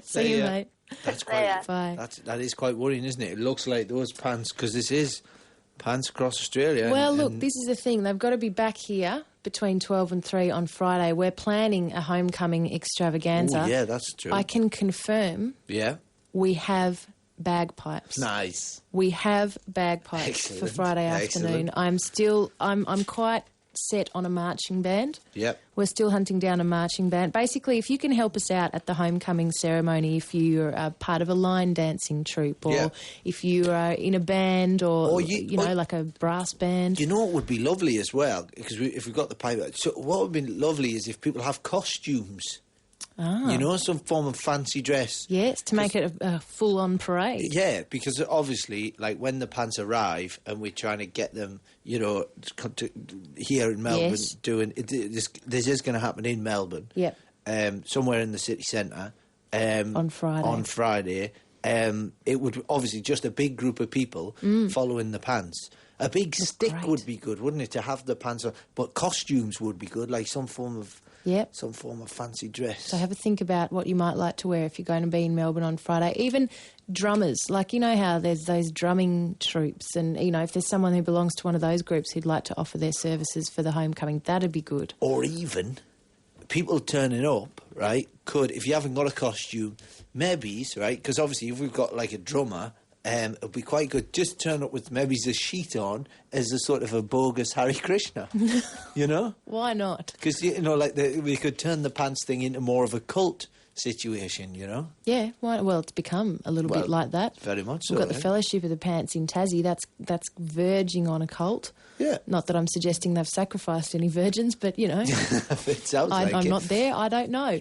S3: See you, mate.
S2: That's quite...
S3: Bye.
S2: That is quite worrying, isn't it? It looks like those pants, because this is pants across Australia.
S3: Well, look, this is the thing. They've got to be back here between 12 and 3 on Friday. We're planning a homecoming extravaganza.
S2: Oh, yeah, that's true.
S3: I can confirm we have bagpipes.
S2: Nice.
S3: We have bagpipes for Friday afternoon. I'm quite set on a marching band.
S2: Yep.
S3: We're still hunting down a marching band. Basically, if you can help us out at the homecoming ceremony, if you're part of a line dancing troupe, or if you are in a band, or like a brass band.
S2: You know what would be lovely as well? Because if we've got the pipe... So what would be lovely is if people have costumes. Some form of fancy dress.
S3: Yes, to make it a full-on parade.
S2: Yeah, because obviously, like, when the pants arrive and we're trying to get them, here in Melbourne, doing... This is going to happen in Melbourne.
S3: Yep.
S2: Somewhere in the city centre.
S3: On Friday.
S2: It would obviously just a big group of people following the pants. A big stick would be good, wouldn't it, to have the pants on? But costumes would be good, like some form of fancy dress.
S3: So have a think about what you might like to wear if you're going to be in Melbourne on Friday. Even drummers, like, how there's those drumming troops, and, if there's someone who belongs to one of those groups who'd like to offer their services for the homecoming, that'd be good.
S2: Or even people turning up, right, if you haven't got a costume, maybe, right, because obviously if we've got, like, a drummer... it'd be quite good. Just turn up with maybe a sheet on as a sort of a bogus Hare Krishna,
S3: Why not?
S2: Because, we could turn the pants thing into more of a cult situation,
S3: Yeah, well, it's become a little bit like that.
S2: Very much so.
S3: We've got the Fellowship of the Pants in Tassie. That's verging on a cult.
S2: Yeah.
S3: Not that I'm suggesting they've sacrificed any virgins, but,
S2: it sounds like
S3: I'm not there. I don't know.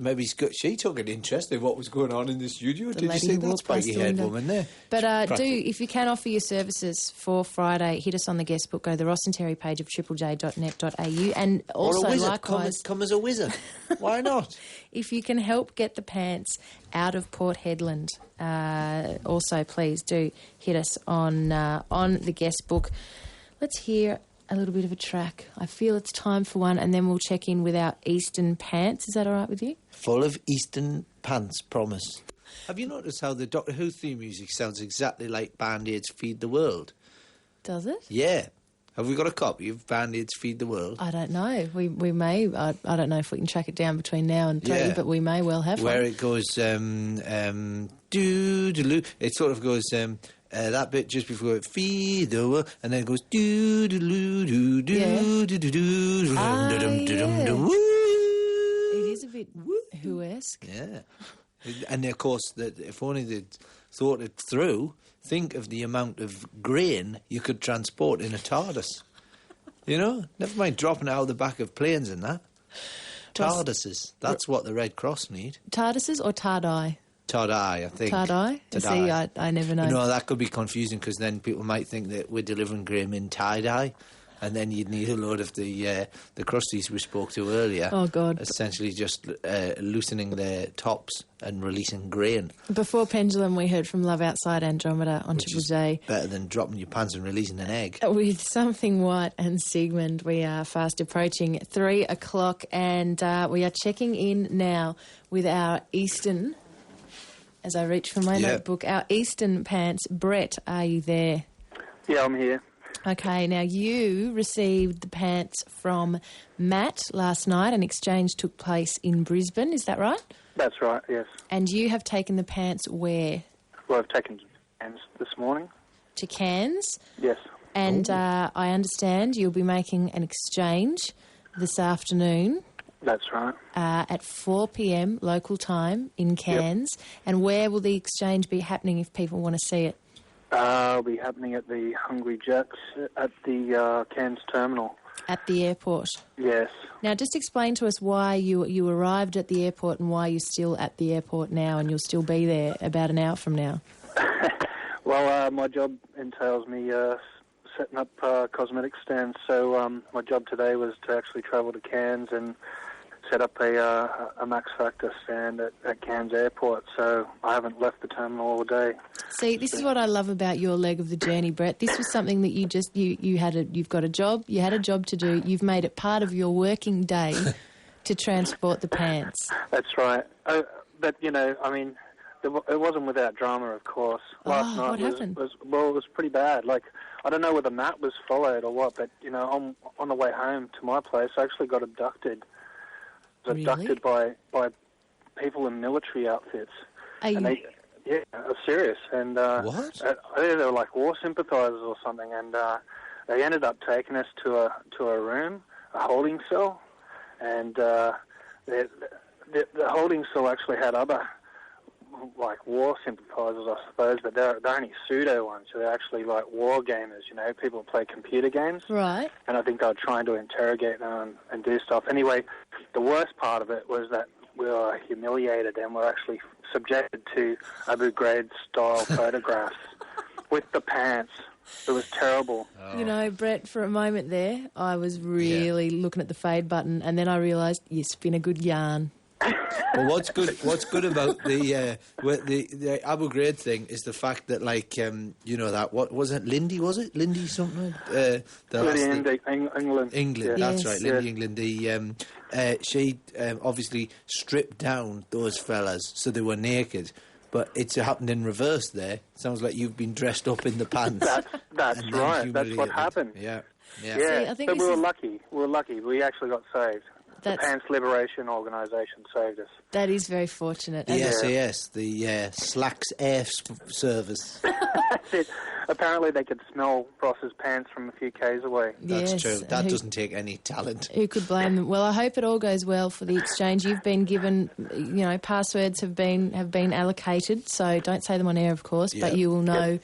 S2: maybe she took an interest in what was going on in the studio.
S3: The
S2: Did you
S3: lady
S2: see
S3: who
S2: that
S3: walked past the
S2: spiky-haired
S3: window.
S2: woman there?
S3: But
S2: She's cracking.
S3: if you can offer your services for Friday, hit us on the guest book. Go to the Ross and Terry page of triplej.net.au. And also,
S2: or a wizard.
S3: likewise...
S2: Come as a wizard. Why not?
S3: If you can help get the pants out of Port Hedland, also please do hit us on the guest book. Let's hear a little bit of a track. I feel it's time for one, and then we'll check in with our Eastern pants. Is that all right with you?
S2: Full of Eastern pants, promise. Have you noticed how the Doctor Who theme music sounds exactly like Band-Aid's Feed the World?
S3: Does it?
S2: Yeah. Have we got a copy of Band-Aid's Feed the World?
S3: I don't know. We may. I don't know if we can track it down between now and 3, but we may well have
S2: Where
S3: one.
S2: it goes, doo-doo-doo. It sort of goes, that bit just before it, feed the world, and then it goes, doo-doo-doo-doo-doo-doo-doo-doo.
S3: It is a bit Who-esque.
S2: Yeah. And of course, if only they'd thought it through, think of the amount of grain you could transport in a TARDIS. You know? Never mind dropping it out of the back of planes and that. TARDISes. That's what the Red Cross need.
S3: TARDISes or TARDI?
S2: TARDI, I think.
S3: TARDI? See, I never know.
S2: No, that could be confusing because then people might think that we're delivering grain in tie-dye. And then you'd need a load of the crusties we spoke to earlier.
S3: Oh, God.
S2: Essentially just loosening their tops and releasing grain.
S3: Before Pendulum, we heard from Love Outside Andromeda on Triple J.
S2: Better than dropping your pants and releasing an egg.
S3: With Something White and Sigmund, we are fast approaching 3 o'clock, and we are checking in now with our Eastern, as I reach for my notebook, our Eastern pants. Brett, are you there?
S16: Yeah, I'm here.
S3: Okay, now you received the pants from Matt last night. An exchange took place in Brisbane, is that right?
S16: That's right, yes.
S3: And you have taken the pants where?
S16: Well, I've taken Cairns this morning.
S3: To Cairns?
S16: Yes.
S3: And I understand you'll be making an exchange this afternoon.
S16: That's right.
S3: At 4 p.m. local time in Cairns. Yep. And where will the exchange be happening if people want to see it?
S16: It'll be happening at the Hungry Jacks at the Cairns terminal.
S3: At the airport?
S16: Yes.
S3: Now, just explain to us why you arrived at the airport and why you're still at the airport now and you'll still be there about an hour from now.
S16: Well, my job entails me setting up cosmetic stands, so my job today was to actually travel to Cairns and set up a Max Factor stand at Cairns Airport, so I haven't left the terminal all day.
S3: See, this is what I love about your leg of the journey, Brett. This was something that you've got a job, you had a job to do, you've made it part of your working day to transport the pants.
S16: That's right. But, you know, I mean, it wasn't without drama, of course. Last night
S3: what happened?
S16: It was pretty bad. Like, I don't know whether Matt was followed or what, but, you know, on the way home to my place, I actually got abducted. Abducted by people in military outfits.
S3: Yeah,
S16: serious. And
S2: what?
S16: They were like war sympathisers or something, and they ended up taking us to a room, a holding cell, and the holding cell actually had other like war sympathisers, I suppose, but they're only pseudo ones. So they're actually like war gamers, you know, people who play computer games.
S3: Right.
S16: And I think they were trying to interrogate them and do stuff. Anyway, the worst part of it was that we were humiliated and were actually subjected to Abu Ghraib-style photographs with the pants. It was terrible.
S3: Oh. You know, Brett, for a moment there, I was really looking at the fade button, and then I realised you spin a good yarn.
S2: Well, what's good about the Abu Ghraib thing is the fact that, like, you know, that, what was it, Lindy, was it? Lindy something?
S16: England.
S2: England,
S16: Yeah.
S2: that's right, Lindy England. She obviously stripped down those fellas so they were naked, but it's happened in reverse there. Sounds like you've been dressed up in the pants.
S16: That's right, that's what happened.
S2: Yeah.
S16: See, I think we were lucky. We actually got saved. The Pants Liberation Organisation saved us.
S3: That is very fortunate.
S2: The SAS, the Slacks Air Service.
S16: That's it. Apparently they could smell Ross's pants from a few k's away.
S2: That's
S3: Yes,
S2: true. That doesn't take any talent.
S3: Who could blame them? Well, I hope it all goes well for the exchange. You've been given, passwords have been allocated, so don't say them on air, of course, but you will know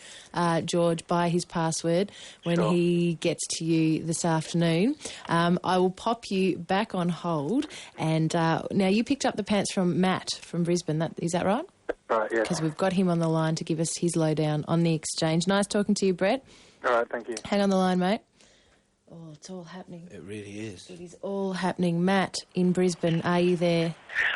S3: George by his password when he gets to you this afternoon. I will pop you back on hold, and now you picked up the pants from Matt from Brisbane. Is that right?
S16: Right, yeah.
S3: Because we've got him on the line to give us his lowdown on the exchange. Nice talking to you, Brett.
S16: All right, thank you.
S3: Hang on the line, mate. Oh, it's all happening.
S2: It really is.
S3: It is all happening. Matt in Brisbane, are you there?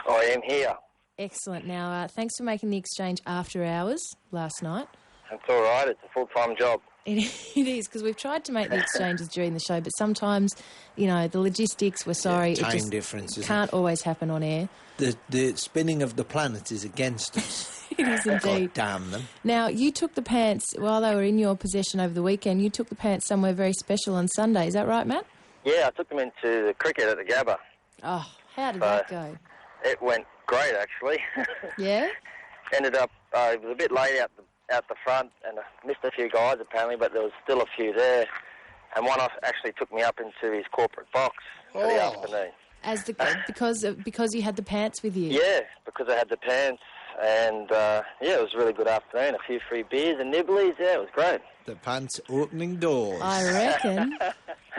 S17: I am here.
S3: Excellent. Now, thanks for making the exchange after hours last night.
S17: That's all right. It's a full-time job.
S3: It is, because we've tried to make the exchanges during the show, but sometimes, the logistics, we're sorry.
S2: Time
S3: it just
S2: difference,
S3: can't always happen on air.
S2: The spinning of the planet is against us.
S3: It is indeed.
S2: God damn them.
S3: Now, you took the pants, while they were in your possession over the weekend, you took the pants somewhere very special on Sunday. Is that right, Matt?
S17: Yeah, I took them into the cricket at the Gabba.
S3: Oh, how did that go?
S17: It went great, actually.
S3: Yeah?
S17: Ended up, it was a bit late out the front, and I missed a few guys, apparently, but there was still a few there. And one actually took me up into his corporate box for the afternoon.
S3: Because you had the pants with you?
S17: Yeah, because I had the pants, and it was a really good afternoon. A few free beers and nibblies. Yeah, it was great.
S2: The pants opening doors.
S3: I reckon.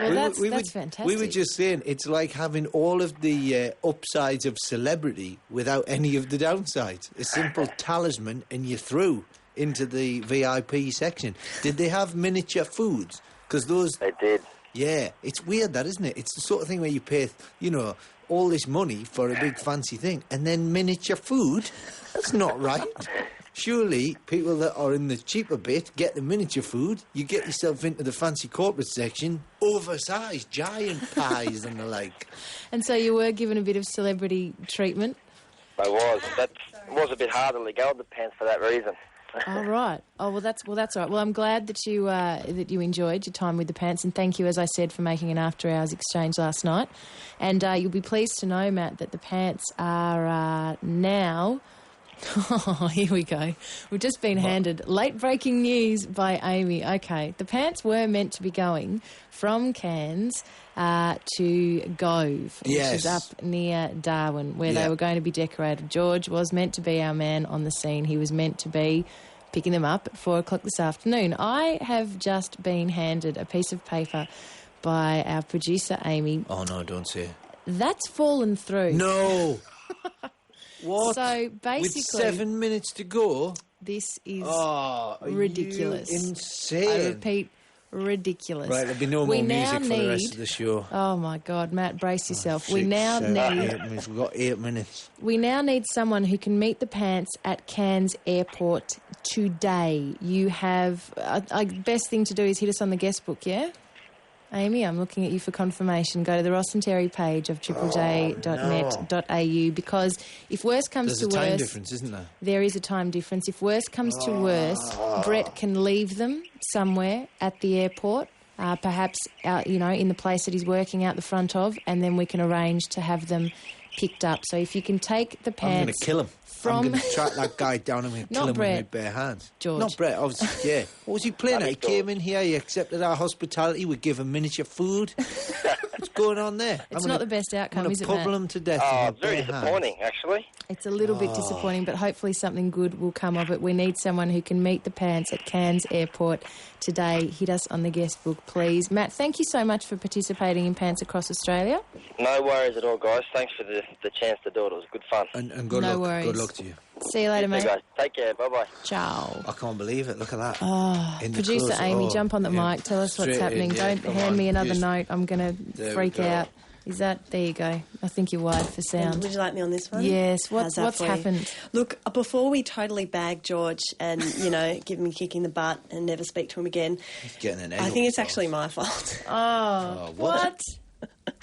S3: Well, that's fantastic.
S2: We were just saying, it's like having all of the upsides of celebrity without any of the downsides. A simple talisman and you're through into the VIP section. Did they have miniature foods? Because those...
S17: They did.
S2: Yeah, it's weird that, isn't it? It's the sort of thing where you pay, all this money for a big fancy thing, and then miniature food? That's not right. Surely people that are in the cheaper bit get the miniature food. You get yourself into the fancy corporate section, oversized, giant pies and the like.
S3: And so you were given a bit of celebrity treatment?
S17: I was. It was a bit hard to let go of the pants for that reason.
S3: Oh, right. Oh, well, that's all right. Well, I'm glad that you enjoyed your time with the pants, and thank you, as I said, for making an after-hours exchange last night. And you'll be pleased to know, Matt, that the pants are now... Oh, here we go. We've just been handed late-breaking news by Amy. Okay, the pants were meant to be going from Cairns to Gove, which is up near Darwin, where they were going to be decorated. George was meant to be our man on the scene. He was meant to be picking them up at 4 o'clock this afternoon. I have just been handed a piece of paper by our producer, Amy.
S2: Oh, no, don't say.
S3: That's fallen through.
S2: No! What?
S3: So basically,
S2: with 7 minutes to go,
S3: this is
S2: ridiculous. Insane.
S3: I repeat, ridiculous.
S2: Right, there'll be no more music for the rest of the show.
S3: Oh my God, Matt, brace yourself.
S2: We've got 8 minutes.
S3: We now need someone who can meet the pants at Cairns Airport today. You have best thing to do is hit us on the guest book, yeah? Amy, I'm looking at you for confirmation. Go to the Ross and Terri page of triplej.net.au because if worse comes to worse...
S2: There's a time difference, isn't there?
S3: There is a time difference. If worse comes to worse, Brett can leave them somewhere at the airport, perhaps out, in the place that he's working out the front of, and then we can arrange to have them picked up. So if you can take the pants...
S2: I'm going to kill him. I'm going to track that guy down and kill him with my bare hands.
S3: George.
S2: Not Brett, obviously, yeah. What was he playing at? He came in here, he accepted our hospitality, we give him miniature food. What's going on there?
S3: It's not the best outcome, is it, Matt?
S2: I'm going to pummel him to death.
S17: Oh, it's very disappointing, actually.
S3: It's a little bit disappointing, but hopefully something good will come of it. We need someone who can meet the pants at Cairns Airport today. Hit us on the guest book, please. Matt, thank you so much for participating in Pants Across Australia.
S17: No worries at all, guys. Thanks for the chance to do it. It was good fun.
S2: And good luck.
S3: Worries.
S2: Good luck to you.
S3: See you later, mate.
S17: Guys. Take care. Bye-bye.
S3: Ciao.
S2: I can't believe it. Look at that.
S3: Oh, producer Amy, jump on the mic. Tell us what's happening. Don't hand me another note. I'm going to freak out. Is that... There you go. I think you're wired for sound.
S18: Would you like me on this one?
S3: Yes. What's happened?
S18: Look, before we totally bag George and, give him a kick in the butt and never speak to him again,
S2: He's getting an egg
S18: I think it's actually my fault.
S3: Oh, what?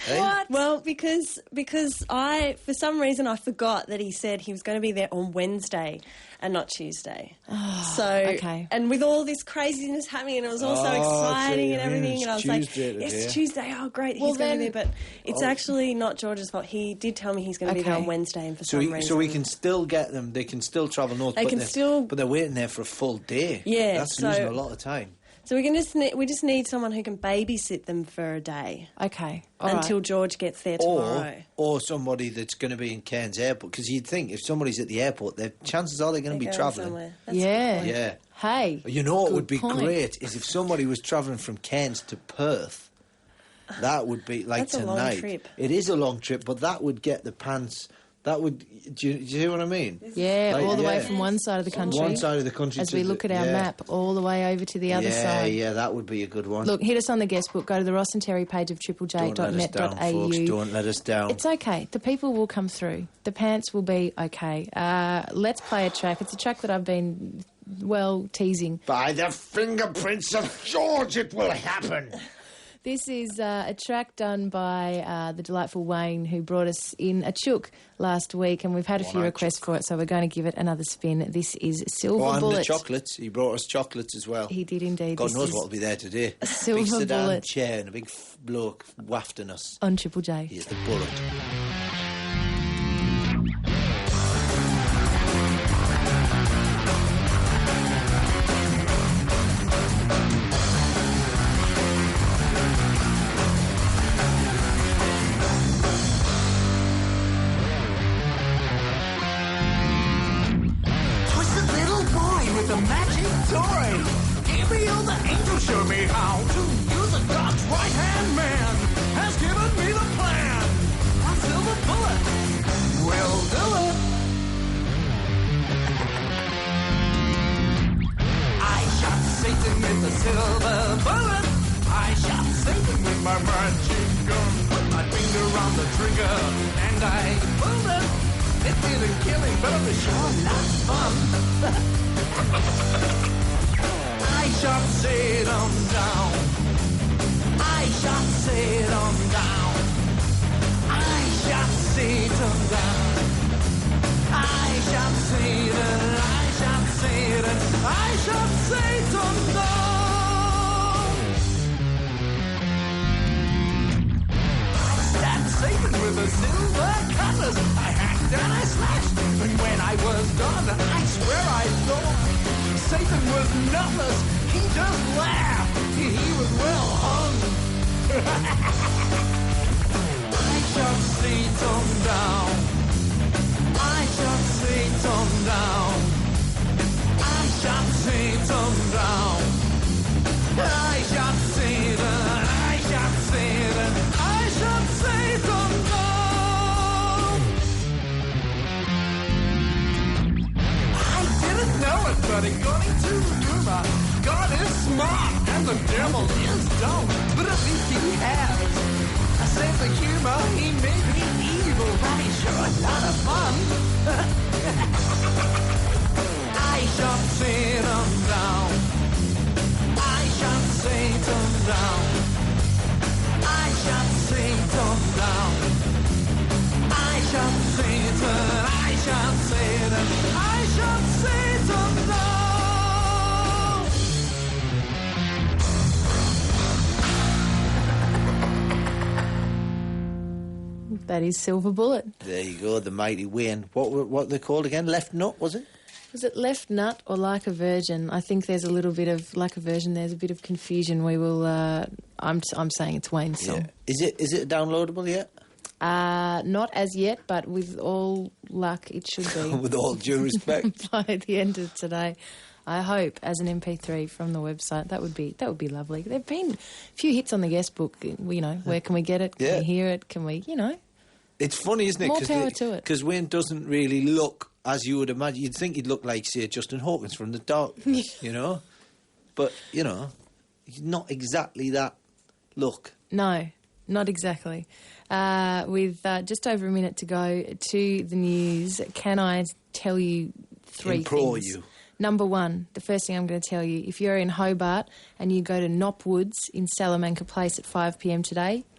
S18: What? Well, because for some reason I forgot that he said he was going to be there on Wednesday and not Tuesday.
S3: Okay.
S18: And with all this craziness happening, and it was all so exciting and everything, and I was
S2: Tuesday
S18: like, it's Tuesday. Oh, great,
S3: Well,
S18: he's going to be
S3: then-
S18: there. But it's actually not George's fault. He did tell me he's going to be there on Wednesday, and for some reason,
S2: So we can still get them. They can still travel north. But they're waiting there for a full day.
S18: Yeah,
S2: that's losing a lot of time.
S18: So we just need someone who can babysit them for a day.
S3: Okay.
S18: Until George gets there tomorrow.
S2: Or somebody that's going to be in Cairns Airport. Because you'd think if somebody's at the airport, the chances are they're going to be travelling.
S3: Yeah.
S2: Yeah.
S3: Hey.
S2: You know what would be
S3: point.
S2: great is if somebody was travelling from Cairns to Perth. That would be like
S18: That's a
S2: tonight.
S18: long trip.
S2: It is a long trip, but that would get the pants. That would. Do you see what I mean?
S3: Yeah,
S2: Like,
S3: all the way from one side of the country.
S2: One side of the country.
S3: As we look at our map, all the way over to the other side.
S2: Yeah, that would be a good one.
S3: Look, hit us on the guest book. Go to the Ross and Terry page of triplej.net.au.
S2: Folks, don't let us down.
S3: It's okay. The people will come through. The pants will be okay. Let's play a track. It's a track that I've been, teasing.
S2: By the fingerprints of George, it will happen.
S3: This is a track done by the delightful Wayne, who brought us in a chook last week, and we've had a few requests for it, so we're going to give it another spin. This is Silver Bullet.
S2: And the chocolates. He brought us chocolates as well.
S3: He did indeed.
S2: God knows what will be there today.
S3: A Silver
S2: big sedan
S3: Bullet.
S2: chair and a big bloke wafting us.
S3: On Triple J.
S2: Here's the bullet.
S19: A magic toy. Give me all the angels, show me how to use a God's right-hand man has given me the plan. A silver bullet will do it. I shot Satan with a silver bullet. I shot Satan with my magic gun. Put my finger on the trigger and I pulled it. It didn't kill him, but it was sure not fun. I shot Satan down. I shot Satan down. I shot Satan down. I shot Satan. I shot Satan. I shot Satan down. I stabbed Satan with a silver cutlass. I hacked and I slashed. And when I was done, I swear I thought Satan was nutless. He just laughed. He was well hung. I shot Satan down. I shot Satan down. I shot Satan down. I shot Satan. I shot Satan. I shot Satan down. I didn't know it, but according to rumor, God is smart and the devil is dumb. But at least he has a sense of humor. He may be evil, but he's sure a lot of fun. I shot Satan down. I shot Satan down. I shot Satan down. I shot Satan. I shot Satan. I shot Satan down.
S3: That is Silver Bullet.
S2: There you go, the mighty Wayne. What they called again? Left nut, was it?
S3: Was it Left Nut or Like a Virgin? I think there's a little bit of Like a Virgin. There's a bit of confusion. We will. I'm saying it's Wayne's song.
S2: Yeah. Is it downloadable yet?
S3: Not as yet, but with all luck, it should be.
S2: With all due respect.
S3: By the end of today, I hope, as an MP3 from the website. That would be lovely. There've been a few hits on the guest book. You know, where can we get it? Can we hear it? Can we? You know.
S2: It's funny, isn't it?
S3: More power to it.
S2: Because Wayne doesn't really look as you would imagine. You'd think he'd look like, say, Justin Hawkins from The Darkness, you know? But, you know, he's not exactly that look.
S3: No, not exactly. With just over a minute to go to the news, can I tell you three things?
S2: You.
S3: Number one, the first thing I'm going to tell you, if you're in Hobart and you go to Knopwoods in Salamanca Place at 5 p.m. today,